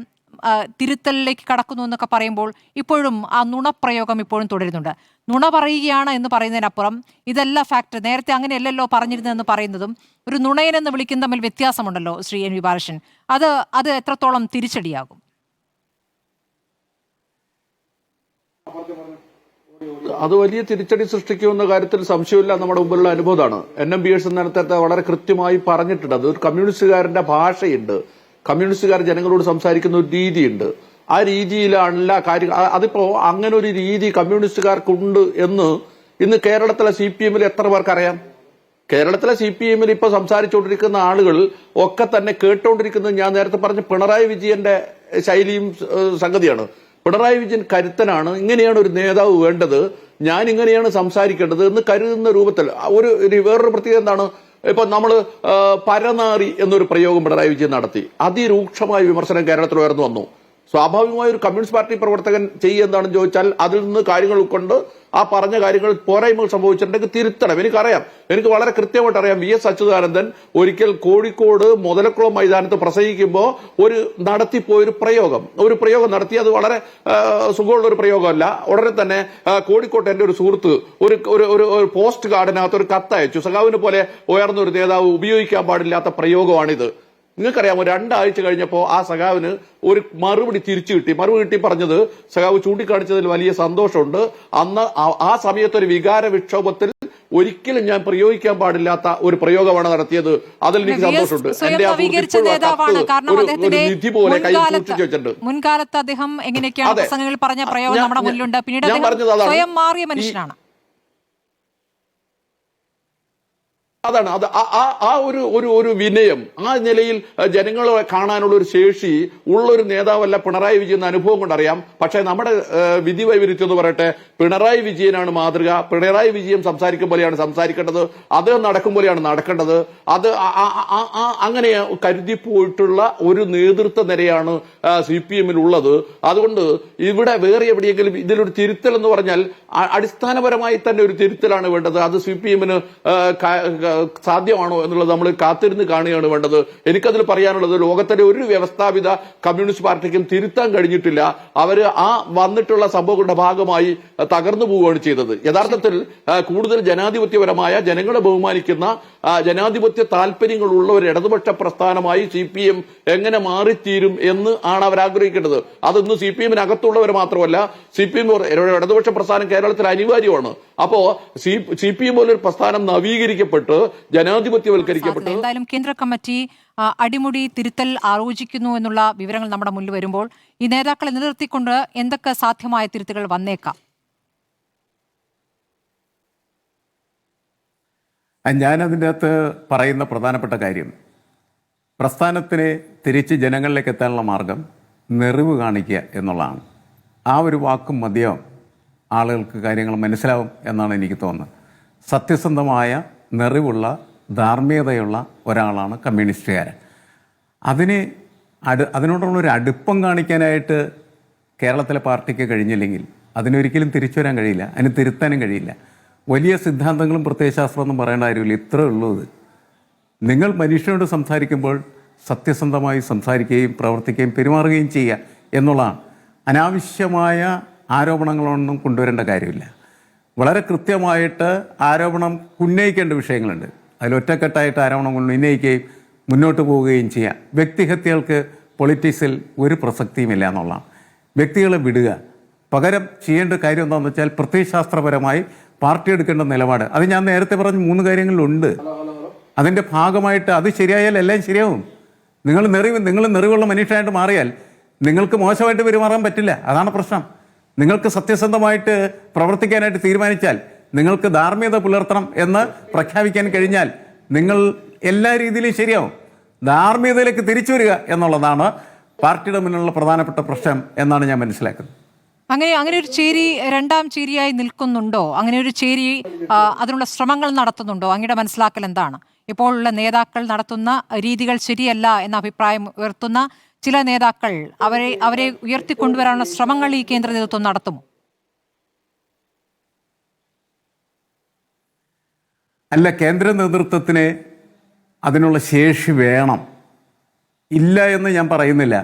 തിരുത്തലിലേക്ക് കടക്കുന്നു എന്നൊക്കെ പറയുമ്പോൾ ഇപ്പോഴും ആ നുണപ്രയോഗം ഇപ്പോഴും തുടരുന്നുണ്ട്. നുണ പറയുകയാണ് എന്ന് പറയുന്നതിനപ്പുറം ഇതല്ല ഫാക്ട്, നേരത്തെ അങ്ങനെയല്ലല്ലോ പറഞ്ഞിരുന്നതെന്ന് പറയുന്നതും ഒരു നുണയൻ എന്ന് വിളിക്കുന്ന തമ്മിൽ വ്യത്യാസമുണ്ടല്ലോ ശ്രീ എൻ വി ബാലകൃഷ്ണൻ. അത് എത്രത്തോളം തിരിച്ചടിയാകും? അത് വലിയ തിരിച്ചടി സൃഷ്ടിക്കുമെന്ന കാര്യത്തിൽ സംശയമില്ല. നമ്മുടെ മുമ്പിലുള്ള അനുഭവമാണ്. NMBS നേരത്തെ വളരെ കൃത്യമായി പറഞ്ഞിട്ടുണ്ട്. അത് ഒരു കമ്മ്യൂണിസ്റ്റുകാരന്റെ ഭാഷയുണ്ട്, കമ്മ്യൂണിസ്റ്റുകാർ ജനങ്ങളോട് സംസാരിക്കുന്ന ഒരു രീതിയുണ്ട്. ആ രീതിയിലാണല്ല കാര്യങ്ങൾ. അതിപ്പോ അങ്ങനെ ഒരു രീതി കമ്മ്യൂണിസ്റ്റുകാർക്കുണ്ട് എന്ന് ഇന്ന് കേരളത്തിലെ CPM-ൽ എത്ര പേർക്കറിയാം? കേരളത്തിലെ CPM-ൽ ഇപ്പൊ സംസാരിച്ചുകൊണ്ടിരിക്കുന്ന ആളുകൾ ഒക്കെ തന്നെ കേട്ടുകൊണ്ടിരിക്കുന്നത് ഞാൻ നേരത്തെ പറഞ്ഞ പിണറായി വിജയന്റെ ശൈലിയും സംഗതിയാണ്. പിണറായി വിജയൻ കരുത്തനാണ്, ഇങ്ങനെയാണ് ഒരു നേതാവ് വേണ്ടത്, ഞാൻ ഇങ്ങനെയാണ് സംസാരിക്കേണ്ടത് എന്ന് കരുതുന്ന രൂപത്തിൽ വേറൊരു പ്രത്യേകത എന്താണ്? ഇപ്പൊ നമ്മള് പരനാറി എന്നൊരു പ്രയോഗം പിണറായി വിജയൻ നടത്തി. അതിരൂക്ഷമായ വിമർശനം കേരളത്തിൽ ഉയർന്നു വന്നു. സ്വാഭാവികമായ ഒരു കമ്മ്യൂണിസ്റ്റ് പാർട്ടി പ്രവർത്തകൻ ചെയ്യുന്നതാണെന്ന് ചോദിച്ചാൽ അതിൽ നിന്ന് കാര്യങ്ങൾ ഉൾക്കൊണ്ട് ആ പറഞ്ഞ കാര്യങ്ങൾ പോരായ്മകൾ സംഭവിച്ചിട്ടുണ്ടെങ്കിൽ തിരുത്തണം. എനിക്ക് വളരെ കൃത്യമായിട്ട് അറിയാം. VS അച്യുതാനന്ദൻ ഒരിക്കൽ കോഴിക്കോട് മുതലക്കുളം മൈതാനത്ത് പ്രസംഗിക്കുമ്പോൾ നടത്തിപ്പോയൊരു പ്രയോഗം നടത്തി. അത് വളരെ സുഖമുള്ള ഒരു പ്രയോഗമല്ല. ഉടനെ തന്നെ കോഴിക്കോട്ട് എന്റെ ഒരു സുഹൃത്ത് ഒരു പോസ്റ്റ് കാർഡിനകത്ത് ഒരു കത്തയച്ചു. സഖാവിനെ പോലെ ഉയർന്ന ഒരു നേതാവ് ഉപയോഗിക്കാൻ പാടില്ലാത്ത പ്രയോഗമാണിത്. നിങ്ങൾക്കറിയാമോ, 2 ആഴ്ച കഴിഞ്ഞപ്പോൾ ആ സഖാവിന് ഒരു മറുപടി തിരിച്ചു കിട്ടി. മറുപടി പറഞ്ഞത് സഖാവ് ചൂണ്ടിക്കാണിച്ചതിൽ വലിയ സന്തോഷമുണ്ട്. അന്ന് ആ സമയത്ത് ഒരു വികാര വിക്ഷോഭത്തിൽ ഒരിക്കലും ഞാൻ പ്രയോഗിക്കാൻ പാടില്ലാത്ത ഒരു പ്രയോഗമാണ് നടത്തിയത്. അതിൽ എനിക്ക് സന്തോഷമുണ്ട്. എന്റെ നിധി പോലെ കൈ സൂക്ഷിച്ചു വെച്ചിട്ടുണ്ട്. മുൻകാലത്ത് അദ്ദേഹം എങ്ങനെയൊക്കെയാണ് പ്രസംഗങ്ങളിൽ പറഞ്ഞ പ്രയോഗം നമ്മുടെ മുന്നിലുണ്ട്. പിന്നീട് സ്വയം മാറിയ മനുഷ്യനാണ്. അതാണ് അത് ആ ഒരു വിനയം, ആ നിലയിൽ ജനങ്ങളെ കാണാനുള്ള ഒരു ശേഷി ഉള്ളൊരു നേതാവല്ല പിണറായി വിജയൻ എന്ന അനുഭവം കൊണ്ടറിയാം. പക്ഷേ നമ്മുടെ വിധി വൈപരീത്യം എന്ന് പറയട്ടെ, പിണറായി വിജയനാണ് മാതൃക. പിണറായി വിജയൻ സംസാരിക്കും പോലെയാണ് സംസാരിക്കേണ്ടത്, അത് നടക്കും പോലെയാണ് നടക്കേണ്ടത്. അത് അങ്ങനെ കരുതി പോയിട്ടുള്ള ഒരു നേതൃത്വ നിരയാണ് CPM-ൽ ഉള്ളത്. അതുകൊണ്ട് ഇവിടെ വേറെ എവിടെയെങ്കിലും ഇതിലൊരു തിരുത്തൽ എന്ന് പറഞ്ഞാൽ അടിസ്ഥാനപരമായി തന്നെ ഒരു തിരുത്തലാണ് വേണ്ടത്. അത് CPM-ന് സാധ്യമാണോ എന്നുള്ളത് നമ്മൾ കാത്തിരുന്ന് കാണുകയാണ് വേണ്ടത്. എനിക്കതിൽ പറയാനുള്ളത്, ലോകത്തിലെ ഒരു വ്യവസ്ഥാപിത കമ്മ്യൂണിസ്റ്റ് പാർട്ടിക്കും തിരുത്താൻ കഴിഞ്ഞിട്ടില്ല. അവര് ആ വന്നിട്ടുള്ള സംഭവങ്ങളുടെ ഭാഗമായി തകർന്നു പോവുകയാണ് ചെയ്തത്. യഥാർത്ഥത്തിൽ കൂടുതൽ ജനാധിപത്യപരമായ, ജനങ്ങളെ ബഹുമാനിക്കുന്ന, ജനാധിപത്യ താല്പര്യങ്ങളുള്ള ഒരു ഇടതുപക്ഷ പ്രസ്ഥാനമായി CPM എങ്ങനെ മാറിത്തീരും എന്ന് ആണ് അവർ ആഗ്രഹിക്കേണ്ടത്. അതൊന്നും CPM-നകത്തുള്ളവർ മാത്രമല്ല, CPM ഇടതുപക്ഷ പ്രസ്ഥാനം കേരളത്തിൽ അനിവാര്യമാണ്. അപ്പോ CPM പോലൊരു പ്രസ്ഥാനം നവീകരിക്കപ്പെട്ട് ജനാധിപത്യവൽക്കരിക്കപ്പെട്ട്. എന്തായാലും കേന്ദ്ര കമ്മിറ്റി അടിമുടി തിരുത്തൽ ആലോചിക്കുന്നു എന്നുള്ള വിവരങ്ങൾ നമ്മുടെ മുന്നിൽ വരുമ്പോൾ ഈ നേതാക്കളെ നിലനിർത്തിക്കൊണ്ട് എന്തൊക്കെ സാധ്യമായ തിരുത്തുകൾ വന്നേക്കാം? ഞാനതിൻ്റെ അകത്ത് പറയുന്ന പ്രധാനപ്പെട്ട കാര്യം, പ്രസ്ഥാനത്തിനെ തിരിച്ച് ജനങ്ങളിലേക്ക് എത്താനുള്ള മാർഗം നെറിവ് കാണിക്കുക എന്നുള്ളതാണ്. ആ ഒരു വാക്കും മതിയാവും, ആളുകൾക്ക് കാര്യങ്ങൾ മനസ്സിലാവും എന്നാണ് എനിക്ക് തോന്നുന്നത്. സത്യസന്ധമായ, നെറിവുള്ള, ധാർമ്മികതയുള്ള ഒരാളാണ് കമ്മ്യൂണിസ്റ്റുകാരൻ. അതിനോടുള്ളൊരു അടുപ്പം കാണിക്കാനായിട്ട് കേരളത്തിലെ പാർട്ടിക്ക് കഴിഞ്ഞില്ലെങ്കിൽ അതിനൊരിക്കലും തിരിച്ചു വരാൻ കഴിയില്ല, അതിന് തിരുത്താനും കഴിയില്ല. വലിയ സിദ്ധാന്തങ്ങളും പ്രത്യയശാസ്ത്രമൊന്നും പറയേണ്ട കാര്യമില്ല, ഇത്രേ ഉള്ളൂ. ഇത് നിങ്ങൾ മനുഷ്യനോട് സംസാരിക്കുമ്പോൾ സത്യസന്ധമായി സംസാരിക്കുകയും പ്രവർത്തിക്കുകയും പെരുമാറുകയും ചെയ്യുക എന്നുള്ളതാണ്. അനാവശ്യമായ ആരോപണങ്ങളൊന്നും കൊണ്ടുവരേണ്ട കാര്യമില്ല. വളരെ കൃത്യമായിട്ട് ആരോപണം ഉന്നയിക്കേണ്ട വിഷയങ്ങളുണ്ട്. അതിലൊറ്റക്കെട്ടായിട്ട് ആരോപണം ഉന്നയിക്കുകയും മുന്നോട്ട് പോവുകയും ചെയ്യാം. വ്യക്തിഹത്യകൾക്ക് പൊളിറ്റിക്സിൽ ഒരു പ്രസക്തിയുമില്ല എന്നുള്ളതാണ്. വ്യക്തികളെ വിടുക. പകരം ചെയ്യേണ്ട കാര്യം എന്താണെന്ന് വെച്ചാൽ പ്രത്യയശാസ്ത്രപരമായി പാർട്ടി എടുക്കേണ്ട നിലപാട്. അത് ഞാൻ നേരത്തെ പറഞ്ഞ 3 കാര്യങ്ങളിലുണ്ട്. അതിൻ്റെ ഭാഗമായിട്ട് അത് ശരിയായാൽ എല്ലാം ശരിയാവും. നിങ്ങൾ നെറിവുള്ള മനുഷ്യനായിട്ട് മാറിയാൽ നിങ്ങൾക്ക് മോശമായിട്ട് പെരുമാറാൻ പറ്റില്ല. അതാണ് പ്രശ്നം. നിങ്ങൾക്ക് സത്യസന്ധമായിട്ട് പ്രവർത്തിക്കാനായിട്ട് തീരുമാനിച്ചാൽ, നിങ്ങൾക്ക് ധാർമ്മികത പുലർത്തണം എന്ന് പ്രഖ്യാപിക്കാൻ കഴിഞ്ഞാൽ നിങ്ങൾ എല്ലാ രീതിയിലും ശരിയാവും. ധാർമ്മികതയിലേക്ക് തിരിച്ചു വരിക എന്നുള്ളതാണ് പാർട്ടിയുടെ മുന്നിലുള്ള പ്രധാനപ്പെട്ട പ്രശ്നം എന്നാണ് ഞാൻ മനസ്സിലാക്കുന്നത്. അങ്ങനെ ഒരു ചേരി രണ്ടാം ചേരിയായി നിൽക്കുന്നുണ്ടോ? അങ്ങനെ ഒരു ചേരി അതിനുള്ള ശ്രമങ്ങൾ നടത്തുന്നുണ്ടോ? അങ്ങയുടെ മനസ്സിലാക്കൽ എന്താണ്? ഇപ്പോൾ ഉള്ള നേതാക്കൾ നടത്തുന്ന രീതികൾ ശരിയല്ല എന്ന അഭിപ്രായം ഉയർത്തുന്ന ചില നേതാക്കൾ അവരെ ഉയർത്തിക്കൊണ്ടുവരാനുള്ള ശ്രമങ്ങൾ ഈ കേന്ദ്ര നേതൃത്വം നടത്തുമോ? അല്ല, കേന്ദ്ര നേതൃത്വത്തിന് അതിനുള്ള ശേഷി വേണം. ഇല്ല എന്ന് ഞാൻ പറയുന്നില്ല.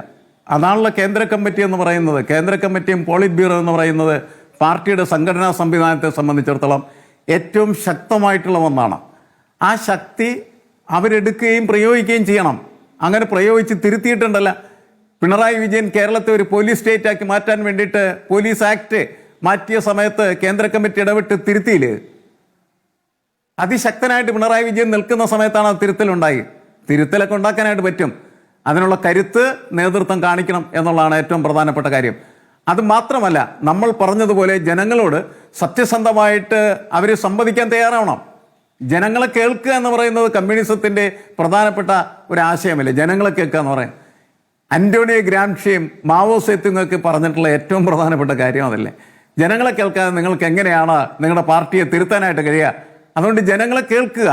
അതാണല്ലോ കേന്ദ്ര കമ്മിറ്റി എന്ന് പറയുന്നത്. കേന്ദ്ര കമ്മിറ്റിയും പോളിറ്റ് ബ്യൂറോ എന്ന് പറയുന്നത് പാർട്ടിയുടെ സംഘടനാ സംവിധാനത്തെ സംബന്ധിച്ചിടത്തോളം ഏറ്റവും ശക്തമായിട്ടുള്ള ഒന്നാണ്. ആ ശക്തി അവരെടുക്കുകയും പ്രയോഗിക്കുകയും ചെയ്യണം. അങ്ങനെ പ്രയോഗിച്ച് തിരുത്തിയിട്ടുണ്ടല്ല. പിണറായി വിജയൻ കേരളത്തെ ഒരു പോലീസ് സ്റ്റേറ്റ് ആക്കി മാറ്റാൻ വേണ്ടിയിട്ട് പോലീസ് ആക്ട് മാറ്റിയ സമയത്ത് കേന്ദ്ര കമ്മിറ്റി ഇടപെട്ട് തിരുത്തിയില്ലേ? അതിശക്തനായിട്ട് പിണറായി വിജയൻ നിൽക്കുന്ന സമയത്താണ് ആ തിരുത്തലുണ്ടായി. തിരുത്തലൊക്കെ ഉണ്ടാക്കാനായിട്ട് പറ്റും. അതിനുള്ള കരുത്ത് നേതൃത്വം കാണിക്കണം എന്നുള്ളതാണ് ഏറ്റവും പ്രധാനപ്പെട്ട കാര്യം. അത് മാത്രമല്ല, നമ്മൾ പറഞ്ഞതുപോലെ ജനങ്ങളോട് സത്യസന്ധമായിട്ട് അവർ സംവദിക്കാൻ തയ്യാറാവണം. ജനങ്ങളെ കേൾക്കുക എന്ന് പറയുന്നത് കമ്മ്യൂണിസത്തിൻ്റെ പ്രധാനപ്പെട്ട ഒരു ആശയമല്ലേ, ജനങ്ങളെ കേൾക്കുക എന്ന് പറയാം. അന്റോണിയോ ഗ്രാംഷിയും മാവോ സേത്തുങ്ങൊക്കെ പറഞ്ഞിട്ടുള്ള ഏറ്റവും പ്രധാനപ്പെട്ട കാര്യം അതല്ലേ. ജനങ്ങളെ കേൾക്കാതെ നിങ്ങൾക്ക് എങ്ങനെയാണ് നിങ്ങളുടെ പാർട്ടിയെ തിരുത്താനായിട്ട് കഴിയുക? അതുകൊണ്ട് ജനങ്ങളെ കേൾക്കുക.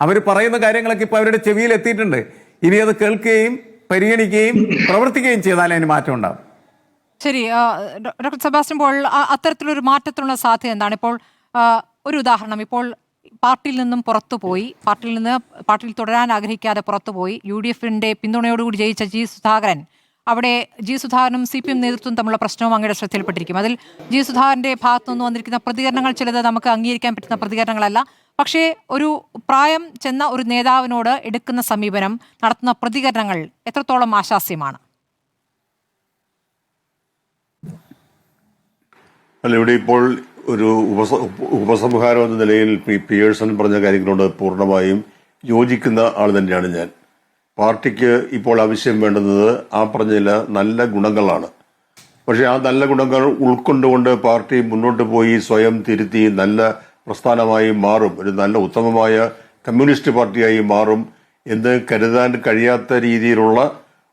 അവർ പറയുന്ന കാര്യങ്ങളൊക്കെ ഇപ്പോൾ അവരുടെ ചെവിയിൽ എത്തിയിട്ടുണ്ട്. ഇനി അത് കേൾക്കുകയും പരിഗണിക്കുകയും പ്രവർത്തിക്കുകയും ചെയ്താലേ അതിന് മാറ്റം ഉണ്ടാകും. ശരി, ഡോക്ടർ സെബാസ്റ്റ്യൻ പോൾ, അത്തരത്തിലൊരു മാറ്റത്തിനുള്ള സാധ്യത എന്താണ്? ഇപ്പോൾ ഒരു ഉദാഹരണം, ഇപ്പോൾ പാർട്ടിയിൽ നിന്നും പുറത്തുപോയി, പാർട്ടിയിൽ തുടരാൻ ആഗ്രഹിക്കാതെ പുറത്തുപോയി UDFന്റെ പിന്തുണയോടുകൂടി ജയിച്ച ജി സുധാകരൻ, അവിടെ ജി സുധാകരനും CPM നേതൃത്വം തമ്മിലുള്ള പ്രശ്നവും അങ്ങയുടെ ശ്രദ്ധയിൽപ്പെട്ടിരിക്കും. അതിൽ ജി സുധാകരന്റെ ഭാഗത്തു നിന്ന് വന്നിരിക്കുന്ന പ്രതികരണങ്ങൾ ചിലത് നമുക്ക് അംഗീകരിക്കാൻ പറ്റുന്ന പ്രതികരണങ്ങളല്ല. പക്ഷേ ഒരു പ്രായം ചെന്ന ഒരു നേതാവിനോട് എടുക്കുന്ന സമീപനം, നടത്തുന്ന പ്രതികരണങ്ങൾ എത്രത്തോളം ആശാസ്യമാണ്? അല്ല, ഇവിടെ ഇപ്പോൾ ഒരു ഉപസംഹാരം എന്ന നിലയിൽ പിയേഴ്സൺ പറഞ്ഞ കാര്യങ്ങളോട് പൂർണ്ണമായും യോജിക്കുന്ന ആൾ തന്നെയാണ് ഞാൻ. പാർട്ടിക്ക് ഇപ്പോൾ ആവശ്യം വേണ്ടുന്നത് ആ പറഞ്ഞ നല്ല ഗുണങ്ങളാണ്. പക്ഷെ ആ നല്ല ഗുണങ്ങൾ ഉൾക്കൊണ്ടുകൊണ്ട് പാർട്ടി മുന്നോട്ട് പോയി സ്വയം തിരുത്തി നല്ല പ്രസ്ഥാനമായി മാറും, ഒരു നല്ല ഉത്തമമായ കമ്മ്യൂണിസ്റ്റ് പാർട്ടിയായി മാറും എന്ന് കരുതാൻ കഴിയാത്ത രീതിയിലുള്ള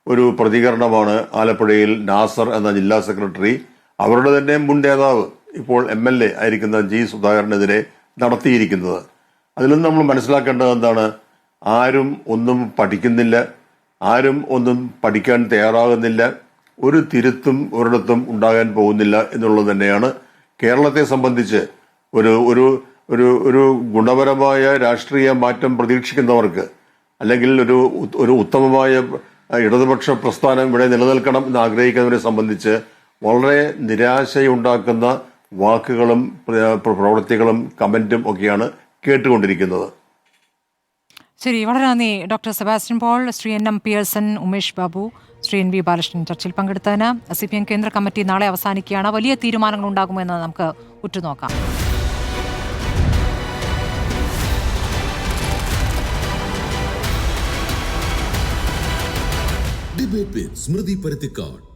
ഒരു പ്രതികരണമാണ് ആലപ്പുഴയിൽ നാസർ എന്ന ജില്ലാ സെക്രട്ടറി, അവരുടെ തന്നെ മുൻ നേതാവ്, ഇപ്പോൾ MLA ആയിരിക്കുന്ന ജി സുധാകരനെതിരെ നടത്തിയിരിക്കുന്നത്. അതിൽ നിന്ന് നമ്മൾ മനസ്സിലാക്കേണ്ടത് എന്താണ്? ആരും ഒന്നും പഠിക്കുന്നില്ല, ആരും ഒന്നും പഠിക്കാൻ തയ്യാറാകുന്നില്ല, ഒരു തിരുത്തും ഒരിടത്തും ഉണ്ടാകാൻ പോകുന്നില്ല എന്നുള്ളത് തന്നെയാണ്. കേരളത്തെ സംബന്ധിച്ച് ഒരു ഒരു ഒരു ഒരു ഗുണപരമായ രാഷ്ട്രീയ മാറ്റം പ്രതീക്ഷിക്കുന്നവർക്ക്, അല്ലെങ്കിൽ ഒരു ഉത്തമമായ ഇടതുപക്ഷ പ്രസ്ഥാനം ഇവിടെ നിലനിൽക്കണം എന്ന് ആഗ്രഹിക്കുന്നവരെ സംബന്ധിച്ച് വളരെ നിരാശയുണ്ടാക്കുന്ന വാക്കുകളും പ്രവൃത്തികളും കമന്റും ഒക്കെയാണ് കേട്ടുകൊണ്ടിരിക്കുന്നത്. ശരി, വളരെ നന്ദി doctor Sebastian Paul, Shri NM Pearson, Umesh Babu, Shri NV Balakrishnan ചർച്ചയിൽ പങ്കെടുത്തതിന്. CPM കേന്ദ്ര കമ്മിറ്റി നാളെ അവസാനിക്കുകയാണ്. വലിയ തീരുമാനങ്ങൾ ഉണ്ടാകുമെന്ന് നമുക്ക് ഉറ്റുനോക്കാം. ഡിബേറ്റ് വിത്ത് സ്മൃതി പരുത്തിക്കാട്.